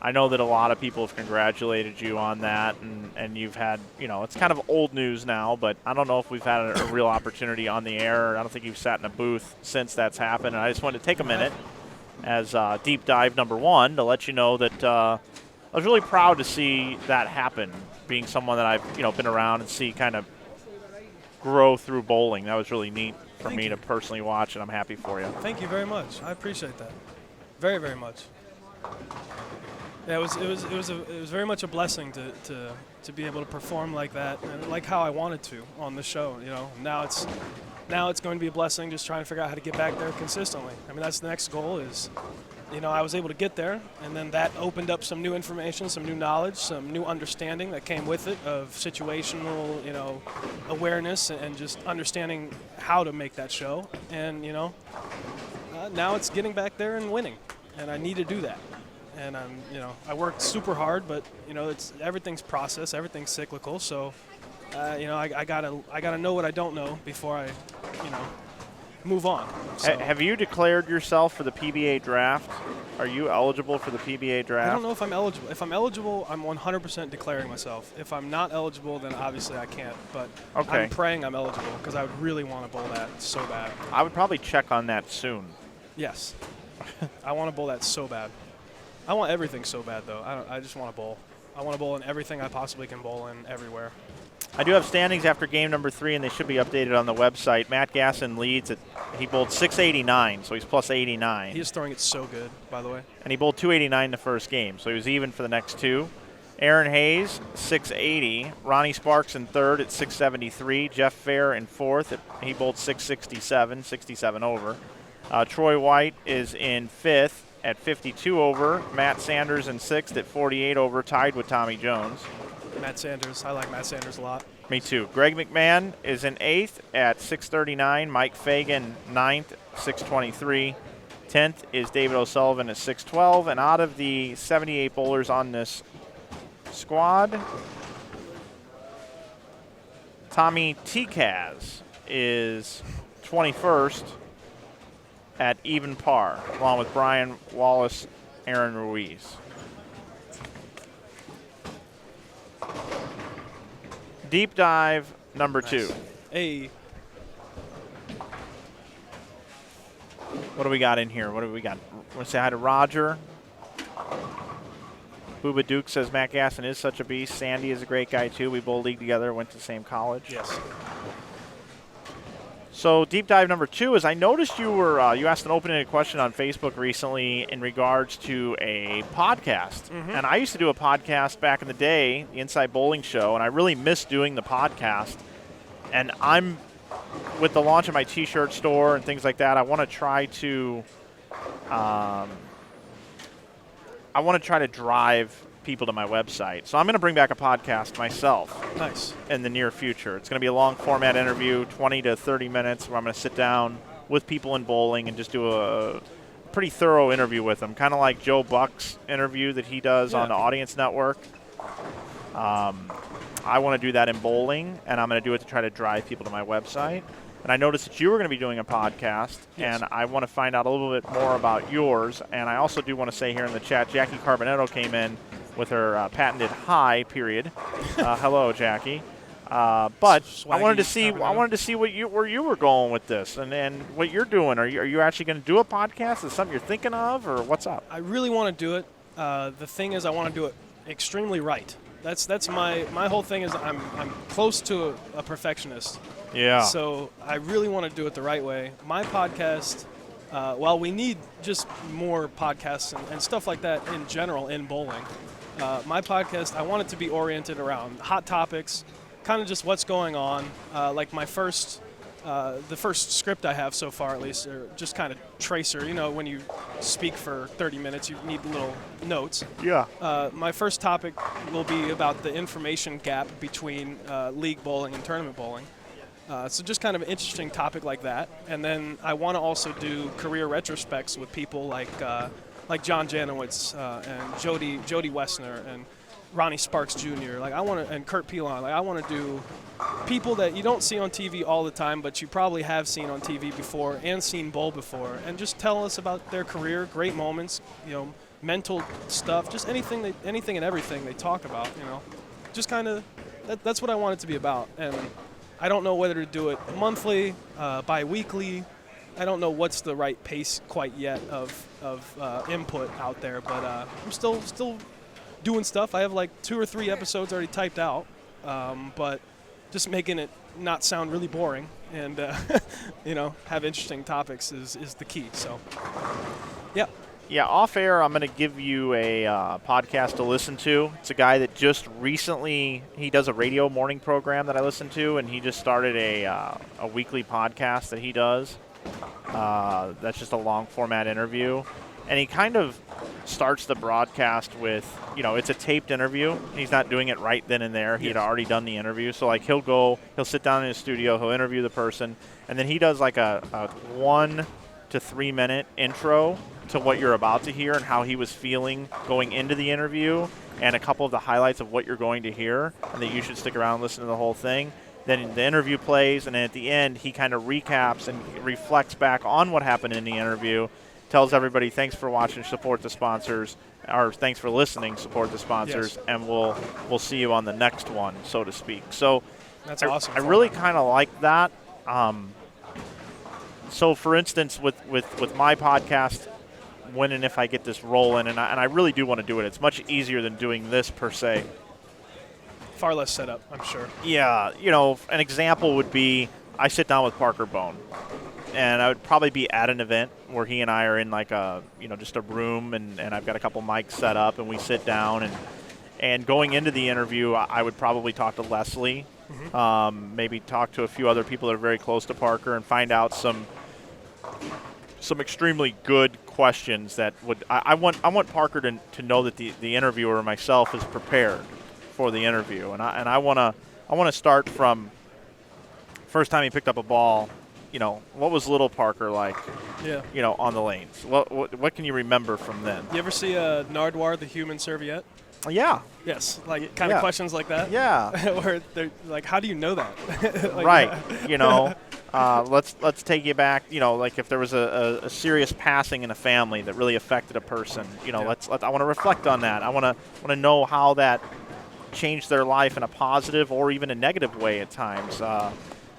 I know that a lot of people have congratulated you on that, and you've had, it's kind of old news now, but I don't know if we've had a real opportunity on the air. I don't think you've sat in a booth since that's happened, and I just wanted to take a minute as deep dive number 1 to let you know that I was really proud to see that happen, being someone that I've, been around and see kind of grow through bowling. That was really neat for me to personally watch, and I'm happy for you. Thank you very much. I appreciate that, very, very much. Yeah, it was very much a blessing to be able to perform like that, and like how I wanted to on the show. Now it's going to be a blessing just trying to figure out how to get back there consistently. I mean, that's the next goal is, I was able to get there, and then that opened up some new information, some new knowledge, some new understanding that came with it of situational, awareness and just understanding how to make that show. And now it's getting back there and winning, and I need to do that. And I worked super hard, but it's everything's process, everything's cyclical. So, I gotta know what I don't know before I, move on. So Have you declared yourself for the PBA draft? Are you eligible for the PBA draft? I don't know if I'm eligible. If I'm eligible, I'm 100% declaring myself. If I'm not eligible, then obviously I can't. But Okay. I'm praying I'm eligible because I would really want to bowl that so bad. I would probably check on that soon. Yes. I want to bowl that so bad. I want everything so bad, though. I just want to bowl. I want to bowl in everything I possibly can bowl in everywhere. I do have standings after game number 3, and they should be updated on the website. Matt Gasson leads. He bowled 689, so he's plus 89. He is throwing it so good, by the way. And he bowled 289 the first game, so he was even for the next 2. Aaron Hayes, 680. Ronnie Sparks in third at 673. Jeff Fair in fourth. He bowled 667, 67 over. Troy White is in fifth at 52 over. Matt Sanders in sixth at 48 over, tied with Tommy Jones. Matt Sanders. I like Matt Sanders a lot. Me too. Greg McMahon is in 8th at 639. Mike Fagan, 9th, 623. 10th is David O'Sullivan at 612. And out of the 78 bowlers on this squad, Tommy Tikaz is 21st at even par, along with Brian Wallace, Aaron Ruiz. Deep dive number 2. Hey, What do we got in here? What do we got? Want to say hi to Roger. Booba Duke says Matt Gasson is such a beast. Sandy is a great guy too. We both league together, went to the same college. yes. So deep dive number 2 is I noticed you were you asked an open-ended question on Facebook recently in regards to a podcast. And I used to do a podcast back in the day, the Inside Bowling Show, and I really miss doing the podcast. And I'm with the launch of my T-shirt store and things like that. I want to try to drive people to my website. So I'm going to bring back a podcast myself. Nice. In the near future. It's going to be a long format interview, 20 to 30 minutes, where I'm going to sit down with people in bowling and just do a pretty thorough interview with them, kind of like Joe Buck's interview that he does on the Audience Network. I want to do that in bowling, and I'm going to do it to try to drive people to my website. And I noticed that you were going to be doing a podcast, and I want to find out a little bit more about yours. And I also do want to say here in the chat, Jackie Carbonetto came in with her patented hi period. Hello, Jackie. But Swaggy I wanted to see Carbonetto. where you were going with this and what you're doing. Are you actually going to do a podcast? Is it something you're thinking of, or what's up? I really want to do it. The thing is, I want to do it extremely right. That's my whole thing is I'm close to a perfectionist. Yeah. So I really want to do it the right way. My podcast, while we need just more podcasts and stuff like that in general in bowling, my podcast, I want it to be oriented around hot topics, kind of just what's going on. Like my the first script I have so far, at least, are just kind of tracer. You know, when you speak for 30 minutes, you need little notes. Yeah. My first topic will be about the information gap between league bowling and tournament bowling. So just kind of an interesting topic like that. And then I want to also do career retrospects with people like John Janowitz and Jody Wessner and Ronnie Sparks Jr. And Kurt Pilon. I want to do people that you don't see on TV all the time, but you probably have seen on TV before and seen bowl before, and just tell us about their career, great moments, mental stuff, just anything and everything they talk about. Just kind of that's what I want it to be about. And I don't know whether to do it monthly, bi-weekly. I don't know what's the right pace quite yet of input out there, but I'm still doing stuff. I have like 2 or 3 episodes already typed out, but just making it not sound really boring and have interesting topics is the key. So, yeah. Yeah, off air, I'm going to give you a podcast to listen to. It's a guy that just recently, he does a radio morning program that I listen to, and he just started a weekly podcast that he does. That's just a long format interview. And he kind of starts the broadcast with, it's a taped interview. He's not doing it right then and there. He had already done the interview. So, he'll sit down in his studio, he'll interview the person, and then he does like a 1 to 3 minute intro to what you're about to hear and how he was feeling going into the interview and a couple of the highlights of what you're going to hear, and that you should stick around and listen to the whole thing. Then the interview plays, and then at the end, he kind of recaps and reflects back on what happened in the interview, tells everybody thanks for watching, support the sponsors, or thanks for listening, support the sponsors, Yes. and we'll see you on the next one, so to speak. So That's awesome. I really kind of like that. So, for instance, with my podcast, when and if I get this rolling, and I really do want to do it, it's much easier than doing this per se. Far less setup, I'm sure. Yeah, an example would be I sit down with Parker Bone, and I would probably be at an event where he and I are in like a, just a room, and I've got a couple mics set up, and we sit down, and going into the interview, I would probably talk to Leslie, maybe talk to a few other people that are very close to Parker, and find out some extremely good questions that would I want Parker to know that the interviewer, myself, is prepared for the interview, and I want to start from first time he picked up a ball. What was little Parker like? Yeah. On the lanes. What can you remember from then? You ever see Nardwuar, the human serviette? Yeah. Yes, like kind of questions like that. Yeah. Where they're like, how do you know that? Right. Let's take you back. Like if there was a serious passing in a family that really affected a person. I want to reflect on that. I want to know how that changed their life in a positive or even a negative way at times.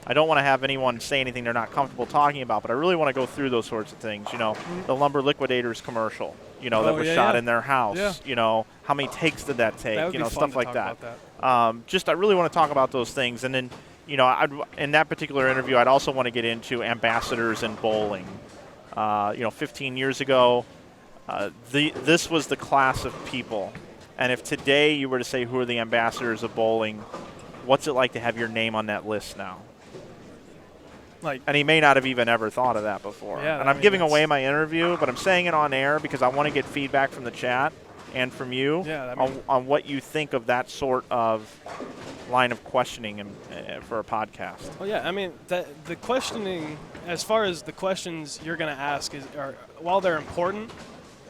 I don't want to have anyone say anything they're not comfortable talking about, but I really want to go through those sorts of things. The Lumber Liquidators commercial, that was shot in their house. Yeah. How many takes did that take? That would be fun stuff to like talk that. about that. I really want to talk about those things. And then, in that particular interview, I'd also want to get into ambassadors in bowling. 15 years ago, this was the class of people. And if today you were to say who are the ambassadors of bowling, what's it like to have your name on that list now? And he may not have even ever thought of that before. Yeah, and I'm giving away my interview, but I'm saying it on air because I want to get feedback from the chat and from you on what you think of that sort of line of questioning for a podcast. Well, yeah, I mean, the questioning, as far as the questions you're going to ask, while they're important,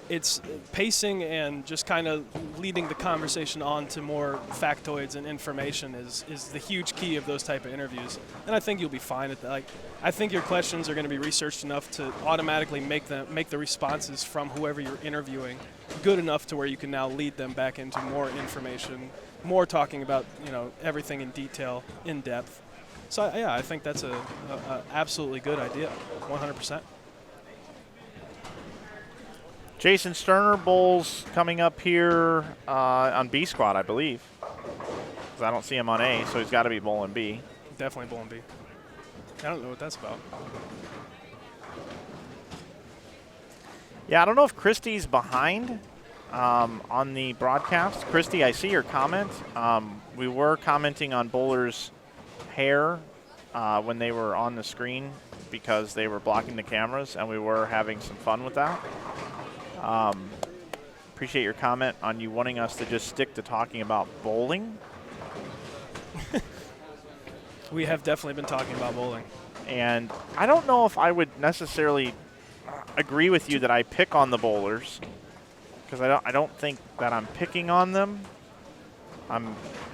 it's pacing and just kind of leading the conversation on to more factoids and information is the huge key of those type of interviews. And I think you'll be fine at that. I think your questions are going to be researched enough to automatically make the responses from whoever you're interviewing good enough to where you can now lead them back into more information, more talking about everything in detail, in depth. So yeah, I think that's a absolutely good idea, 100%. Jason Sterner bowls coming up here on B squad, I believe. 'Cause I don't see him on A, so he's got to be bowling B. Definitely bowling B. I don't know what that's about. Yeah, I don't know if Christy's behind on the broadcast. Christy, I see your comment. We were commenting on bowlers' hair when they were on the screen because they were blocking the cameras, and we were having some fun with that. Appreciate your comment on you wanting us to just stick to talking about bowling. We have definitely been talking about bowling. And I don't know if I would necessarily agree with you that I pick on the bowlers, because I don't think that I'm picking on them.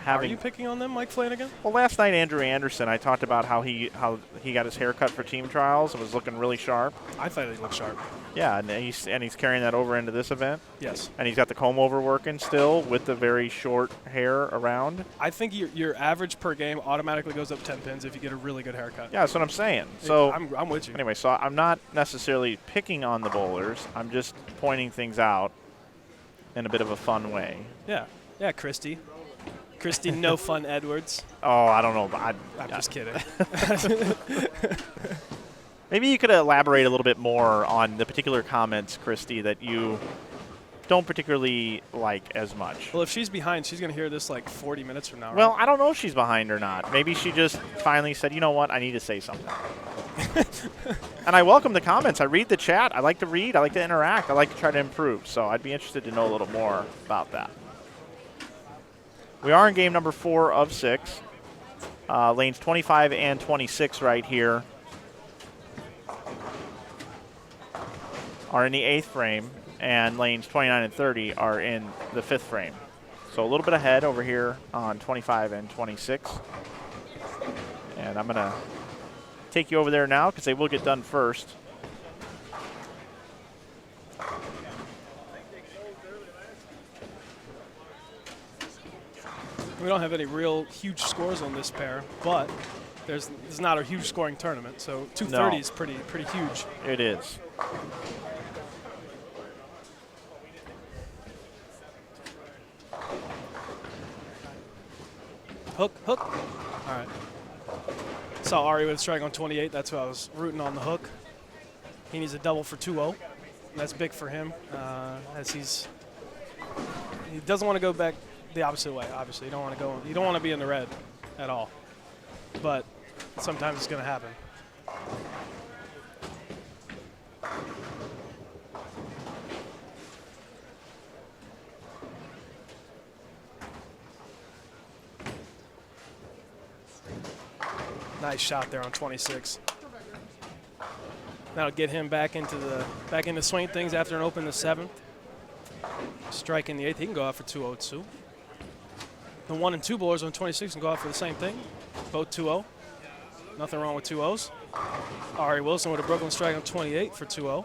Are you picking on them, Mike Flanagan? Well, last night, Andrew Anderson, I talked about how he got his hair cut for team trials and was looking really sharp. I thought he looked sharp. Yeah, and he's carrying that over into this event. Yes. And he's got the comb over working still with the very short hair around. I think your average per game automatically goes up 10 pins if you get a really good haircut. Yeah, that's what I'm saying. So I'm with you. Anyway, so I'm not necessarily picking on the bowlers. I'm just pointing things out in a bit of a fun way. Yeah. Yeah, Christy, No Fun Edwards. Oh, I don't know. I'm just kidding. Maybe you could elaborate a little bit more on the particular comments, Christy, that you don't particularly like as much. Well, if she's behind, she's going to hear this like 40 minutes from now, right? Well, I don't know if she's behind or not. Maybe she just finally said, you know what, I need to say something. And I welcome the comments. I read the chat. I like to read. I like to interact. I like to try to improve. So I'd be interested to know a little more about that. We are in game number 4 of 6. Lanes 25 and 26 right here are in the 8th frame, and lanes 29 and 30 are in the 5th frame. So a little bit ahead over here on 25 and 26. And I'm going to take you over there now because they will get done first. We don't have any real huge scores on this pair, but there's not a huge scoring tournament, so 230 is pretty huge. It is. Hook. All right. Saw Ari with a strike on 28. That's who I was rooting on the hook. He needs a double for 2-0. That's big for him, as he doesn't want to go back the opposite way. Obviously, you don't want to be in the red at all. But sometimes it's going to happen. Nice shot there on 26. That'll get him back into swing things after an open the 7th. Strike in the 8th. He can go out for 2-0-2. The 1 and 2 bowlers on 26 can go out for the same thing. Both 2-0. Nothing wrong with 2-0s. Ari Wilson with a Brooklyn strike on 28 for 2-0.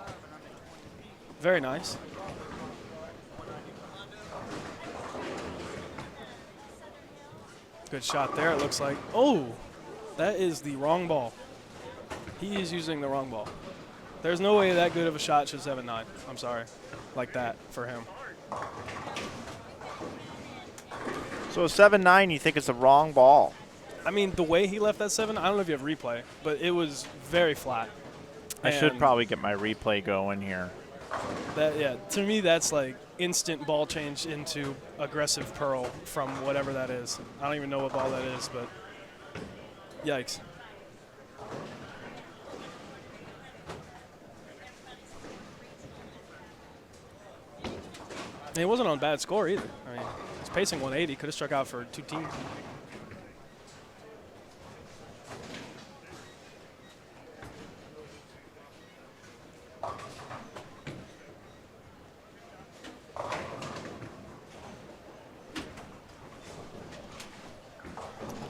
Very nice. Good shot there, it looks like. Oh, that is the wrong ball. He is using the wrong ball. There's no way that good of a shot should 7-9. I'm sorry. Like that for him. So a 7-9, you think it's the wrong ball? I mean, the way he left that 7, I don't know if you have replay, but it was very flat. I should probably get my replay going here. To me, that's like instant ball change into aggressive pearl from whatever that is. I don't even know what ball that is, but yikes. And it wasn't on bad score either. I mean, it's pacing 180. Could have struck out for 2 teams.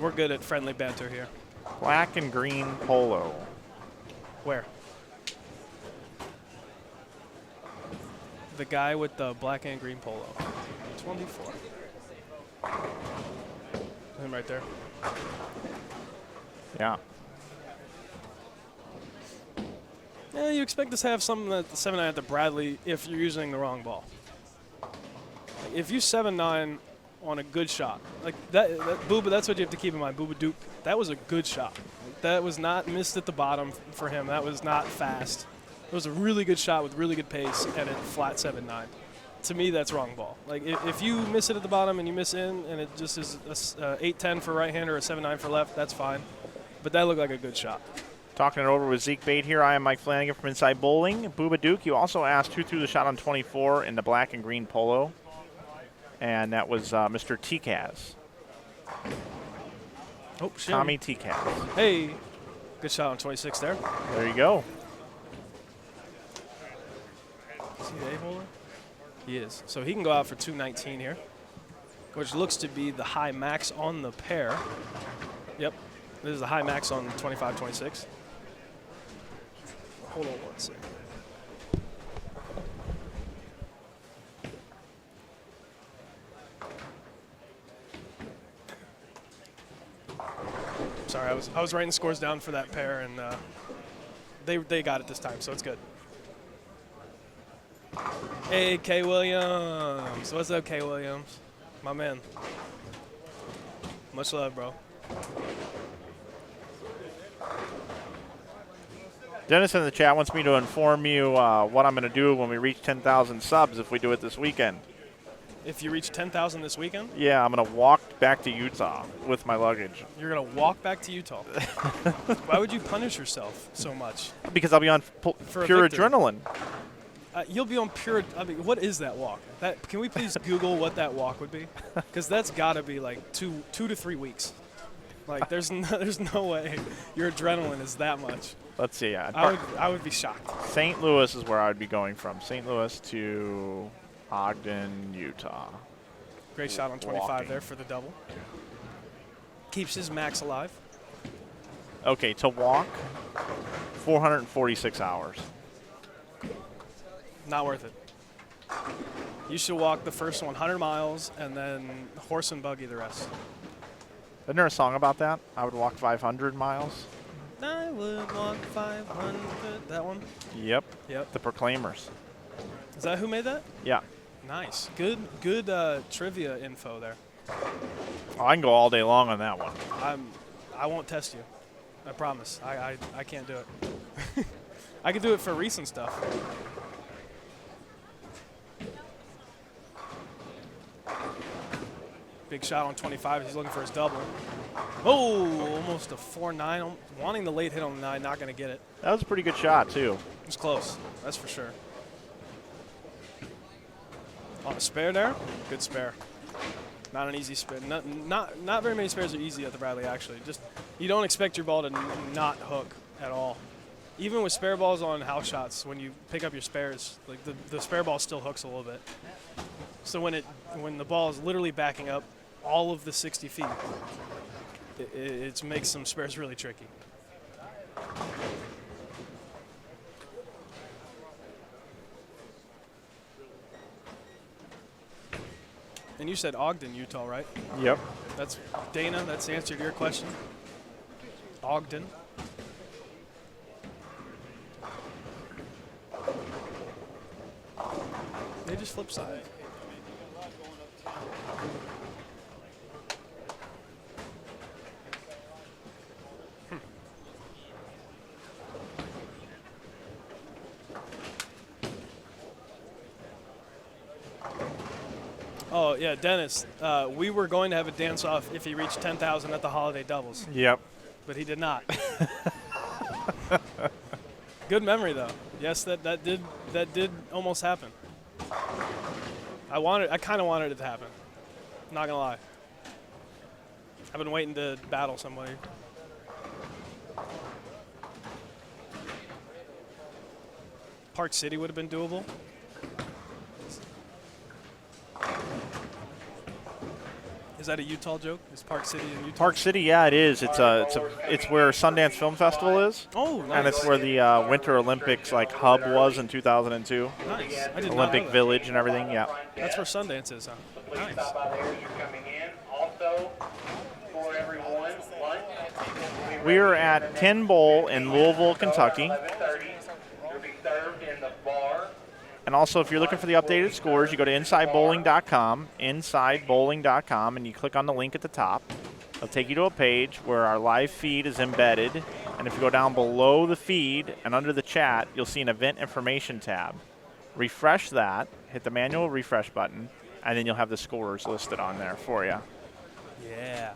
We're good at friendly banter here. Black and green polo. Where? The guy with the black and green polo. 24. Him right there. Yeah. Yeah, you expect to have something at the 7-9 at the Bradley if you're using the wrong ball. If you 7-9 on a good shot, like that Booba, that's what you have to keep in mind. Booba Duke, that was a good shot. That was not missed at the bottom for him. That was not fast. It was a really good shot with really good pace and a flat 7-9. To me, that's wrong ball. Like if you miss it at the bottom and you miss in and it just is a 8-10 for right hander or a 7-9 for left, that's fine. But that looked like a good shot. Talking it over with Zeke Bate here. I am Mike Flanagan from Inside Bowling. Booba Duke, you also asked who threw the shot on 24 in the black and green polo. And that was Mr. Tikaz. Oh, shit. Tommy Tikaz. Hey, good shot on 26 there. There you go. Is he the 8-holer? He is. So he can go out for 219 here, which looks to be the high max on the pair. Yep, this is the high max on 25-26. Hold on one second. Sorry, I was writing the scores down for that pair, and they got it this time, so it's good. Hey, K. Williams. What's up, K. Williams? My man. Much love, bro. Dennis in the chat wants me to inform you what I'm going to do when we reach 10,000 subs if we do it this weekend. If you reach 10,000 this weekend? Yeah, I'm going to walk back to Utah with my luggage. You're going to walk back to Utah? Why would you punish yourself so much? Because I'll be on pure adrenaline. You'll be on pure. I mean, what is that walk? Can we please Google what that walk would be? Because that's got to be like 2 to 3 weeks. Like there's no way your adrenaline is that much. Let's see. I would be shocked. St. Louis is where I would be going from. St. Louis to Ogden, Utah. Great shot on 25 Walking. there for the double. Keeps his max alive. Okay, to walk, 446 hours. Not worth it. You should walk the first 100 miles and then horse and buggy the rest. Isn't there a song about that? I would walk 500 miles. I would walk 500. That one? Yep. Yep. The Proclaimers. Is that who made that? Yeah. Nice. Good trivia info there. Oh, I can go all day long on that one. I won't test you. I promise. I can't do it. I can do it for recent stuff. Big shot on 25. He's looking for his double. Oh, almost a 4-9. Wanting the late hit on the 9, not going to get it. That was a pretty good shot, too. It was close. That's for sure. On a spare there. Good spare. Not an easy spare. Not very many spares are easy at the Bradley, actually. Just you don't expect your ball to not hook at all. Even with spare balls on house shots, when you pick up your spares, like the spare ball still hooks a little bit. So when the ball is literally backing up all of the 60 feet, it makes some spares really tricky. And you said Ogden, Utah, right? Yep. That's Dana. That's the answer to your question. Ogden. They just flip side. Oh, yeah, Dennis, we were going to have a dance-off if he reached 10,000 at the holiday doubles, Yep. but he did not. Good memory, though. Yes, that did almost happen. I kind of wanted it to happen. Not gonna lie. I've been waiting to battle somebody. Park City would have been doable. Is that a Utah joke? Is Park City in Utah? Park City, yeah, it is. It's where Sundance Film Festival is. Oh, nice. And it's where the Winter Olympics hub was in 2002. Nice. I did not Olympic know that. Village and everything. Yeah. That's where Sundance is, huh? Nice. We are at 10 Bowl in Louisville, Kentucky. And also, if you're looking for the updated scores, you go to InsideBowling.com, InsideBowling.com, and you click on the link at the top. It'll take you to a page where our live feed is embedded. And if you go down below the feed and under the chat, you'll see an event information tab. Refresh that, hit the manual refresh button, and then you'll have the scores listed on there for you. Yeah.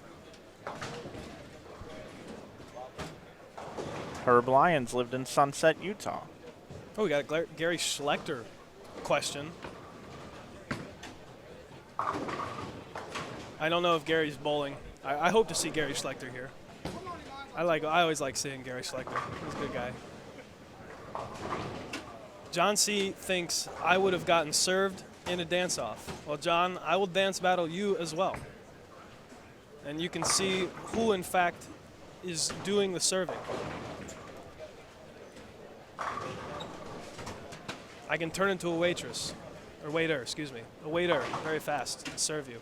Herb Lyons lived in Sunset, Utah. Oh, we got a Gary Schlechter question. I don't know if Gary's bowling. I hope to see Gary Schlechter here. I always like seeing Gary Schlechter. He's a good guy. John C. thinks I would have gotten served in a dance-off. Well, John, I will dance battle you as well. And you can see who, in fact, is doing the serving. I can turn into a waitress, or waiter, excuse me. A waiter, very fast, and serve you.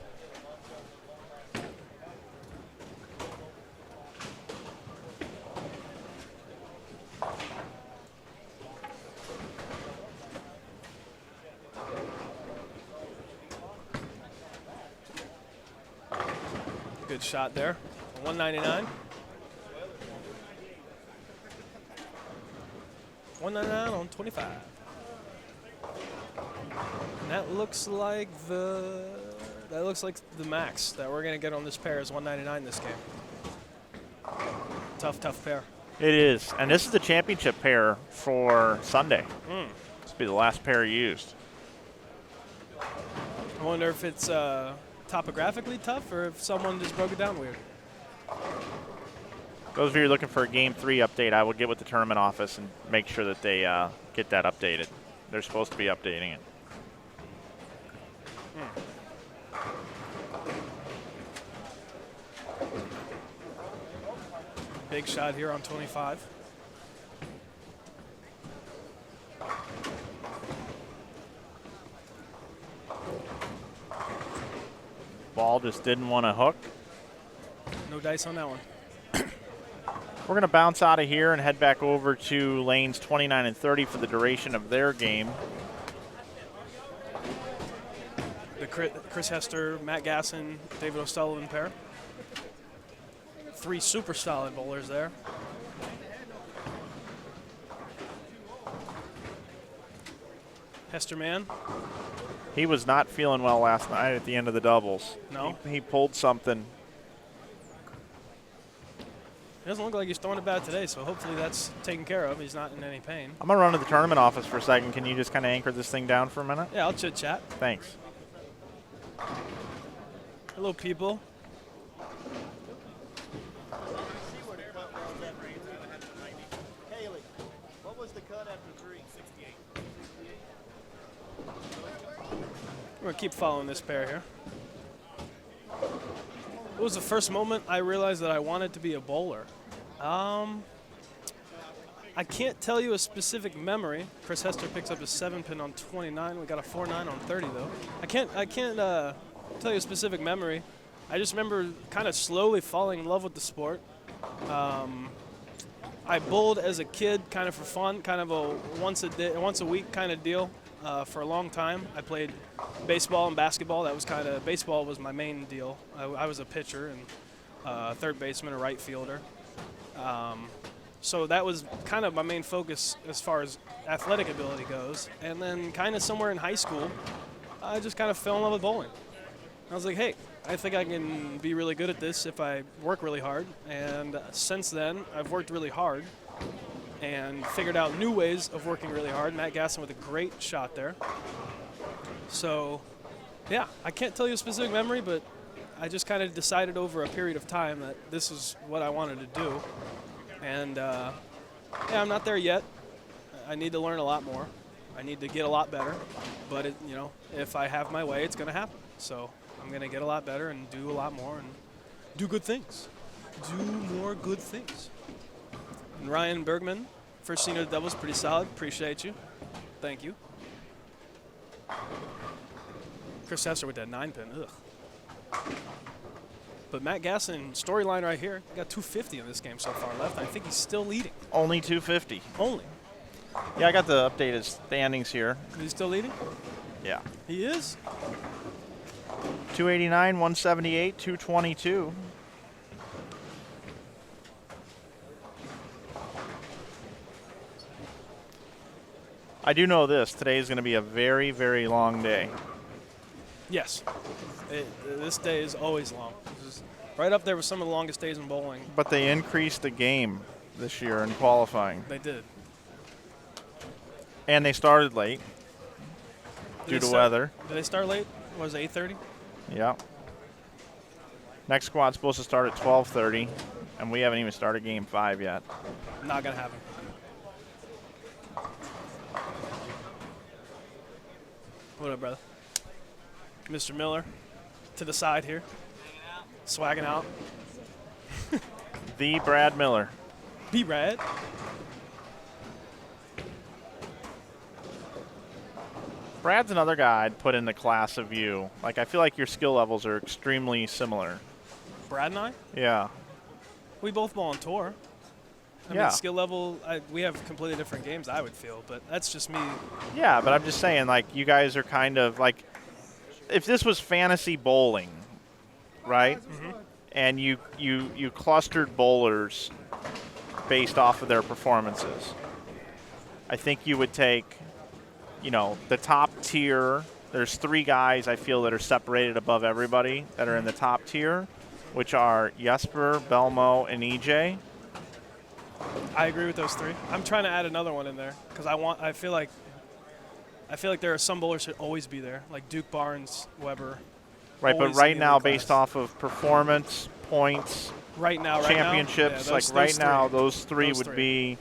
Good shot there. 199. 199 on 25. And that looks like the max that we're gonna get on this pair is 199 this game. Tough pair. It is. And this is the championship pair for Sunday. This will be the last pair used. I wonder if it's topographically tough or if someone just broke it down weird. Those of you looking for a Game 3 update, I will get with the tournament office and make sure that they get that updated. They're supposed to be updating it. big shot here on 25. Ball just didn't want to hook. No dice on that one. We're going to bounce out of here and head back over to lanes 29 and 30 for the duration of their game. The Chris Hester, Matt Gasson, David O'Sullivan pair. 3 super solid bowlers there. Hester man. He was not feeling well last night at the end of the doubles. No? He pulled something. It doesn't look like he's throwing it bad today, so hopefully that's taken care of. He's not in any pain. I'm going to run to the tournament office for a second. Can you just kind of anchor this thing down for a minute? Yeah, I'll chit-chat. Thanks. Hello, people. What was the cut after 3? 68. We're going to keep following this pair here. What was the first moment I realized that I wanted to be a bowler? I can't tell you a specific memory. Chris Hester picks up a 7-pin on 29. We got a 4-9 on 30 though. I can't tell you a specific memory. I just remember kind of slowly falling in love with the sport. I bowled as a kid, kind of for fun, kind of a once a week kind of deal. For a long time, I played baseball and basketball. That was baseball was my main deal. I was a pitcher and third baseman, a right fielder. So that was kind of my main focus as far as athletic ability goes. And then kind of somewhere in high school, I just kind of fell in love with bowling. I was like, hey, I think I can be really good at this if I work really hard. And since then, I've worked really hard and figured out new ways of working really hard. Matt Gasson with a great shot there. So, yeah, I can't tell you a specific memory, but I just kind of decided over a period of time that this is what I wanted to do. And, yeah, I'm not there yet. I need to learn a lot more. I need to get a lot better. But, if I have my way, it's going to happen. So I'm going to get a lot better and do a lot more and do good things. Do more good things. And Ryan Bergman, first senior doubles, pretty solid. Appreciate you. Thank you. Chris Hester with that 9-pin. Ugh. But Matt Gasson, storyline right here, got 250 in this game so far left. I think he's still leading. Only 250. Only. Yeah, I got the updated standings here. Is he still leading? Yeah. He is? 289, 178, 222. I do know this. Today is going to be a very, very long day. Yes. This day is always long. This is right up there with some of the longest days in bowling. But they increased the game this year in qualifying. They did. And they started late due to weather. Did they start late? Was it 8:30? Yeah. Next squad's supposed to start at 12:30, and we haven't even started game 5 yet. Not going to happen. What up, brother? Mr. Miller to the side here. Swagging out. The Brad Miller. B-Rad. Brad's another guy I'd put in the class of you. Like, I feel like your skill levels are extremely similar. Brad and I? Yeah. We both bowl on tour. I Yeah. mean, skill level, we have completely different games, I would feel, but that's just me. Yeah, but I'm just saying, like, you guys are kind of like, if this was fantasy bowling, right? Mm-hmm. And you clustered bowlers based off of their performances, I think you would take, the top tier. There's 3 guys I feel that are separated above everybody that are in the top tier, which are Jesper, Belmo, and EJ. I agree with those 3. I'm trying to add another one in there because I feel like there are some bowlers that should always be there, like Duke Barnes, Weber. Right, but Always right in the now, elite based class. off of performance, points, championships, yeah, right now, three. those 3 Those would 3. be.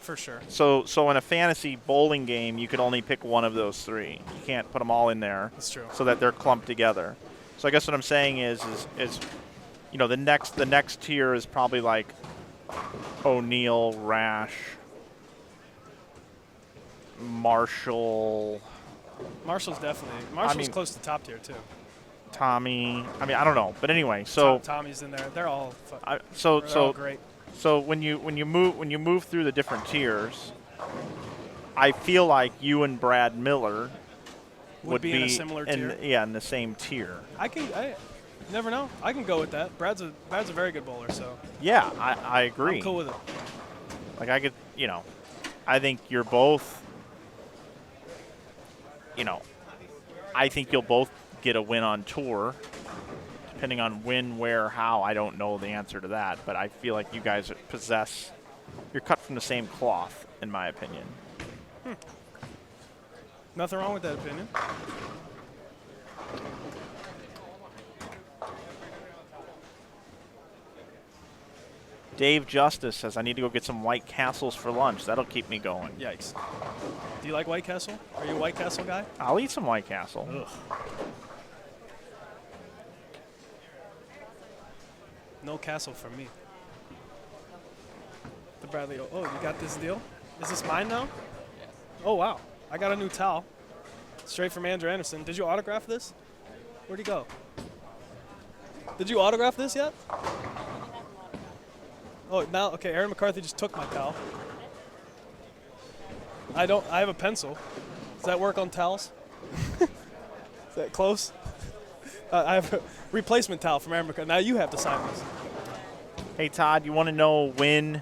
For sure. So in a fantasy bowling game, you could only pick one of those 3. You can't put them all in there. That's true. So that they're clumped together. So I guess what I'm saying is the next tier is probably like O'Neill, Rash, Marshall, Marshall's definitely. Marshall's mean- close to top tier too. Tommy. I mean, I don't know, but anyway. So Tommy's in there. They're all. They're so all great. So when you move through the different tiers, I feel like you and Brad Miller Would be in a similar tier? Yeah, in the same tier. I never know. I can go with that. Brad's a very good bowler, so Yeah, I agree. I'm cool with it. Like I could, I think you're both, I think you'll both get a win on tour. Depending on when, where, how, I don't know the answer to that, but I feel like you guys you're cut from the same cloth, in my opinion. Nothing wrong with that opinion. Dave Justice says, I need to go get some White Castles for lunch. That'll keep me going. Yikes. Do you like White Castle? Are you a White Castle guy? I'll eat some White Castle. Ugh. No castle for me. The Bradley. Oh, you got this deal? Is this mine now? Yes. Oh, wow. I got a new towel. Straight from Andrew Anderson. Did you autograph this? Where'd he go? Did you autograph this yet? Oh, now, okay, Aaron McCarthy just took my towel. I have a pencil. Does that work on towels? Is that close? I have a replacement towel from Aaron McCarthy. Now you have to sign this. Hey, Todd, you want to know when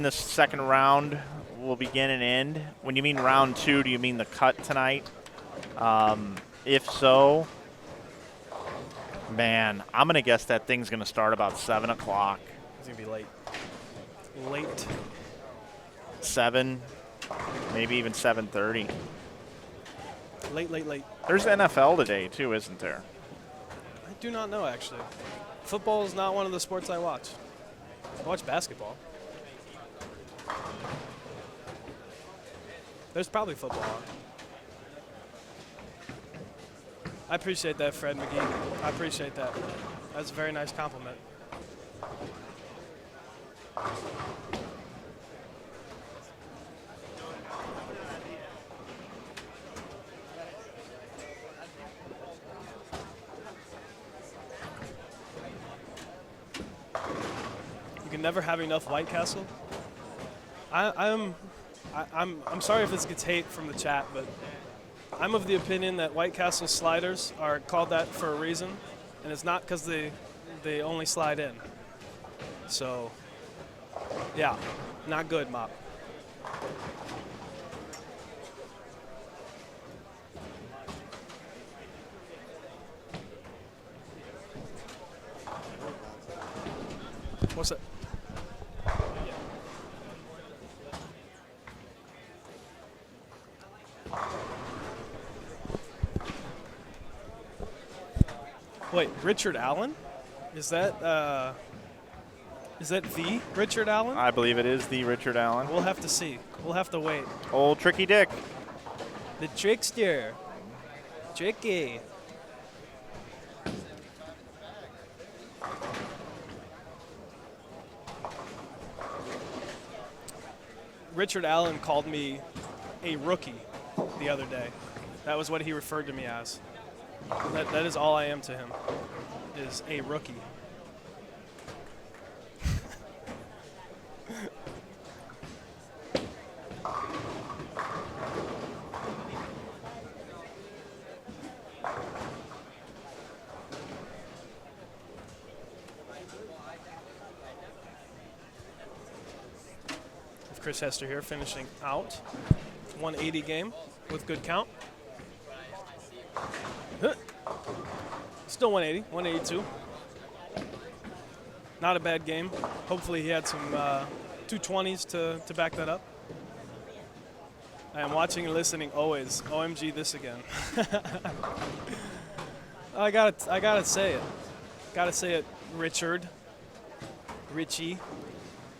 the second round will begin and end? When you mean round 2, do you mean the cut tonight? If so, man, I'm going to guess that thing's going to start about 7 o'clock. It's going to be late. Late. 7, maybe even 7:30. Late. There's NFL today, too, isn't there? I do not know, actually. Football is not one of the sports I watch. I watch basketball. There's probably football on. I appreciate that, Fred McGee. I appreciate that. That's a very nice compliment. You can never have enough White Castle. I'm sorry if this gets hate from the chat, but I'm of the opinion that White Castle sliders are called that for a reason, and it's not because they only slide in. So, yeah, not good, Mop. What's that? Wait, Richard Allen? Is that the Richard Allen? I believe it is the Richard Allen. We'll have to see. We'll have to wait. Old Tricky Dick. The trickster. Tricky. Richard Allen called me a rookie the other day. That was what he referred to me as. That is all I am to him, is a rookie. Chris Hester here finishing out. 180 game with good count. Still 180, 182. Not a bad game. Hopefully he had some 220s to back that up. I am watching and listening always. OMG this again. I gotta say it. Gotta say it, Richard. Richie.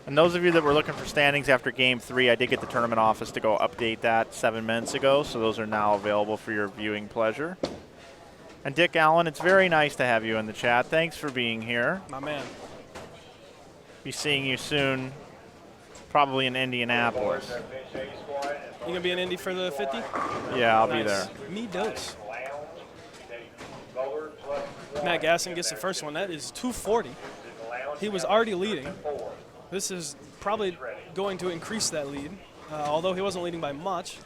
And those of you that were looking for standings after Game 3, I did get the tournament office to go update that 7 minutes ago, so those are now available for your viewing pleasure. And Dick Allen, it's very nice to have you in the chat. Thanks for being here. My man. Be seeing you soon, probably in Indianapolis. You gonna be in Indy for the 50? Yeah, I'll be Nice. there. Me dose. Matt Gasson gets the first one. That is 240. He was already leading. This is probably going to increase that lead. Although he wasn't leading by much,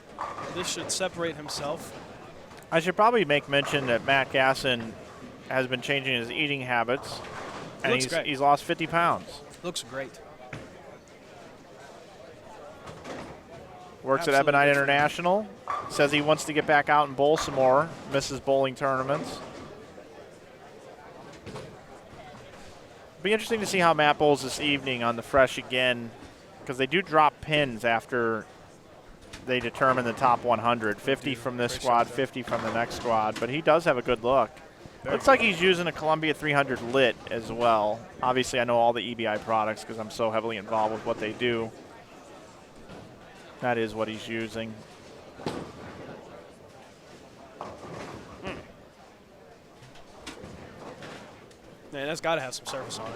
this should separate himself. I should probably make mention that Matt Gasson has been changing his eating habits, and Looks great. he's lost 50 pounds. Looks great. Works Absolutely at Ebonite looks great. International. Says he wants to get back out and bowl some more. Misses bowling tournaments. Be interesting to see how Matt bowls this evening on the fresh again, because they do drop pins after they determine the top 100. 50 from this squad, 50 from the next squad. But he does have a good look. Looks like he's using a Columbia 300 lit as well. Obviously, I know all the EBI products because I'm so heavily involved with what they do. That is what he's using. Man, that's got to have some surface on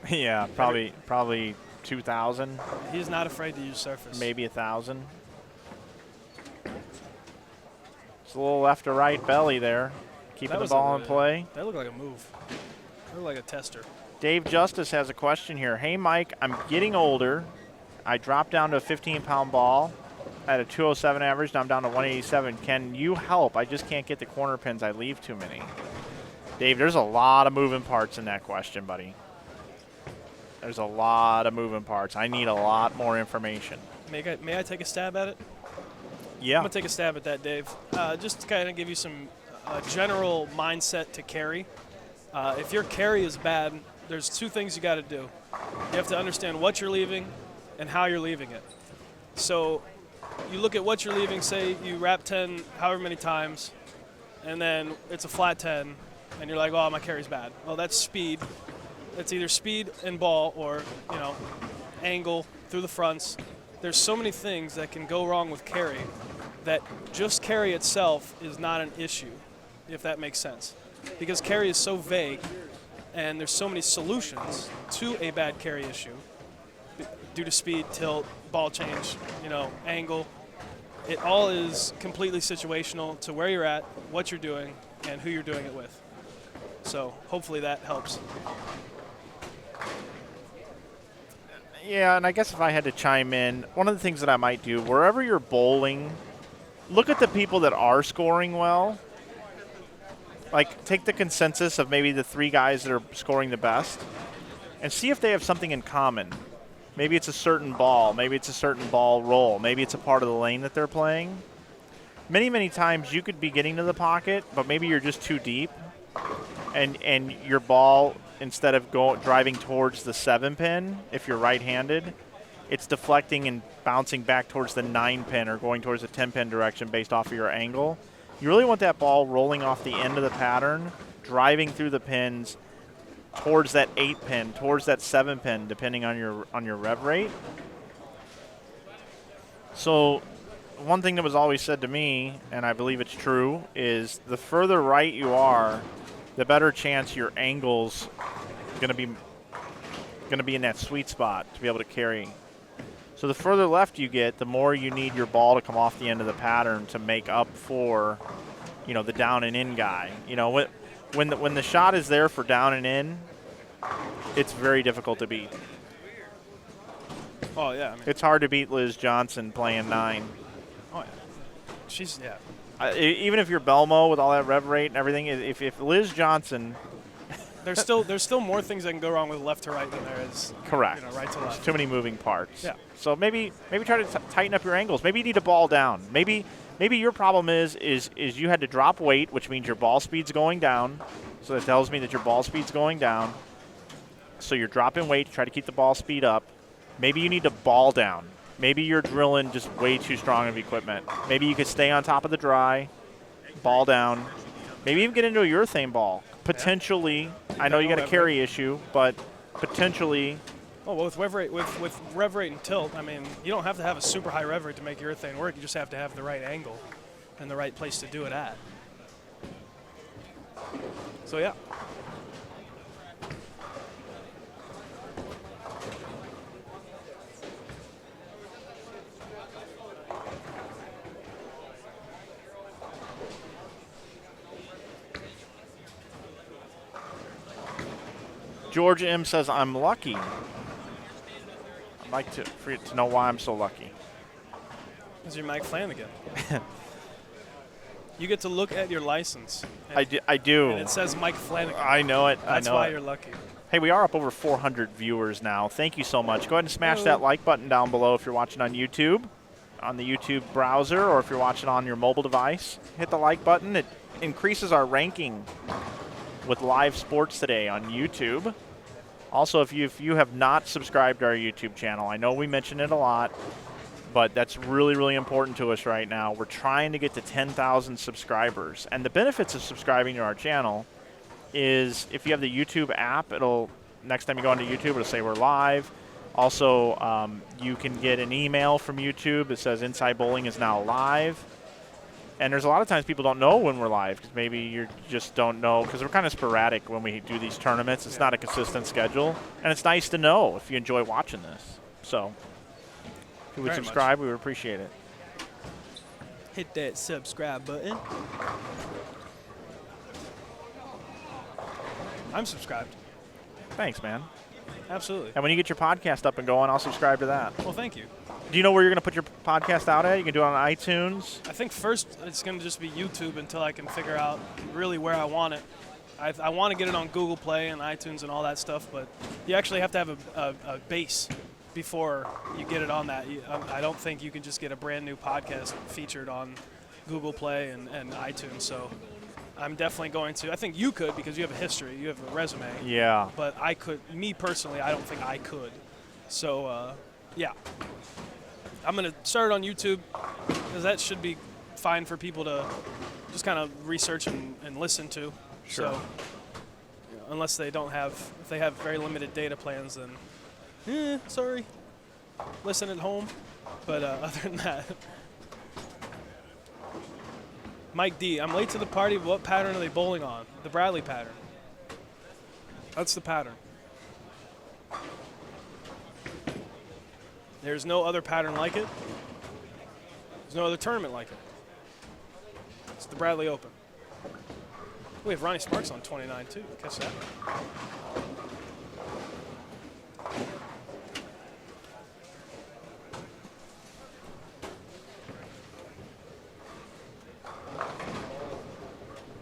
it. Yeah, probably 2,000, He's not afraid to use surface. maybe 1,000. Just a little left to right belly there, keeping the ball in play. That looked like a move. That looked like a tester. Dave Justice has a question here. Hey, Mike, I'm getting older. I dropped down to a 15-pound ball at a 207 average. Now I'm down to 187. Can you help? I just can't get the corner pins. I leave too many. Dave, there's a lot of moving parts in that question, buddy. There's a lot of moving parts. I need a lot more information. May I take a stab at it? Yeah. I'm going to take a stab at that, Dave. Just to kind of give you some general mindset to carry. If your carry is bad, there's two things you got to do. You have to understand what you're leaving and how you're leaving it. So you look at what you're leaving, say you wrap 10 however many times, and then it's a flat 10, and you're like, oh, my carry's bad. Well, that's speed. It's either speed and ball or, angle through the fronts. There's so many things that can go wrong with carry that just carry itself is not an issue, if that makes sense. Because carry is so vague, and there's so many solutions to a bad carry issue due to speed, tilt, ball change, angle. It all is completely situational to where you're at, what you're doing, and who you're doing it with. So hopefully that helps. Yeah, and I guess if I had to chime in, one of the things that I might do, wherever you're bowling, look at the people that are scoring well. Like, take the consensus of maybe the 3 guys that are scoring the best and see if they have something in common. Maybe it's a certain ball. Maybe it's a certain ball roll. Maybe it's a part of the lane that they're playing. Many, many times you could be getting to the pocket, but maybe you're just too deep. And your ball, instead of driving towards the 7-pin, if you're right-handed, it's deflecting and bouncing back towards the 9-pin or going towards the 10-pin direction based off of your angle. You really want that ball rolling off the end of the pattern, driving through the pins towards that 8-pin, towards that 7-pin, depending on your rev rate. So one thing that was always said to me, and I believe it's true, is the further right you are, the better chance your angle's going to be in that sweet spot to be able to carry. So the further left you get, the more you need your ball to come off the end of the pattern to make up for, the down and in guy. When the shot is there for down and in, it's very difficult to beat. Oh, yeah. It's hard to beat Liz Johnson playing 9. Oh, yeah. She's. Even if you're Belmo with all that rev rate and everything, if Liz Johnson. There's still more things that can go wrong with left to right than there is. Correct. Right to left. There's too many moving parts. Yeah. So maybe try to tighten up your angles. Maybe you need a ball down. Maybe your problem is you had to drop weight, which means your ball speed's going down. So that tells me that your ball speed's going down. So you're dropping weight to try to keep the ball speed up. Maybe you need to ball down. Maybe you're drilling just way too strong of equipment. Maybe you could stay on top of the dry, ball down. Maybe even get into a urethane ball. Potentially, I know you got a carry issue, but potentially. Oh, well, with rev rate and tilt, you don't have to have a super high rev rate to make urethane work. You just have to have the right angle and the right place to do it at. So, yeah. George M says, I'm lucky. I'd like for you to know why I'm so lucky. Because you're Mike Flanagan. You get to look at your license. I do. And it says Mike Flanagan. I know it. That's I know why it. you're lucky. Hey, we are up over 400 viewers now. Thank you so much. Go ahead and smash that like button down below if you're watching on YouTube, on the YouTube browser, or if you're watching on your mobile device. Hit the like button. It increases our ranking with live sports today on YouTube. Also, if you have not subscribed to our YouTube channel, I know we mention it a lot, but that's really, really important to us right now. We're trying to get to 10,000 subscribers. And the benefits of subscribing to our channel is if you have the YouTube app, next time you go onto YouTube, it'll say we're live. Also, you can get an email from YouTube that says Inside Bowling is now live. And there's a lot of times people don't know when we're live because maybe you just don't know because we're kind of sporadic when we do these tournaments. It's not a consistent schedule. And it's nice to know if you enjoy watching this. So if you would subscribe, we would appreciate it. Hit that subscribe button. I'm subscribed. Thanks, man. Absolutely. And when you get your podcast up and going, I'll subscribe to that. Well, thank you. Do you know where you're going to put your podcast out at? You can do it on iTunes. I think first it's going to just be YouTube until I can figure out really where I want it. I want to get it on Google Play and iTunes and all that stuff, but you actually have to have a base before you get it on that. I don't think you can just get a brand new podcast featured on Google Play and iTunes, so I'm definitely going to. I think you could because you have a history, you have a resume. Yeah. But I could, me personally, I don't think I could. So, yeah. I'm going to start it on YouTube because that should be fine for people to just kind of research and listen to. Sure. So, unless they don't have, if they have very limited data plans, then, sorry, listen at home. But other than that, Mike D, I'm late to the party. What pattern are they bowling on? The Bradley pattern. That's the pattern. There's no other pattern like it. There's no other tournament like it. It's the Bradley Open. We have Ronnie Sparks on 29 too. Catch that.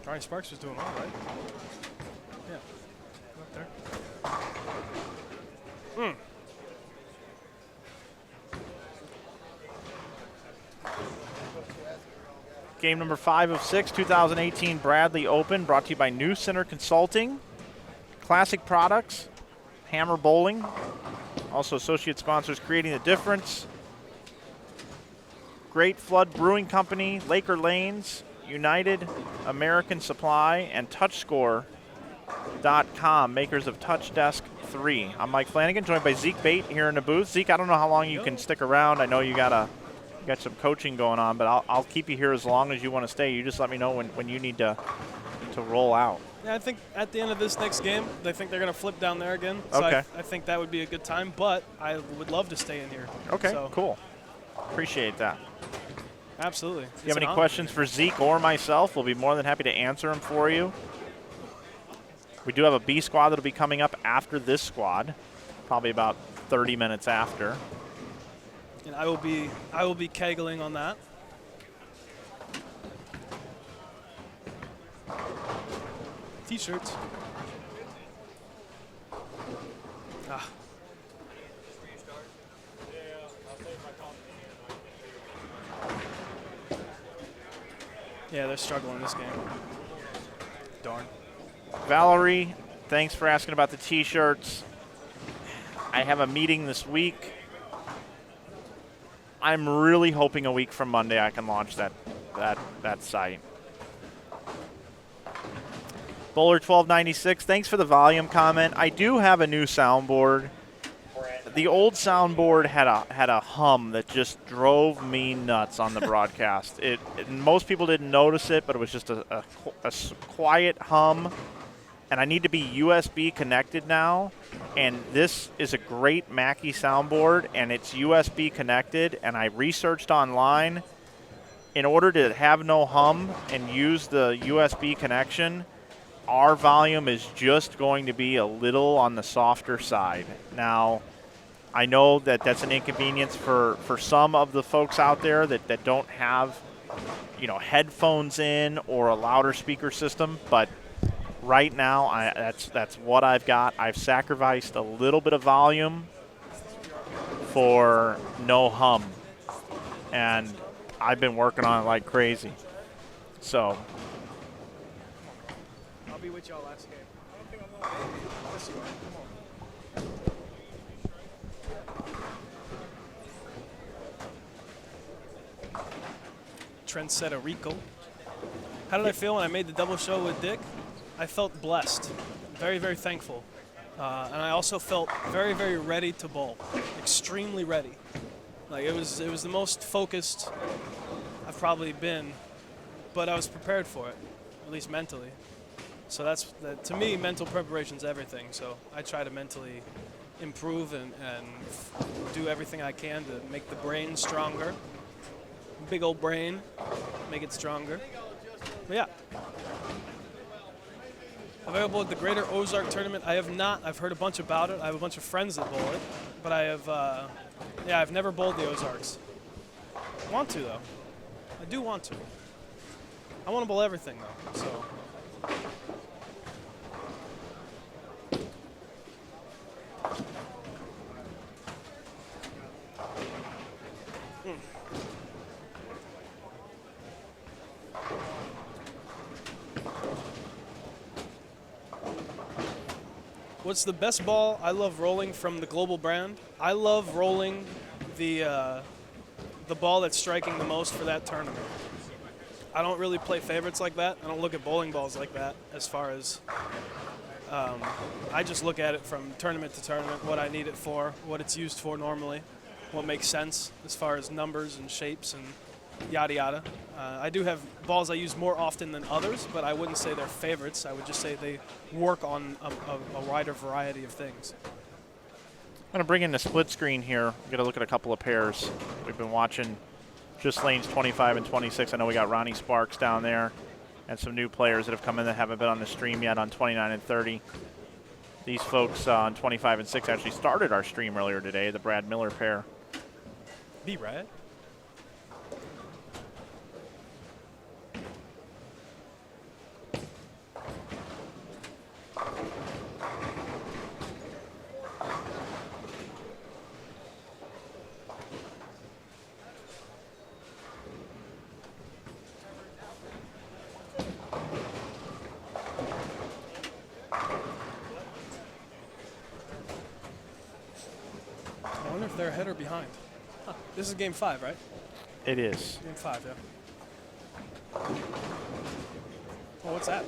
Ronnie Sparks was doing all right. Yeah. Up there. Game number 5 of 6, 2018 Bradley Open, brought to you by New Center Consulting, Classic Products, Hammer Bowling, also associate sponsors Creating the Difference, Great Flood Brewing Company, Laker Lanes, United American Supply, and TouchScore.com, makers of Touch Desk 3. I'm Mike Flanagan, joined by Zeke Bate here in the booth. Zeke, I don't know how long you can stick around. I know you got some coaching going on, but I'll keep you here as long as you want to stay. You just let me know when you need to roll out. Yeah, I think at the end of this next game, they think they're going to flip down there again. So Okay. I think that would be a good time, but I would love to stay in here. Okay, So, cool. Appreciate that. Absolutely. If you have any questions for Zeke or myself, we'll be more than happy to answer them for you. We do have a B squad that'll be coming up after this squad, probably about 30 minutes after. And I will be kegling on that. T-shirts. Yeah, they're struggling this game. Darn. Valerie, thanks for asking about the T-shirts. I have a meeting this week. I'm really hoping a week from Monday I can launch that site. Bowler 1296, thanks for the volume comment. I do have a new soundboard. The old soundboard had a hum that just drove me nuts on the broadcast. Most people didn't notice it, but it was just a quiet hum. And I need to be USB connected now. And this is a great Mackie soundboard, and it's USB connected. And I researched online. In order to have no hum and use the USB connection, our volume is just going to be a little on the softer side. Now, I know that that's an inconvenience for some of the folks out there that don't have, headphones in or a louder speaker system, but right now that's what I've got. I've sacrificed a little bit of volume for no hum, and I've been working on it like crazy. So I'll be with y'all last game. Yes, you are. Come on. Trendsetter Rico. How did I feel when I made the double show with Dick? I felt blessed, very, very thankful. And I also felt very, very ready to bowl, extremely ready. Like it was the most focused I've probably been, but I was prepared for it, at least mentally. So to me, mental preparation is everything. So I try to mentally improve and do everything I can to make the brain stronger. Big old brain, make it stronger. But yeah. Available at the Greater Ozark Tournament. I have not. I've heard a bunch about it. I have a bunch of friends that bowl it, but I've never bowled the Ozarks. I want to though. I do want to. I want to bowl everything though. So. What's the best ball I love rolling from the Global brand? I love rolling the ball that's striking the most for that tournament. I don't really play favorites like that. I don't look at bowling balls like that as far as I just look at it from tournament to tournament, what I need it for, what it's used for normally, what makes sense as far as numbers and shapes and yada yada. I do have balls I use more often than others, but I wouldn't say they're favorites. I would just say they work on a wider variety of things. I'm going to bring in the split screen here. I'm going to look at a couple of pairs. We've been watching just lanes 25 and 26. I know we got Ronnie Sparks down there and some new players that have come in that haven't been on the stream yet on 29 and 30. These folks on 25 and 6 actually started our stream earlier today, the Brad Miller pair. B-Rad? I wonder if they're ahead or behind. Huh. This is game 5, right? It is. Game 5, yeah. Oh, what's that?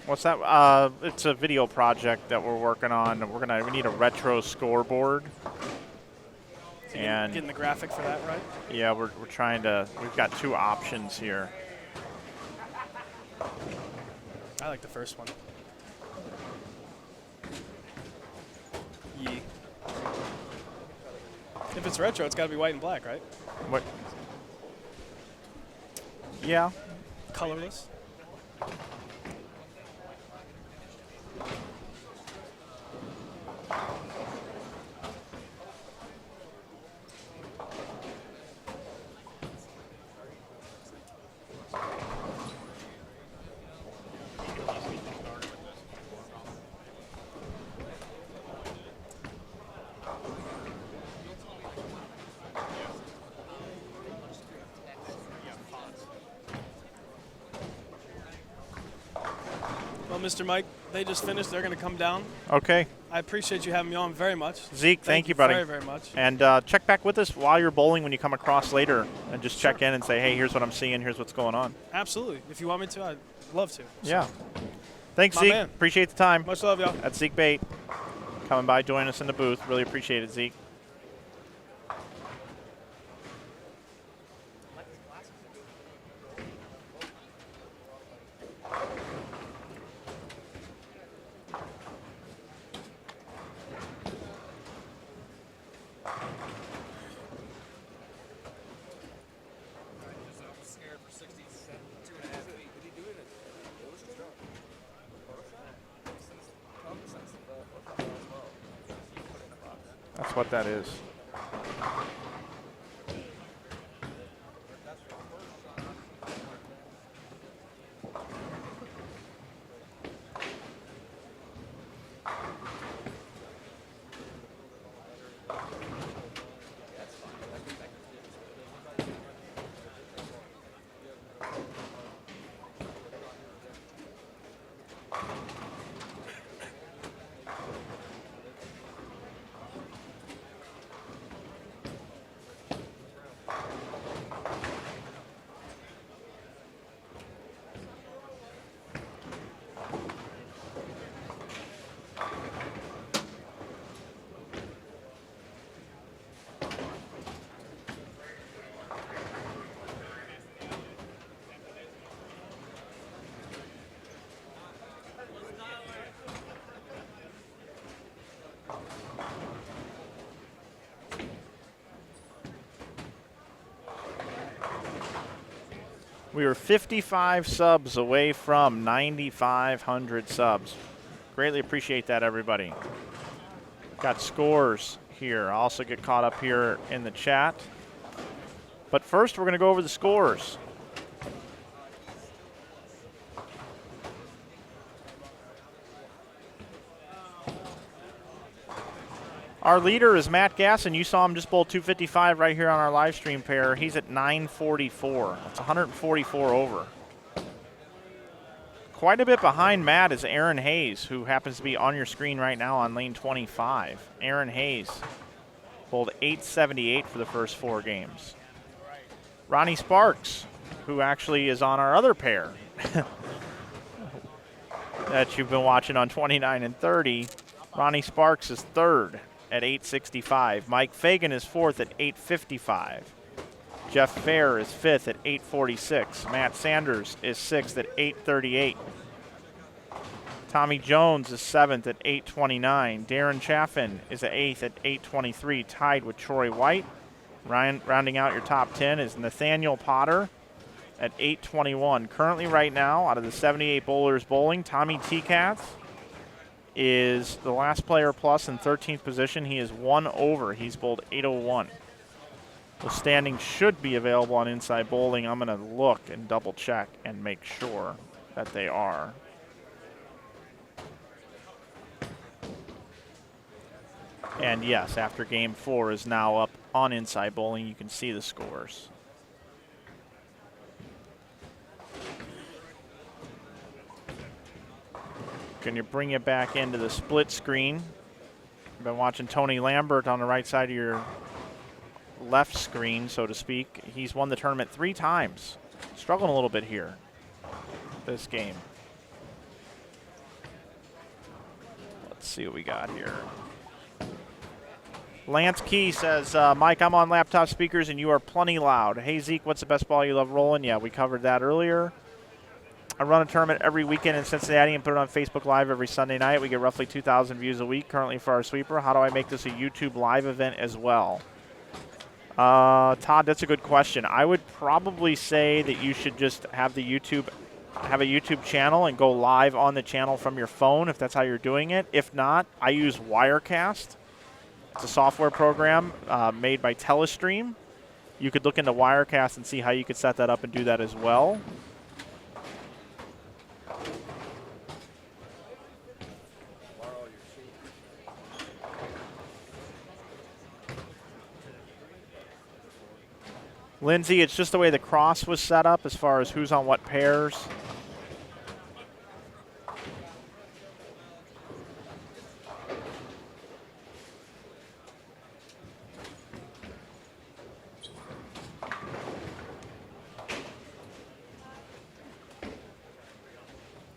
What's that? It's a video project that we're working on. We need a retro scoreboard. So And getting the graphic for that, right? yeah, we're trying to. We've got two options here. I like the first one. Yee. If it's retro, it's got to be white and black, right? What? Yeah. Colorless. Well, Mr. Mike, they just finished. They're going to come down. Okay. I appreciate you having me on very much. Zeke, thank you, buddy. Very, very much. And check back with us while you're bowling when you come across later, and just check in and say, hey, here's what I'm seeing, here's what's going on. Absolutely. If you want me to, I'd love to. So. Yeah. Thanks, My Zeke. man. Appreciate the time. Much love, y'all. That's Zeke Bate coming by, joining us in the booth. Really appreciate it, Zeke. That's what that is. We were 55 subs away from 9,500 subs. Greatly appreciate that, everybody. Got scores here. I'll also get caught up here in the chat. But first, we're going to go over the scores. Our leader is Matt Gasson. You saw him just bowl 255 right here on our live stream pair. He's at 944. That's 144 over. Quite a bit behind Matt is Aaron Hayes, who happens to be on your screen right now on lane 25. Aaron Hayes bowled 878 for the first 4 games. Ronnie Sparks, who actually is on our other pair that you've been watching on 29 and 30. Ronnie Sparks is third at 865. Mike Fagan is fourth at 855. Jeff Fair is fifth at 846. Matt Sanders is sixth at 838. Tommy Jones is seventh at 829. Darren Chaffin is at eighth at 823, tied with Troy White. Rounding out your top 10 is Nathaniel Potter at 821. Currently right now, out of the 78 bowlers bowling, Tommy Tekatz is the last player plus in 13th position. He is 1 over. He's bowled 801. The standings should be available on Inside Bowling. I'm going to look and double check and make sure that they are. And yes, after game 4 is now up on Inside Bowling, you can see the scores. Can you bring it back into the split screen? I've been watching Tony Lambert on the right side of your left screen, so to speak. He's won the tournament 3 times. Struggling a little bit here, this game. Let's see what we got here. Lance Key says, Mike, I'm on laptop speakers and you are plenty loud. Hey, Zeke, what's the best ball you love rolling? Yeah, we covered that earlier. I run a tournament every weekend in Cincinnati and put it on Facebook Live every Sunday night. We get roughly 2,000 views a week currently for our sweeper. How do I make this a YouTube live event as well? Todd, that's a good question. I would probably say that you should just have a YouTube channel and go live on the channel from your phone if that's how you're doing it. If not, I use Wirecast. It's a software program made by Telestream. You could look into Wirecast and see how you could set that up and do that as well. Lindsay, it's just the way the cross was set up as far as who's on what pairs.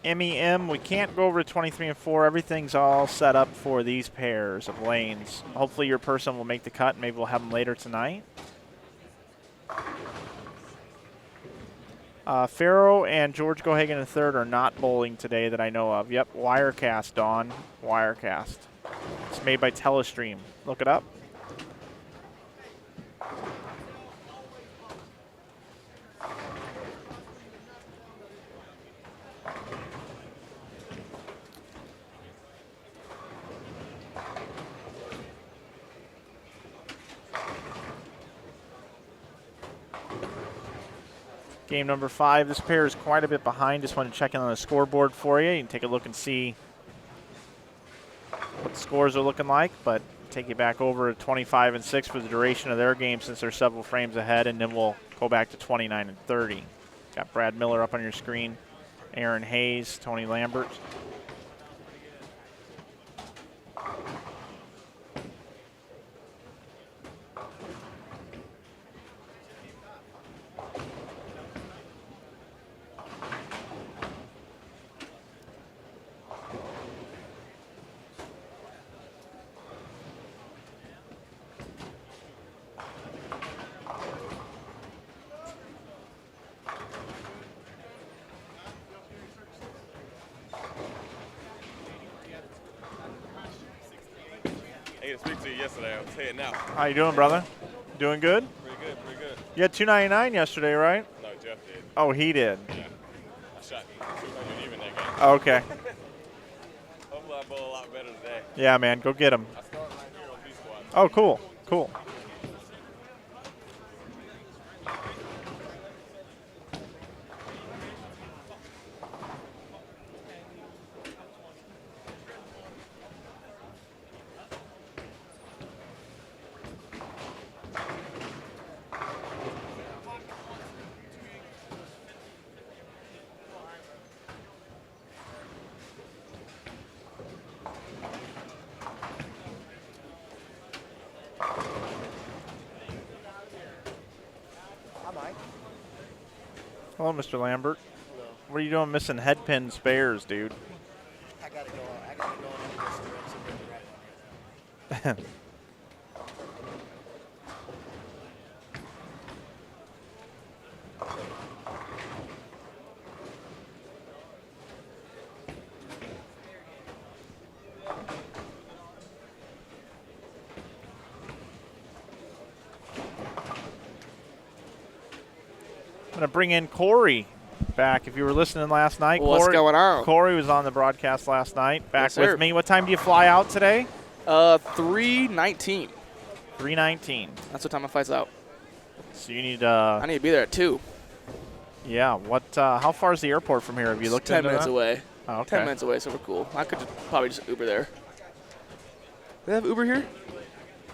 MEM, we can't go over to 23 and 4. Everything's all set up for these pairs of lanes. Hopefully your person will make the cut. Maybe we'll have them later tonight. Farrow and George Gohagan III are not bowling today that I know of. Yep, Wirecast, Dawn. Wirecast. It's made by Telestream. Look it up. Game number 5. This pair is quite a bit behind. Just want to check in on the scoreboard for you. You can take a look and see what the scores are looking like, but take you back over to 25-6 for the duration of their game since they're several frames ahead, and then we'll go back to 29-30. Got Brad Miller up on your screen, Aaron Hayes, Tony Lambert. I didn't speak to you yesterday. I was heading out. How you doing, brother? Doing good? Pretty good, pretty good. You had 299 yesterday, right? No, Jeff did. Oh, he did. Yeah. I shot 200 even that game. Okay. Hopefully I bowl a lot better today. Yeah, man, go get him. I start right here on B squad. Oh, cool, cool. Hello, Mr. Lambert. Hello. What are you doing missing head pin spares, dude? I gotta go under this stirrups and get the right one here. I'm going to bring in Corey back. If you were listening last night, What's Corey, going on? Corey was on the broadcast last night. Back Yes, sir. with me. What time do you fly out today? 3:19. 3:19. That's what time my flight's out. So you need. I need to be there at 2. Yeah. What? How far is the airport from here? Have you looked 10 into minutes that? away. Oh, okay. 10 minutes away, so we're cool. I could probably just Uber there. Do they have Uber here?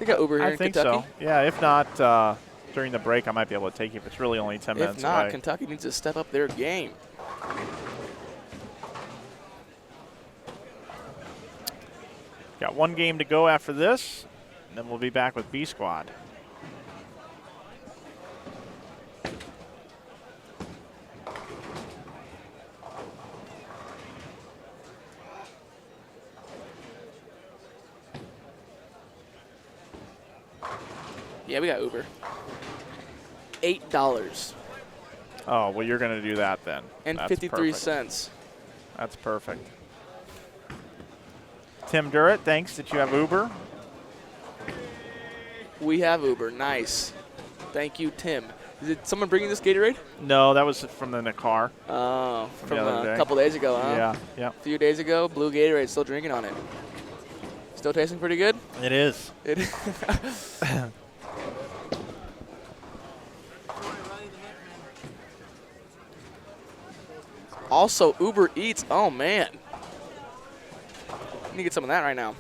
They got Uber here I in think Kentucky. so. Yeah. If not, during the break, I might be able to take you. If it's really only 10 minutes If not, away. Kentucky needs to step up their game. Got one game to go after this, and then we'll be back with B Squad. Yeah, we got Uber. $8 Oh, well, you're going to do that then. and That's 53 perfect. cents. That's perfect. Tim Durrett, thanks that you have Uber. We have Uber. Nice. Thank you, Tim. Did someone bring you this Gatorade? No, that was from the car. Oh, from the other a day. couple days ago, huh? Yeah, yeah. A few days ago, blue Gatorade, still drinking on it. Still tasting pretty good? It is. It Also, Uber Eats. Oh, man. I need to get some of that right now.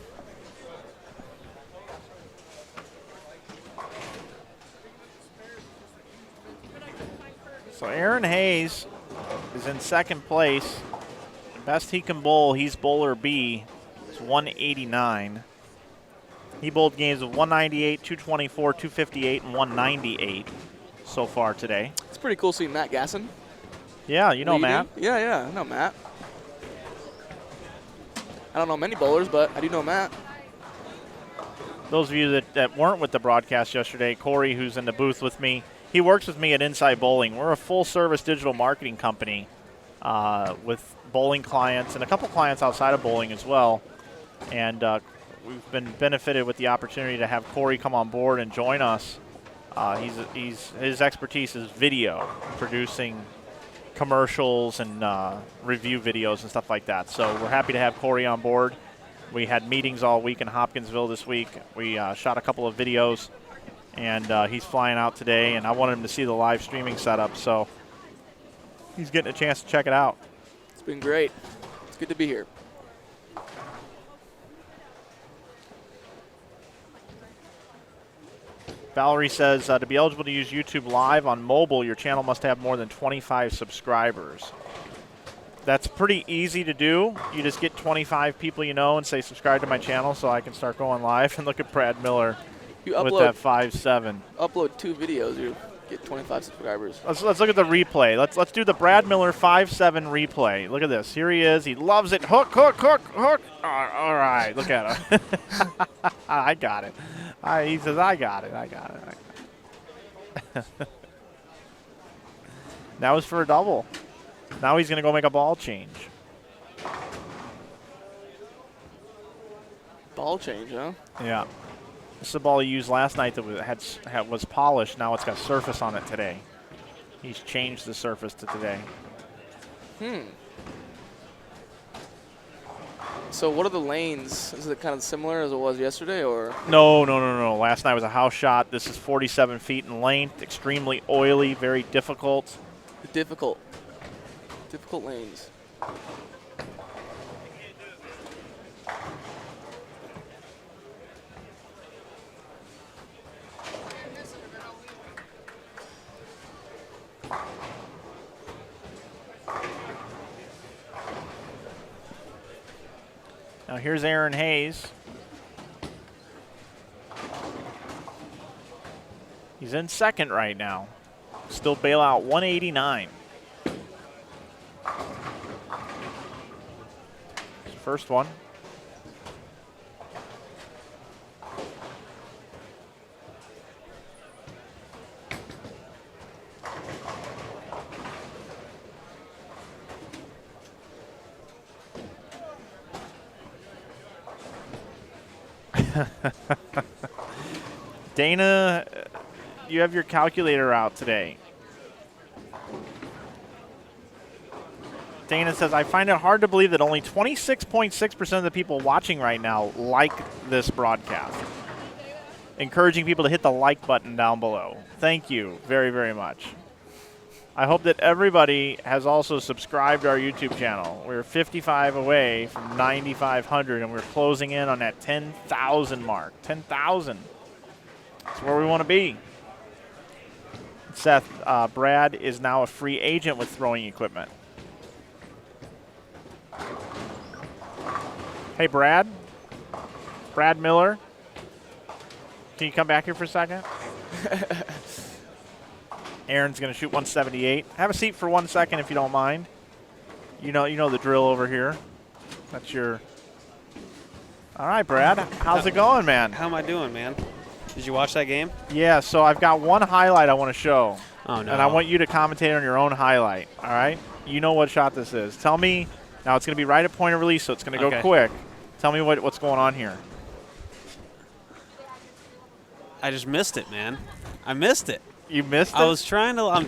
So Aaron Hayes is in second place. The best he can bowl, he's bowler B. It's 189. He bowled games of 198, 224, 258, and 198 so far today. It's pretty cool seeing Matt Gasson. Yeah, you know leading. Matt. Yeah, I know Matt. I don't know many bowlers, but I do know Matt. Those of you that weren't with the broadcast yesterday, Corey, who's in the booth with me, he works with me at Inside Bowling. We're a full-service digital marketing company with bowling clients and a couple clients outside of bowling as well. And we've been benefited with the opportunity to have Corey come on board and join us. His expertise is video, producing commercials and review videos and stuff like that. So we're happy to have Corey on board. We had meetings all week in Hopkinsville this week. We shot a couple of videos, and he's flying out today, and I wanted him to see the live streaming setup. So he's getting a chance to check it out. It's been great. It's good to be here. Valerie says, to be eligible to use YouTube Live on mobile, your channel must have more than 25 subscribers. That's pretty easy to do. You just get 25 people you know and say, subscribe to my channel so I can start going live. And look at Brad Miller with that 5.7. Upload 2 videos, you get 25 subscribers. Let's look at the replay. Let's do the Brad Miller 5.7 replay. Look at this. Here he is. He loves it. Hook, hook, hook, hook. All right. Look at him. I got it. He says, I got it. That was for a double. Now he's going to go make a ball change. Ball change, huh? Yeah. This is the ball he used last night that was polished. Now it's got surface on it today. He's changed the surface to today. So what are the lanes? Is it kind of similar as it was yesterday, or? No. Last night was a house shot. This is 47 feet in length, extremely oily, very difficult. Difficult lanes. Now here's Aaron Hayes. He's in second right now. Still bailout 189. First one. Dana, you have your calculator out today. Dana says, I find it hard to believe that only 26.6% of the people watching right now like this broadcast. Encouraging people to hit the like button down below. Thank you very, very much. I hope that everybody has also subscribed to our YouTube channel. We're 55 away from 9,500, and we're closing in on that 10,000 mark. 10,000. That's where we want to be. Seth, Brad is now a free agent with throwing equipment. Hey, Brad. Brad Miller. Can you come back here for a second? Aaron's going to shoot 178. Have a seat for 1 second if you don't mind. You know the drill over here. That's your... All right, Brad. How's it going, man? How am I doing, man? Did you watch that game? Yeah, so I've got one highlight I want to show. Oh, no. And I want you to commentate on your own highlight, all right? You know what shot this is. Tell me... Now, it's going to be right at point of release, so it's going to go quick. Tell me what's going on here. I just missed it, man. I missed it. You missed it? I'm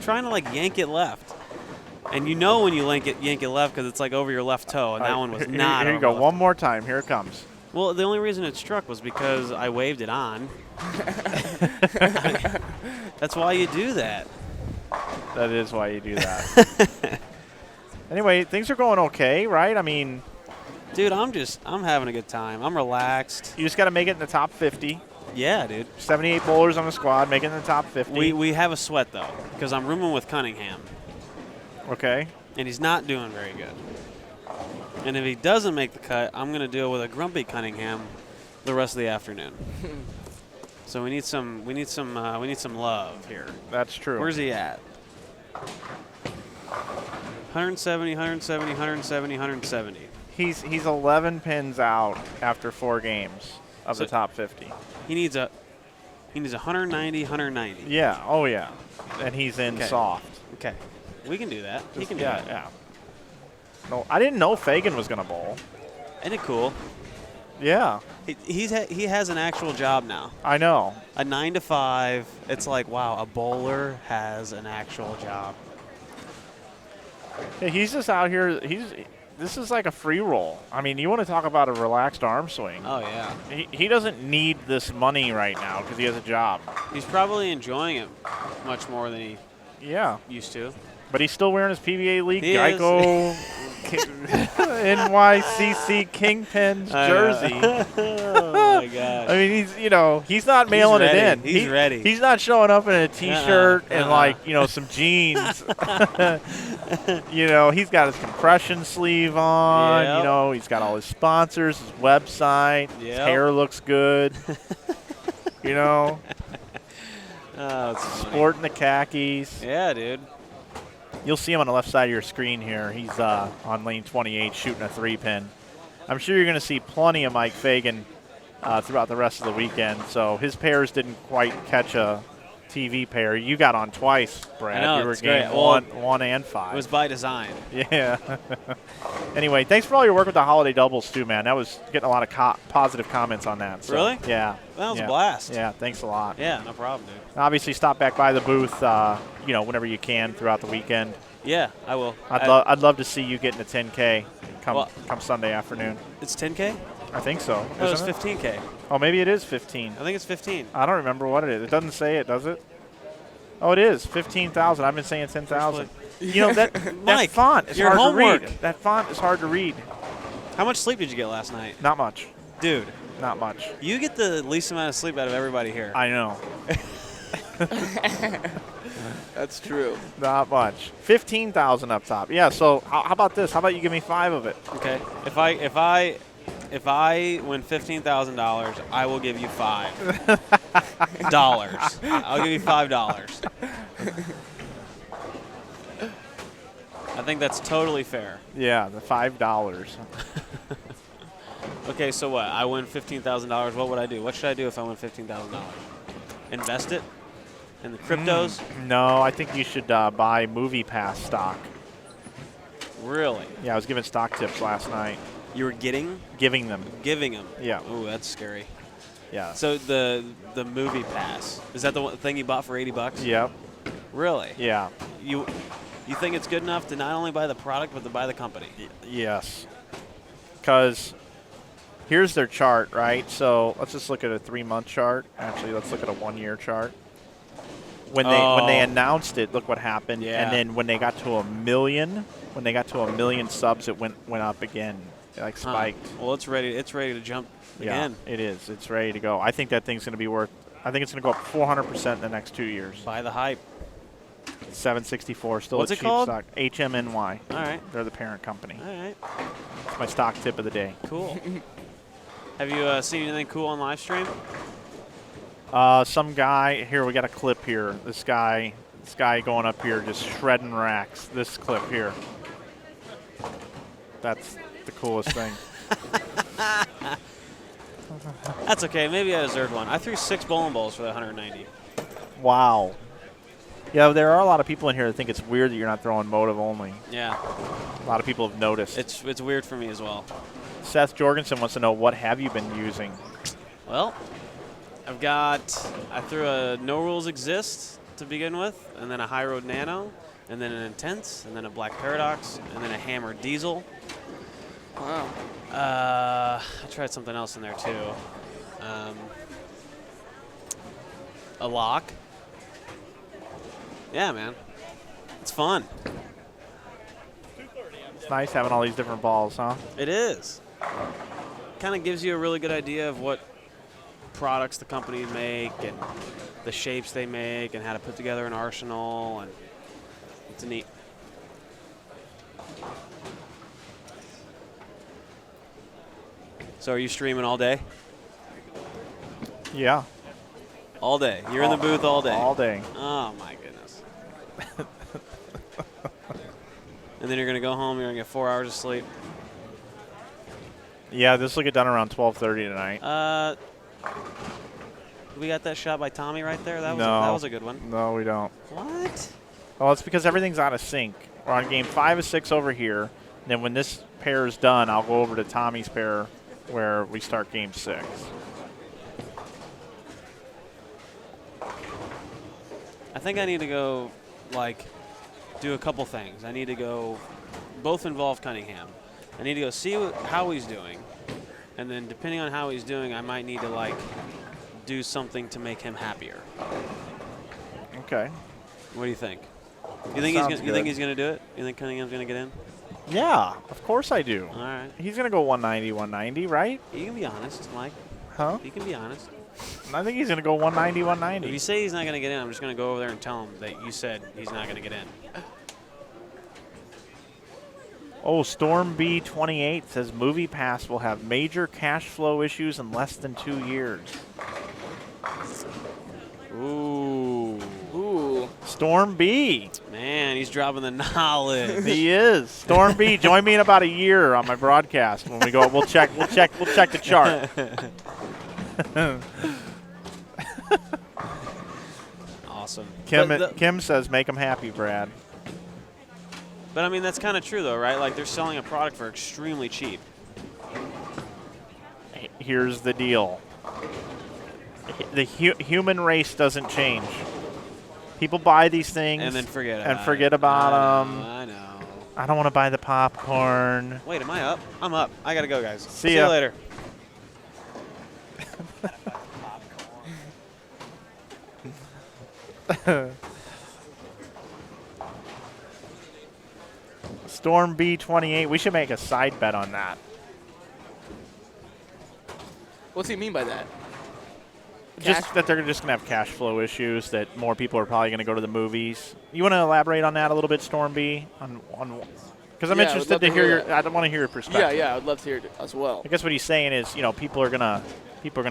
trying to like yank it left. And you know when you yank it left because it's like over your left toe, and that one was not. Here you go. One more time. Here it comes. Well, the only reason it struck was because I waved it on. That's why you do that. That is why you do that. Anyway, things are going okay, right? I mean, dude, I'm having a good time. I'm relaxed. You just got to make it in the top 50. Yeah, dude. 78 bowlers on the squad, make it in the top 50. We have a sweat, though, because I'm rooming with Cunningham. Okay. And he's not doing very good. And if he doesn't make the cut, I'm going to deal with a grumpy Cunningham the rest of the afternoon. So we need some love here. That's true. Where's he at? 170, 170, 170, 170. He's 11 pins out after 4 games of the top 50. He needs 190, 190. Yeah. Oh yeah. And he's in soft. Okay. We can do that. He can do that. Yeah. No, I didn't know Fagan was gonna bowl. Isn't it cool? Yeah. He has an actual job now. I know. A 9 to 5. It's like, wow, a bowler has an actual job. Yeah, he's just out here. This is like a free roll. I mean, you want to talk about a relaxed arm swing. Oh, yeah. He doesn't need this money right now because he has a job. He's probably enjoying it much more than he used to. But he's still wearing his PBA League He is. Geico NYCC Kingpins jersey. Oh my gosh. I mean, he's not mailing it ready. in. He's ready. He's not showing up in a T-shirt and Uh-uh. some jeans. He's got his compression sleeve on. Yep. He's got all his sponsors, his website. His Yep. hair looks good. Oh, it's funny. Sporting the khakis. Yeah, dude. You'll see him on the left side of your screen here. He's on lane 28 shooting a 3-pin. I'm sure you're going to see plenty of Mike Fagan throughout the rest of the weekend. So his pairs didn't quite catch a TV pair. You got on twice, Brad. I know, You were it's game great. one and 5. It was by design. Yeah. Anyway, thanks for all your work with the holiday doubles too, man. That was getting a lot of positive comments on that. So, Really? Yeah. That was yeah. a blast. Yeah, thanks a lot. Yeah, no problem, dude. Obviously, stop back by the booth, whenever you can throughout the weekend. Yeah, I will. I'd love to see you getting a 10K come Sunday afternoon. It's 10K? I think so. No, it's Isn't it? 15K. Oh, maybe it is 15. I think it's 15. I don't remember what it is. It doesn't say it, does it? Oh, it is 15,000. I've been saying 10,000. That Mike, font is your hard homework. to read. That font is hard to read. How much sleep did you get last night? Not much. Dude, Not much. you get the least amount of sleep out of everybody here. I know. That's true. Not much. 15,000 up top. Yeah. So how about this? How about you give me 5 of it? Okay. If I win $15,000, I will give you $5. I'll give you $5. I think that's totally fair. Yeah, the $5. Okay, so what? I win $15,000. What would I do? What should I do if I win $15,000? Invest it in the cryptos? No, I think you should buy Movie Pass stock. Really? Yeah, I was giving stock tips last night. You were giving them. Yeah. Yeah. Ooh, that's scary. Yeah. So the movie pass, is that the one thing you bought for $80? Yep. Really? Yeah. You think it's good enough to not only buy the product but to buy the company? Yes. Because here's their chart, right? So let's just look at a 3-month chart. Actually, let's look at a 1-year chart. When they announced it, look what happened. Yeah. And then when they got to a million subs, it went up again. It like spiked. Well, it's ready to jump again. Yeah, it is. It's ready to go. I think that thing's going to be worth. I think it's going to go up 400% in the next 2 years. Buy the hype. 764, still What's a it cheap called? stock. HMNY. All right. They're the parent company. All right. It's my stock tip of the day. Cool. Have you seen anything cool on live stream? Some guy here. We got a clip here. This guy going up here just shredding racks. This clip here. That's the coolest thing. That's okay. Maybe I deserved one. I threw 6 bowling balls for that 190. Wow. Yeah, there are a lot of people in here that think it's weird that you're not throwing motive only. Yeah. A lot of people have noticed. It's weird for me as well. Seth Jorgensen wants to know, what have you been using? Well, I threw a No Rules Exist to begin with, and then a High Road Nano, and then an Intense, and then a Black Paradox, and then a Hammer Diesel. Wow. I tried something else in there too. A lock. Yeah, man. It's fun. It's nice having all these different balls, huh? It is. Kind of gives you a really good idea of what products the company make and the shapes they make and how to put together an arsenal, and it's neat. So are you streaming all day? Yeah. All day. You're in the booth all day. All day. Oh my goodness. And then you're gonna go home. You're gonna get 4 hours of sleep. Yeah, this will get done around 12:30 tonight. We got that shot by Tommy right there. That was a good one. No, we don't. What? Well, it's because everything's out of sync. We're on game 5 of 6 over here. And then when this pair is done, I'll go over to Tommy's pair where we start game 6. I think I need to go, do a couple things. I need to go, both involve Cunningham. I need to go see how he's doing. And then depending on how he's doing, I might need to, do something to make him happier. Okay. What do you think? You think Sounds you think good. he's gonna do it? You think Cunningham's gonna get in? Yeah, of course I do. All right. He's going to go 190, 190, right? You can be honest, Mike. Huh? You can be honest. I think he's going to go 190, If 190. you say he's not gonna get in, I'm just gonna go over there and tell him that you said he's not gonna get in. Oh, Storm B28 says Movie Pass will have major cash flow issues in less than 2 years. Ooh. Storm B. Man, he's dropping the knowledge. He is. Storm B, join me in about a year on my broadcast when we go. We'll check the chart. Awesome. Kim says make him happy, Brad. But I mean, that's kind of true, though, right? Like, they're selling a product for extremely cheap. Here's the deal. The human race doesn't change. People buy these things And then forget about them. I know. I don't want to buy the popcorn. Wait, am I up? I'm up. I gotta go, guys. See you ya. later. Storm B28. We should make a side bet on that. What's he mean by that? Just that they're just going to have cash flow issues, that more people are probably going to go to the movies. You want to elaborate on that a little bit, Storm B? Because I'm Yeah, I would interested love to to hear hear your. that. I want to hear your perspective. Yeah, I'd love to hear it as well. I guess what he's saying is, people are gonna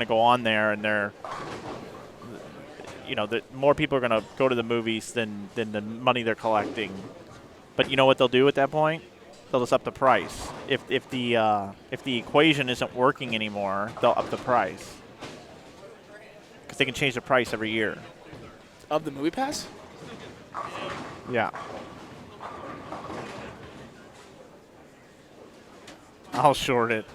go on there, and they're, that more people are gonna go to the movies than the money they're collecting. But you know what they'll do at that point? They'll just up the price. If the equation isn't working anymore, they'll up the price because they can change the price every year. Of the movie pass? Yeah. I'll short it.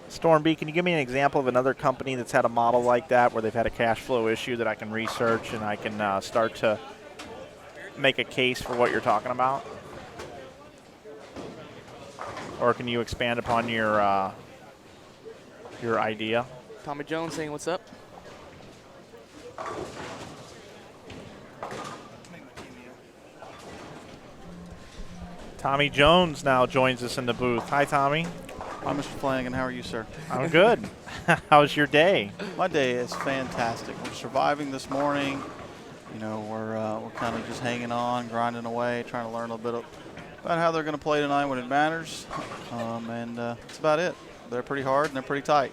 Storm B, can you give me an example of another company that's had a model like that where they've had a cash flow issue that I can research and I can start to make a case for what you're talking about? Or can you expand upon your idea? Tommy Jones saying what's up? Tommy Jones now joins us in the booth. Hi, Tommy. Hi, Mr. Flanagan. How are you, sir? I'm good. How's your day? My day is fantastic. We're surviving this morning. We're kind of just hanging on, grinding away, trying to learn a little bit about how they're going to play tonight when it matters. And that's about it. They're pretty hard and they're pretty tight.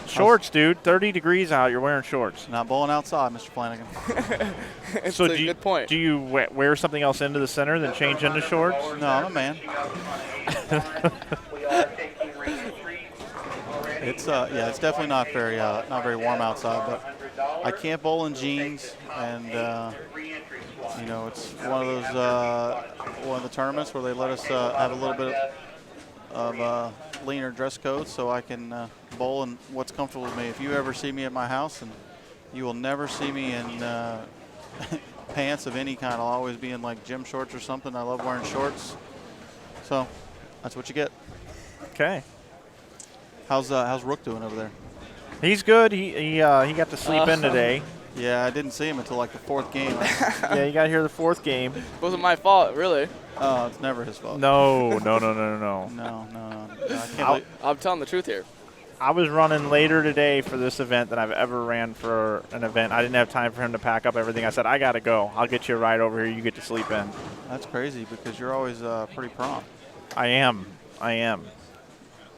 Shorts, dude. 30 degrees out. You're wearing shorts. Not bowling outside, Mr. Flanagan. It's So a good point. Do you wear something else into the center, then change into shorts? No, I'm a man. It's it's definitely not very warm outside, but I can't bowl in jeans, and it's one of the tournaments where they let us have a little bit of leaner dress code, so I can bowl in what's comfortable with me. If you ever see me at my house, and you will never see me in pants of any kind. I'll always be in like gym shorts or something. I love wearing shorts, so that's what you get. Okay. How's Rook doing over there? He's good. He got to sleep in today. Yeah, I didn't see him until like the fourth game. Yeah, you got to hear the fourth game. Wasn't my fault, really. Oh, it's never his fault. No. No. I can't believe. I'm telling the truth here. I was running later today for this event than I've ever ran for an event. I didn't have time for him to pack up everything. I said, I got to go. I'll get you a ride over here. You get to sleep in. That's crazy because you're always pretty prompt. I am.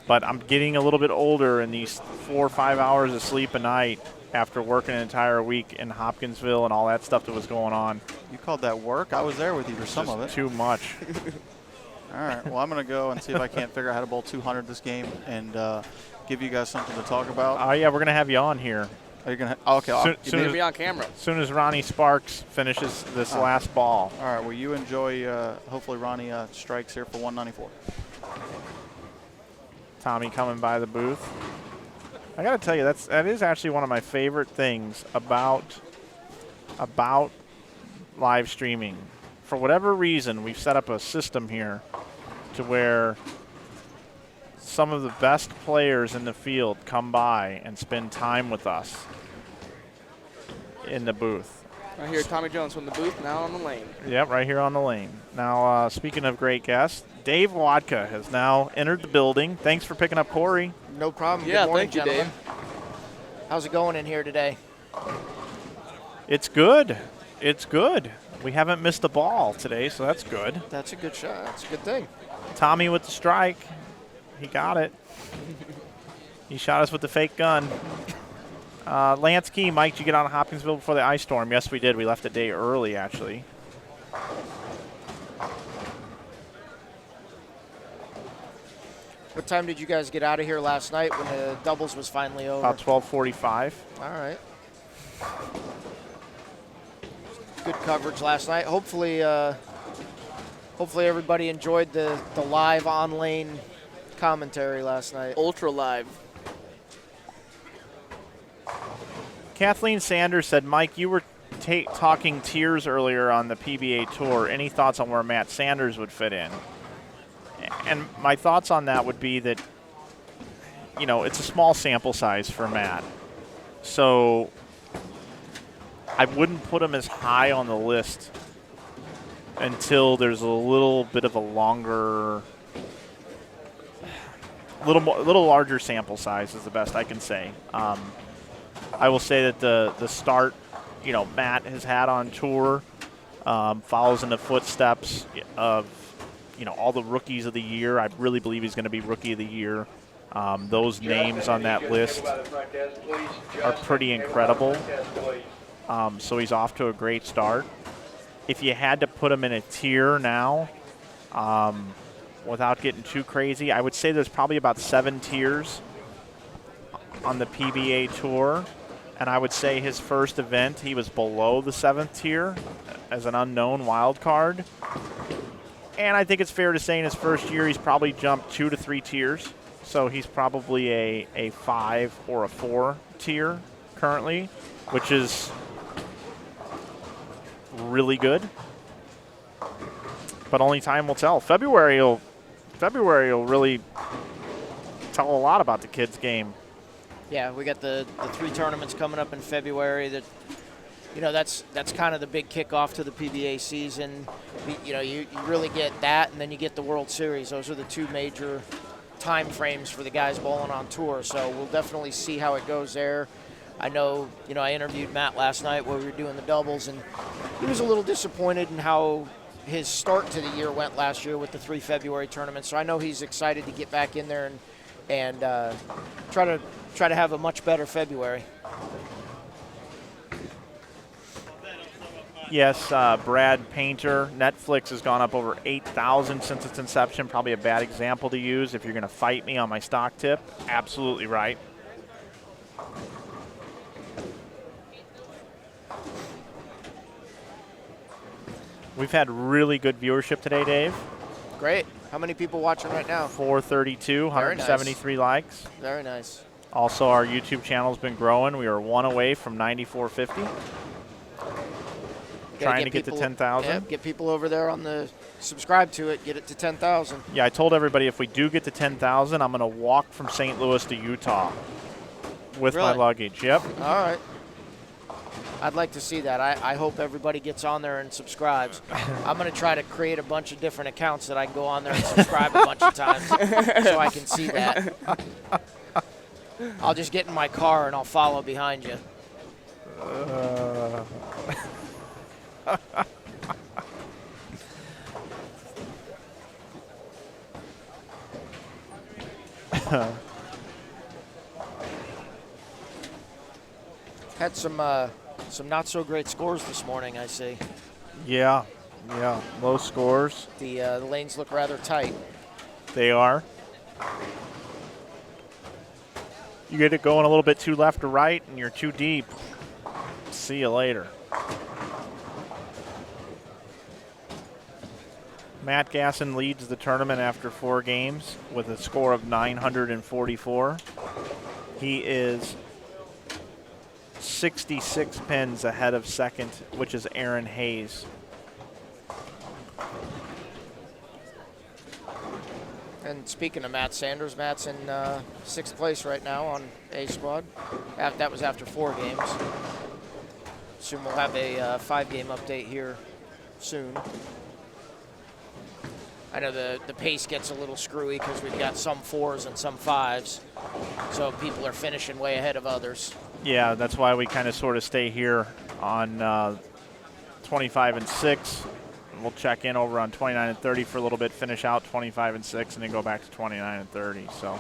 But I'm getting a little bit older, and these 4 or 5 hours of sleep a night after working an entire week in Hopkinsville and all that stuff that was going on. You called that work? I was there with you for some of it. Too much. All right. Well, I'm going to go and see if I can't figure out how to bowl 200 this game and give you guys something to talk about. Oh, yeah, we're going to have you on here. Are you going to? Oh, okay. Soon You need to be on camera. As soon as Ronnie Sparks finishes this last ball. All right. Well, you enjoy. Hopefully, Ronnie strikes here for 194. Tommy coming by the booth. I got to tell you, that is actually one of my favorite things about live streaming. For whatever reason, we've set up a system here to where some of the best players in the field come by and spend time with us in the booth. I hear Tommy Jones from the booth, now on the lane. Yep, right here on the lane. Now, speaking of great guests, Dave Wadka has now entered the building. Thanks for picking up Corey. No problem. Yeah, Good morning, thank you, gentlemen. How's it going in here today? It's good. It's good. We haven't missed a ball today, so that's good. That's a good shot. That's a good thing. Tommy with the strike. He got it. He shot us with the fake gun. Lance Key, Mike, did you get out of Hopkinsville before the ice storm? Yes, we did. We left a day early, actually. What time did you guys get out of here last night when the doubles was finally over? About 12:45. All right. Good coverage last night. Hopefully everybody enjoyed the live on-lane commentary last night. Ultra live. Kathleen Sanders said, Mike, you were talking tiers earlier on the PBA Tour. Any thoughts on where Matt Sanders would fit in? And my thoughts on that would be that, you know, it's a small sample size for Matt. So I wouldn't put him as high on the list until there's a little bit of a longer, little larger sample size is the best I can say. I will say that the start, you know, Matt has had on tour follows in the footsteps of, you know, all the rookies of the year. I really believe he's going to be rookie of the year. Those names on that list are pretty incredible. So he's off to a great start. If you had to put him in a tier now, without getting too crazy, I would say there's probably about 7 tiers on the PBA Tour. And I would say his first event, he was below the 7th tier as an unknown wild card. And I think it's fair to say in his first year, he's probably jumped 2 to 3 tiers. So he's probably a 5 or a 4 tier currently, which is really good. But only time will tell. February will really tell a lot about the kid's game. Yeah, we got the 3 tournaments coming up in February. That, you know, that's kind of the big kickoff to the PBA season. You know, you really get that, and then you get the World Series. Those are the 2 major time frames for the guys bowling on tour. So we'll definitely see how it goes there. I know, you know, I interviewed Matt last night while we were doing the doubles, and he was a little disappointed in how his start to the year went last year with the 3 February tournaments. So I know he's excited to get back in there and try to have a much better February. Yes, Brad Painter. Netflix has gone up over 8,000 since its inception. Probably a bad example to use if you're going to fight me on my stock tip. Absolutely right. We've had really good viewership today, Dave. Great. How many people watching right now? 432, 173 likes. Very nice. Also, our YouTube channel's been growing. We are 1 away from 9450. Trying to get to 10,000. Yeah, get people over there on the subscribe to it, get it to 10,000. Yeah, I told everybody if we do get to 10,000, I'm going to walk from St. Louis to Utah with my luggage. Yep. All right. I'd like to see that. I hope everybody gets on there and subscribes. I'm going to try to create a bunch of different accounts that I can go on there and subscribe a bunch of times so I can see that. I'll just get in my car and I'll follow behind you. Had some not so great scores this morning, I see. Yeah, low scores. The lanes look rather tight. They are. You get it going a little bit too left or right, and you're too deep. See you later. Matt Gasson leads the tournament after 4 games with a score of 944. He is 66 pins ahead of second, which is Aaron Hayes. And speaking of Matt Sanders, Matt's in 6th place right now on A squad. That was after 4 games. Soon we'll have a 5-game update here soon. I know the pace gets a little screwy because we've got some 4s and some 5s, so people are finishing way ahead of others. Yeah, that's why we kind of sort of stay here on 25 and 6. We'll check in over on 29 and 30 for a little bit, finish out 25 and 6, and then go back to 29 and 30. So,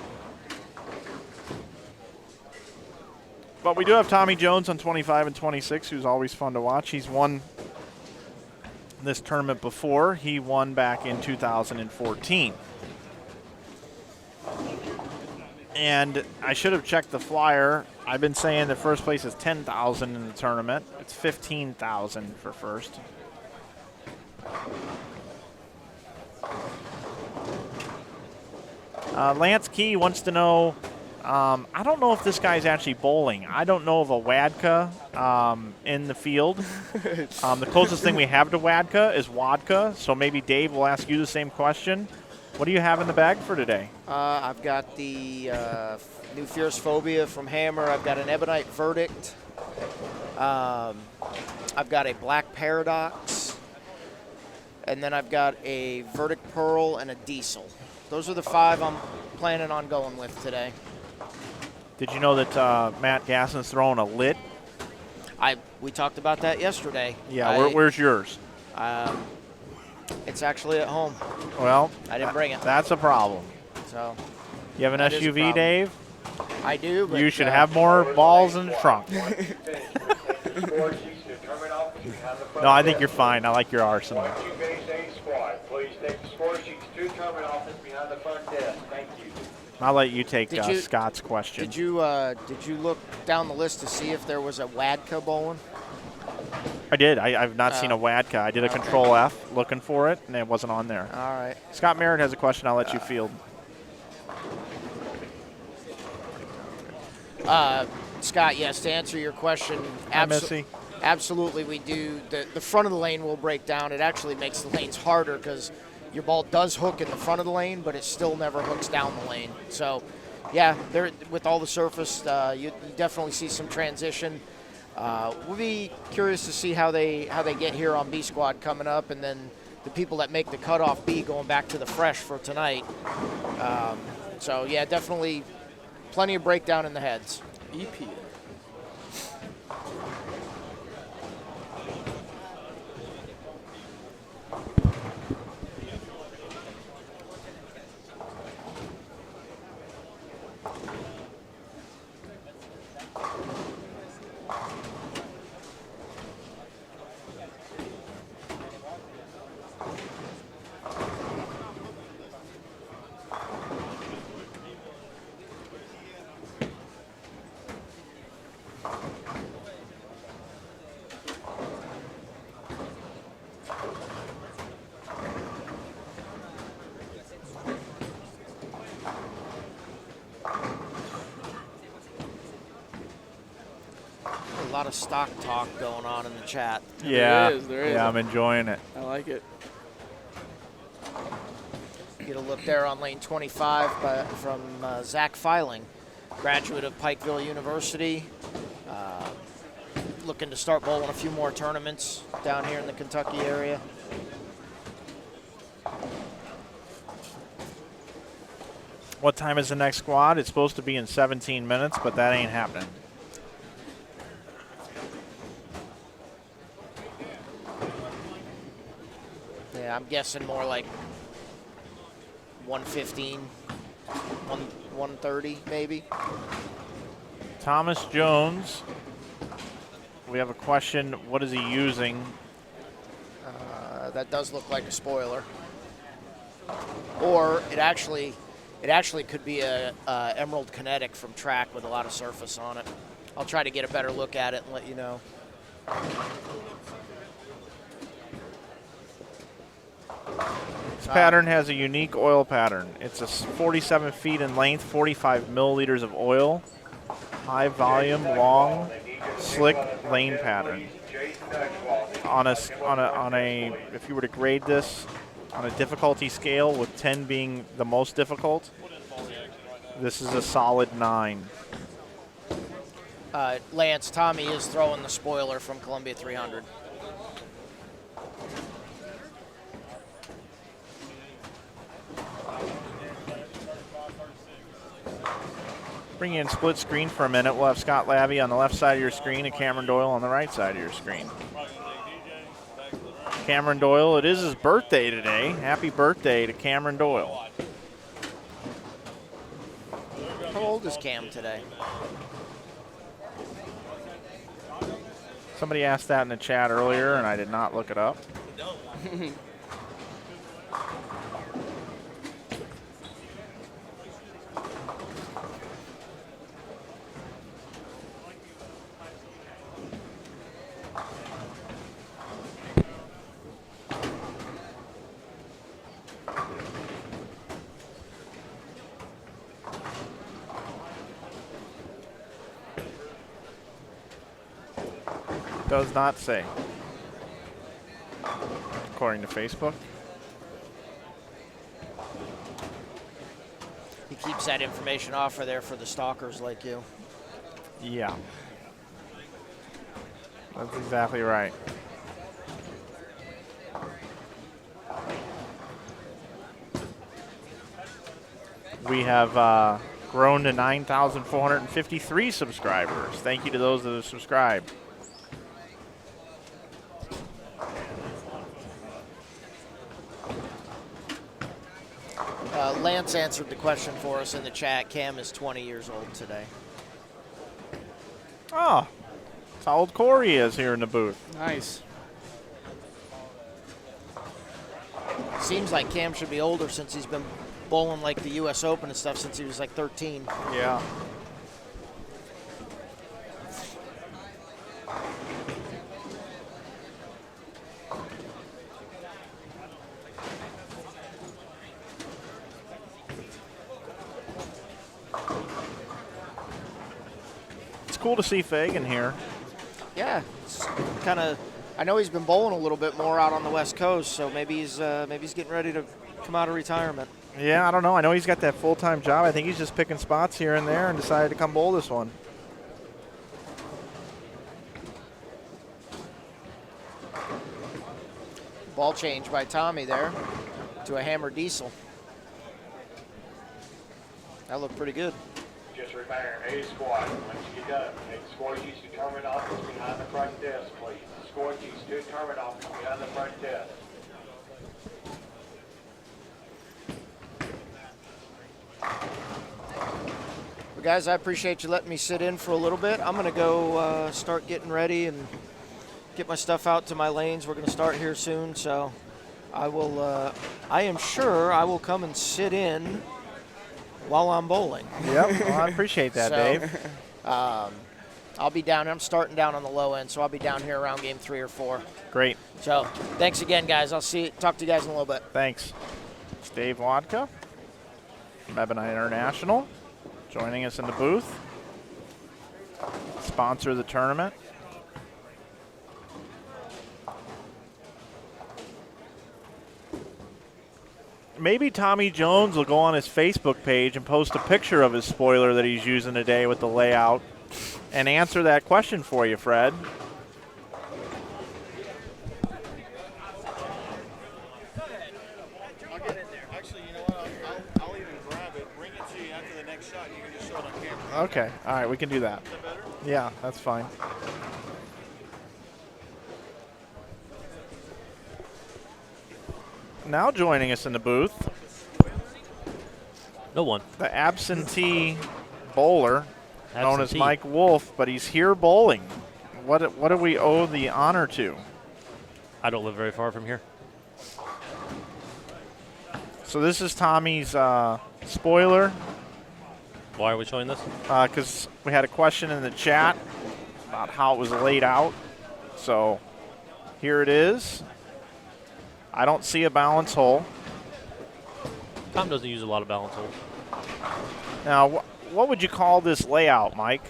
but we do have Tommy Jones on 25 and 26, who's always fun to watch. He's won this tournament before. He won back in 2014. And I should have checked the flyer. I've been saying the first place is 10,000 in the tournament. It's 15,000 for first. Lance Key wants to know, I don't know if this guy's actually bowling. I don't know of a Wadka in the field. The closest thing we have to Wadka is Wadka, so maybe Dave will ask you the same question. What do you have in the bag for today? I've got the new Fierce Phobia from Hammer. I've got an Ebonite Verdict. I've got a Black Paradox. And then I've got a Verdict Pearl and a Diesel. Those are the 5 I'm planning on going with today. Did you know that Matt Gasson's throwing a lit? We talked about that yesterday. Yeah, where's yours? It's actually at home. Well, I didn't bring it. That's a problem. So, you have an SUV, Dave? I do. But you should have more balls in the trunk. No, I think you're fine. I like your arsenal. I'll let you take Scott's question. Did you look down the list to see if there was a Wadka bowling? I did. I've not seen a Wadka. I did a Control F looking for it, and it wasn't on there. All right. Scott Merritt has a question. I'll let you field. Scott, yes, to answer your question, absolutely we do. The front of the lane will break down. It actually makes the lanes harder because your ball does hook in the front of the lane, but it still never hooks down the lane. So, yeah, with all the surface, you definitely see some transition. We'll be curious to see how they get here on B squad coming up, and then the people that make the cutoff B going back to the fresh for tonight. So, yeah, definitely plenty of breakdown in the heads. EP. A lot of stock talk going on in the chat. Yeah, there is. Yeah, I'm enjoying it. I like it. Get a look there on lane 25 from Zach Filing, graduate of Pikeville University. Looking to start bowling a few more tournaments down here in the Kentucky area. What time is the next squad? It's supposed to be in 17 minutes, but that ain't happening. Yeah, I'm guessing more like 115, 130 maybe. Thomas Jones. We have a question. What is he using? That does look like a spoiler. Or it actually could be a Emerald Kinetic from track with a lot of surface on it. I'll try to get a better look at it and let you know. This pattern has a unique oil pattern. It's a 47 feet in length, 45 milliliters of oil, high volume, long, slick lane pattern. On a, if you were to grade this On a difficulty scale, with 10 being the most difficult, this is a solid 9. Lance, Tommy is throwing the spoiler from Columbia 300. Bring you in split screen for a minute. We'll have Scott Labby on the left side of your screen and Cameron Doyle on the right side of your screen. Cameron Doyle, it is his birthday today. Happy birthday to Cameron Doyle. How old is Cam today? Somebody asked that in the chat earlier, and I did not look it up. Does not say, according to Facebook. He keeps that information off of there for the stalkers like you. Yeah. That's exactly right. We have grown to 9,453 subscribers. Thank you to those that have subscribed. Lance answered the question for us in the chat. Cam is 20 years old today. Oh, that's how old Corey is here in the booth. Nice. Seems like Cam should be older since he's been bowling like the U.S. Open and stuff since he was like 13. Yeah. Cool to see Fagan here. Yeah, it's kind of. I know he's been bowling a little bit more out on the West Coast, so maybe he's getting ready to come out of retirement. Yeah, I don't know. I know he's got that full-time job. I think he's just picking spots here and there and decided to come bowl this one. Ball change by Tommy there to a hammer diesel. That looked pretty good. Just remember, A squad. Once you get done, make the score sheets determined office behind the front desk, please. The score sheets determined office behind the front desk. Well, guys, I appreciate you letting me sit in for a little bit. I'm going to go start getting ready and get my stuff out to my lanes. We're going to start here soon, so I will. I am sure I will come and sit in while I'm bowling. Yep, well, I appreciate that, so, Dave. I'll be down. I'm starting down on the low end, so I'll be down here around game 3 or 4. Great. So thanks again, guys. I'll talk to you guys in a little bit. Thanks. It's Dave Wadka from Ebonite International joining us in the booth. Sponsor of the tournament. Maybe Tommy Jones will go on his Facebook page and post a picture of his spoiler that he's using today with the layout and answer that question for you, Fred. I'll get in there. Actually, you know what? I'll even grab it, bring it to you after the next shot. You can just show it on camera. Okay. All right, we can do that. Is that better? Yeah, that's fine. Now joining us in the booth, no one. The absentee bowler, known as Absentee. Mike Wolf, but he's here bowling. What do we owe the honor to? I don't live very far from here. So this is Tommy's spoiler. Why are we showing this? Because we had a question in the chat about how it was laid out. So here it is. I don't see a balance hole. Tom doesn't use a lot of balance holes. Now, what would you call this layout, Mike?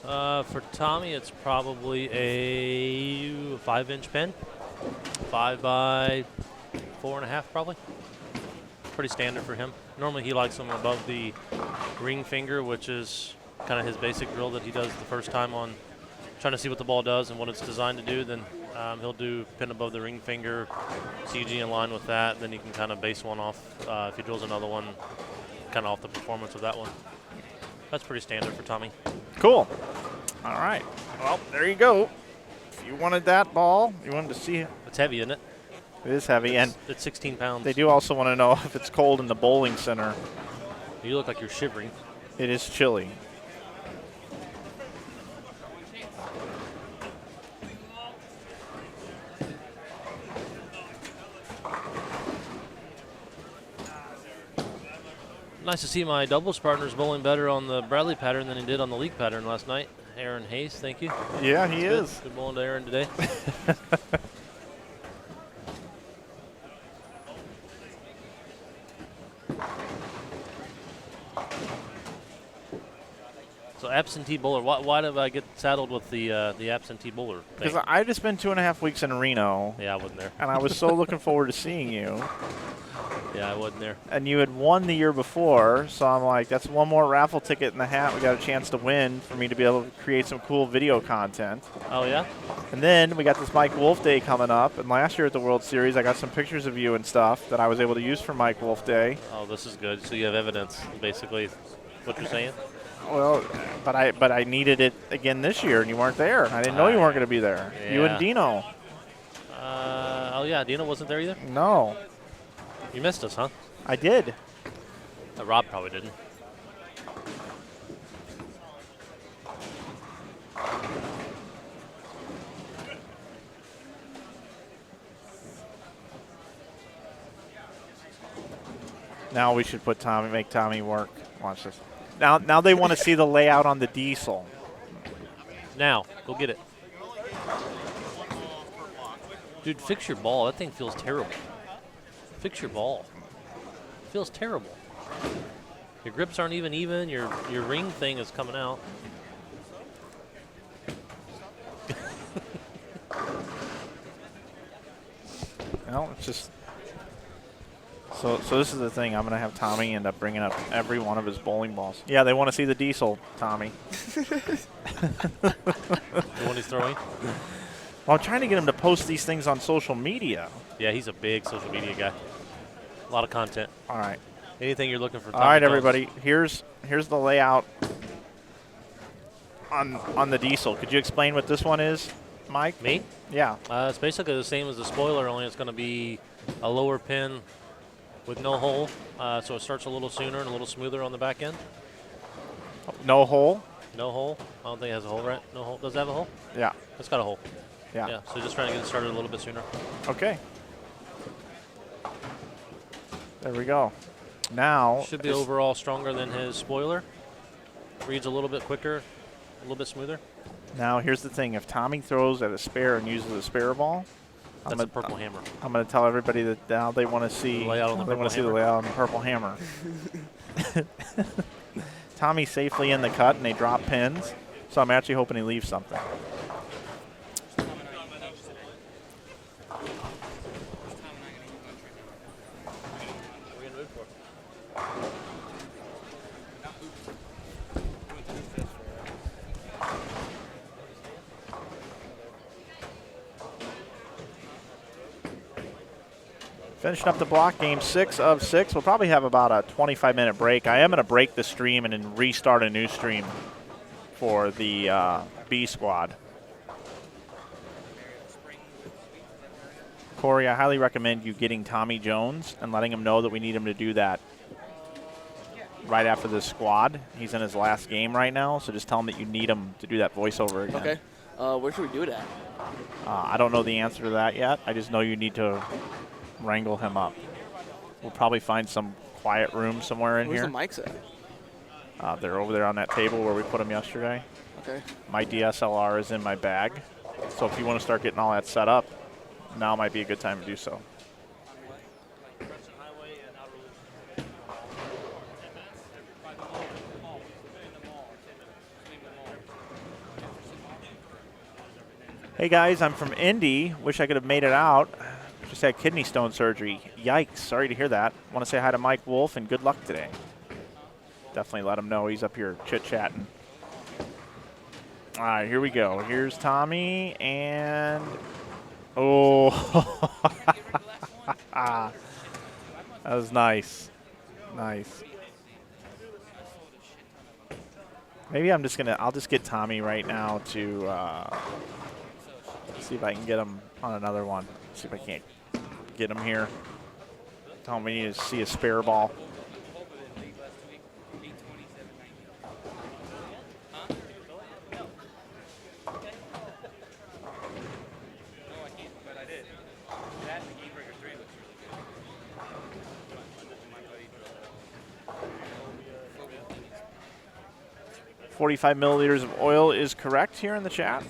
For Tommy, it's probably a 5-inch pin. 5 by 4.5 probably. Pretty standard for him. Normally he likes them above the ring finger, which is kind of his basic drill that he does the first time on trying to see what the ball does and what it's designed to do. Then he'll do pin above the ring finger, CG in line with that. Then he can kind of base one off if he drills another one, kind of off the performance of that one. That's pretty standard for Tommy. Cool. All right. Well, there you go. If you wanted that ball, you wanted to see it. It's heavy, isn't it? It is heavy, and it's 16 pounds. They do also want to know if it's cold in the bowling center. You look like you're shivering. It is chilly. Nice to see my doubles partners bowling better on the Bradley pattern than he did on the league pattern last night. Aaron Hayes, thank you. Yeah, he Good. is. Good bowling to Aaron today. So absentee bowler. Why did I get saddled with the absentee bowler? Because I just spent 2.5 weeks in Reno. Yeah, I wasn't there. And I was so looking forward to seeing you. Yeah, I wasn't there. And you had won the year before, so I'm like, that's one more raffle ticket in the hat. We got a chance to win for me to be able to create some cool video content. Oh, yeah? And then we got this Mike Wolf Day coming up. And last year at the World Series, I got some pictures of you and stuff that I was able to use for Mike Wolf Day. Oh, this is good. So you have evidence, basically, what you're saying? Well, but I needed it again this year, and you weren't there. I didn't know you weren't going to be there. Yeah. You and Dino. Oh, yeah, Dino wasn't there either? No. You missed us, huh? I did. Rob probably didn't. Now we should put make Tommy work. Watch this. Now they want to see the layout on the diesel. Now, go get it. Dude, fix your ball. That thing feels terrible. Fix your ball. It feels terrible. Your grips aren't even. Your ring thing is coming out. No, it's just. So this is the thing. I'm going to have Tommy end up bringing up every one of his bowling balls. Yeah, they want to see the diesel, Tommy. The one he's throwing? Well, I'm trying to get him to post these things on social media. Yeah, he's a big social media guy. A lot of content. All right. Anything you're looking for. All right, everybody. Here's the layout on the diesel. Could you explain what this one is, Mike? Me? Yeah. It's basically the same as the spoiler, only it's going to be a lower pin with no hole, so it starts a little sooner and a little smoother on the back end. No hole? No hole? I don't think it has a hole, right? No hole. Does it have a hole? Yeah. It's got a hole. Yeah. Yeah, so just trying to get it started a little bit sooner. Okay. There we go. Now. Should be overall stronger than his spoiler. Reads a little bit quicker, a little bit smoother. Now, here's the thing. If Tommy throws at a spare and uses a spare ball, that's a purple hammer. I'm going to tell everybody that now they want to see the layout on the layout on the purple hammer. Tommy's safely in the cut, and they drop pins, so I'm actually hoping he leaves something. Finishing up the block, game 6 of 6. We'll probably have about a 25-minute break. I am going to break the stream and then restart a new stream for the B squad. Corey, I highly recommend you getting Tommy Jones and letting him know that we need him to do that right after the squad. He's in his last game right now, so just tell him that you need him to do that voiceover again. Okay. Where should we do it at? I don't know the answer to that yet. I just know you need to wrangle him up. We'll probably find some quiet room somewhere in Where's here. Where's the mics at? They're over there on that table where we put them yesterday. Okay. My DSLR is in my bag. So if you want to start getting all that set up, now might be a good time to do so. Hey guys, I'm from Indy. Wish I could have made it out. Just had kidney stone surgery. Yikes. Sorry to hear that. Want to say hi to Mike Wolf and good luck today. Definitely let him know he's up here chit-chatting. All right, here we go. Here's Tommy, and oh, that was nice. Nice. Maybe I'll just get Tommy right now to see if I can get him on another one. See if I can't get him here. Tell him we need to see a spare ball. That and the Game Breaker 3 looks really good. 45 milliliters of oil is correct here in the chat.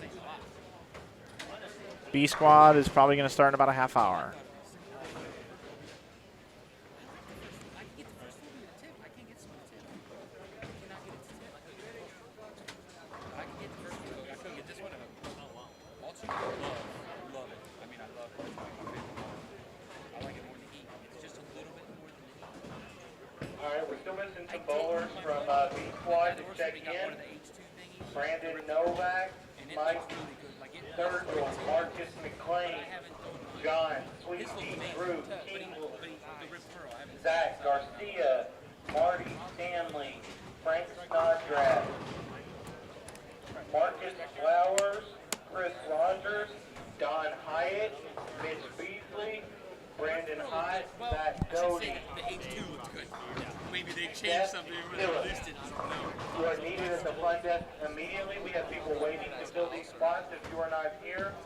B squad is probably going to start in about a half hour. All right, we're still missing some bowlers from B squad to check in. Brandon Novak, Mike Sturgill, Marcus McLean, John Sweetie, Drew Kingley, Zach Garcia, Marty Stanley, Frank Snodgrass, Marcus Flowers, Chris Rogers, Don Hyatt, Mitch Beasley, Brandon Hyatt, Zach Doty. The H2 looks good. Maybe they changed something when they released it. You are needed at the front desk immediately. We have people waiting to fill these spots. If you are not here,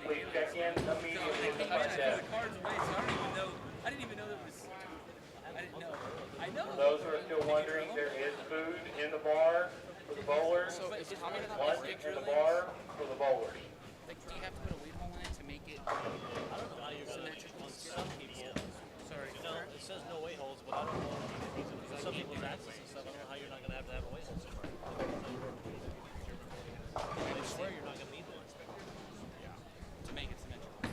please check in immediately at the front desk. I didn't even know there was. I didn't know. I know. Those who are still wondering, there is food in the bar for the bowlers. Lunch in the bar for the bowlers. Like, do you have to put a weight hole in it to make it symmetrical? Sorry. It says no weight holes, but I don't know. Some people's access and stuff, I don't know how you're not going to have a weight hole somewhere. I swear you're not going to need one. To make it symmetrical.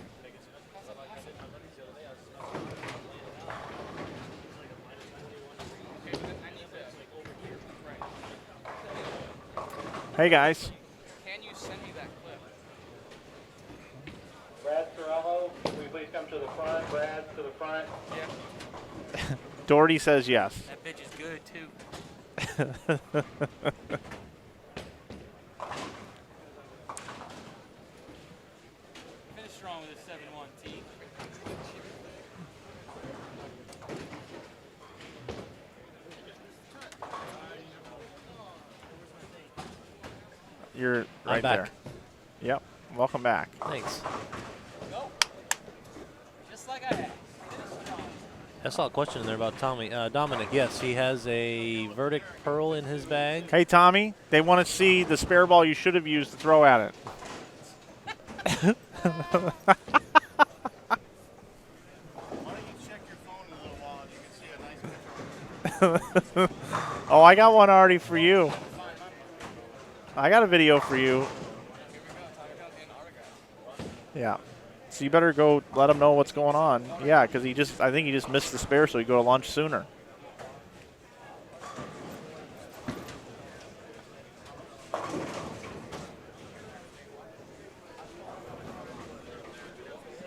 Hey guys. Can you send me that clip? Brad Sorello, will you please come to the front? Brad, to the front. Yeah. Doherty says yes. That bitch is good too. Finish strong with a 7-1 T. You're I'm right back. there. Yep. Welcome back. Thanks. Go. Just like I had. I saw a question in there about Tommy. Dominic, yes, he has a Verdict Pearl in his bag. Hey Tommy, they want to see the spare ball you should have used to throw at it. Oh, I got one already for you. I got a video for you. Yeah. So you better go let him know what's going on. Yeah, because I think he just missed the spare, so he go to lunch sooner.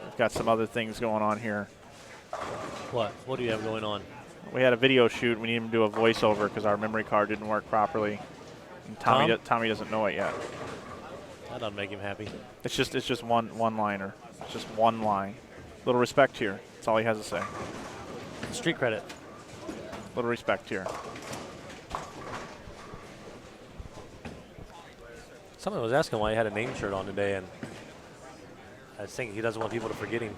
We've got some other things going on here. What? What do you have going on? We had a video shoot. We need him to do a voiceover because our memory card didn't work properly. And Tommy doesn't know it yet. That doesn't make him happy. It's just one liner. It's just one line. Little respect here. That's all he has to say. Street credit. Little respect here. Someone was asking why he had a name shirt on today, and I was thinking he doesn't want people to forget him.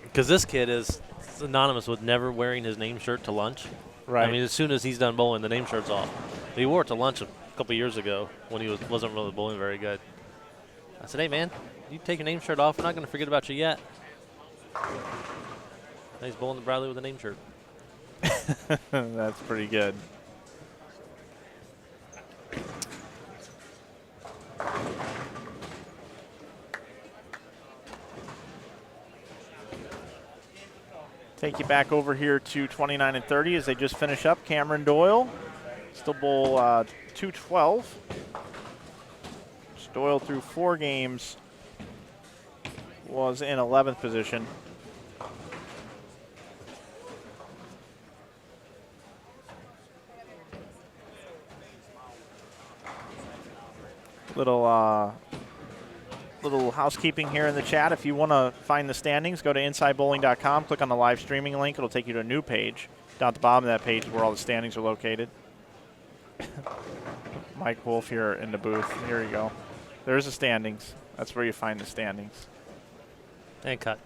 Because this kid is synonymous with never wearing his name shirt to lunch. Right. I mean, as soon as he's done bowling, the name shirt's off. He wore it to lunch a couple years ago when he wasn't really bowling very good. I said, hey, man, you take your name shirt off. We're not going to forget about you yet. And he's bowling the Bradley with a name shirt. That's pretty good. Take you back over here to 29 and 30 as they just finish up. Cameron Doyle, still bowl 212. Doyle through 4 games was in 11th position. Little housekeeping here in the chat. If you want to find the standings, go to InsideBowling.com, click on the live streaming link. It'll take you to a new page. Down at the bottom of that page is where all the standings are located. Mike Wolf here in the booth. Here you go. There's the standings. That's where you find the standings. And cut.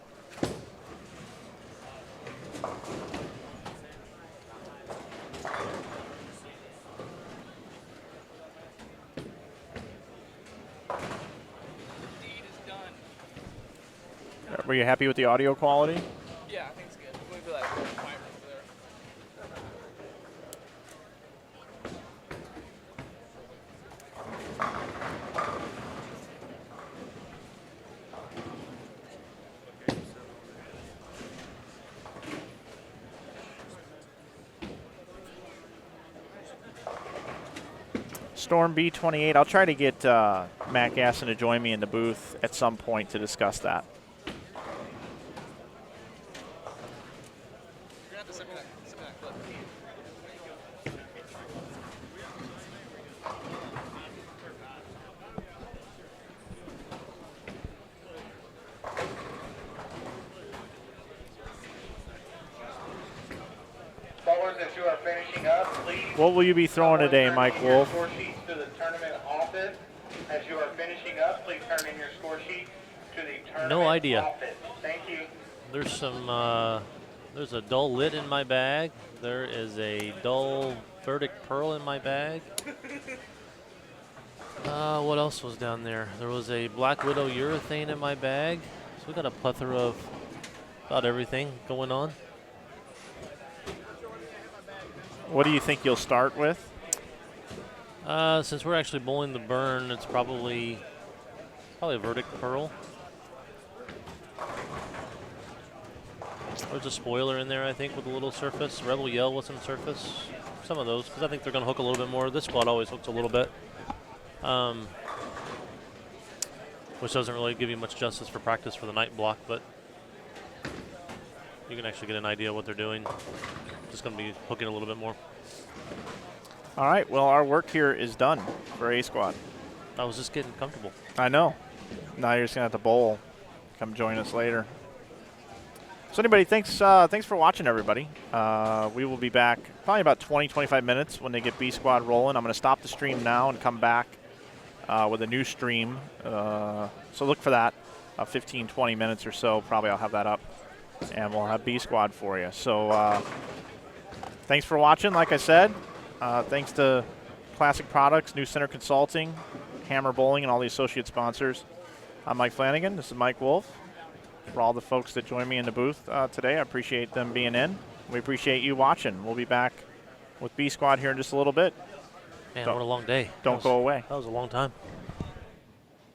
Were you happy with the audio quality? Yeah, I think it's good. We feel like a little quiet over there. Storm B28. I'll try to get Matt Gasson to join me in the booth at some point to discuss that. Bowlers, as you are finishing up, please. What will you be throwing today, Mike Wolf? Score sheets to the tournament office. As you are finishing up, please turn in your score sheet to the tournament No idea. office. Thank you. There's some. There's a dull lit in my bag. There is a dull verdict pearl in my bag. What else was down there? There was a Black Widow urethane in my bag. So we got a plethora of about everything going on. What do you think you'll start with? Since we're actually bowling the burn, it's probably a verdict pearl. There's a spoiler in there, I think, with a little surface. Rebel Yell with some surface. Some of those, because I think they're going to hook a little bit more. This squad always hooks a little bit, which doesn't really give you much justice for practice for the night block, but you can actually get an idea of what they're doing. Just going to be hooking a little bit more. All right, well, our work here is done for A Squad. I was just getting comfortable. I know. Now you're just going to have to bowl. Come join us later. So anybody, thanks for watching, everybody. We will be back probably about 20, 25 minutes when they get B Squad rolling. I'm going to stop the stream now and come back with a new stream. So look for that. 15, 20 minutes or so, probably I'll have that up. And we'll have B Squad for you. So thanks for watching, like I said. Thanks to Classic Products, New Center Consulting, Hammer Bowling, and all the associate sponsors. I'm Mike Flanagan. This is Mike Wolf. For all the folks that joined me in the booth today, I appreciate them being in. We appreciate you watching. We'll be back with B Squad here in just a little bit. Man, what a long day. Don't go away. That was a long time.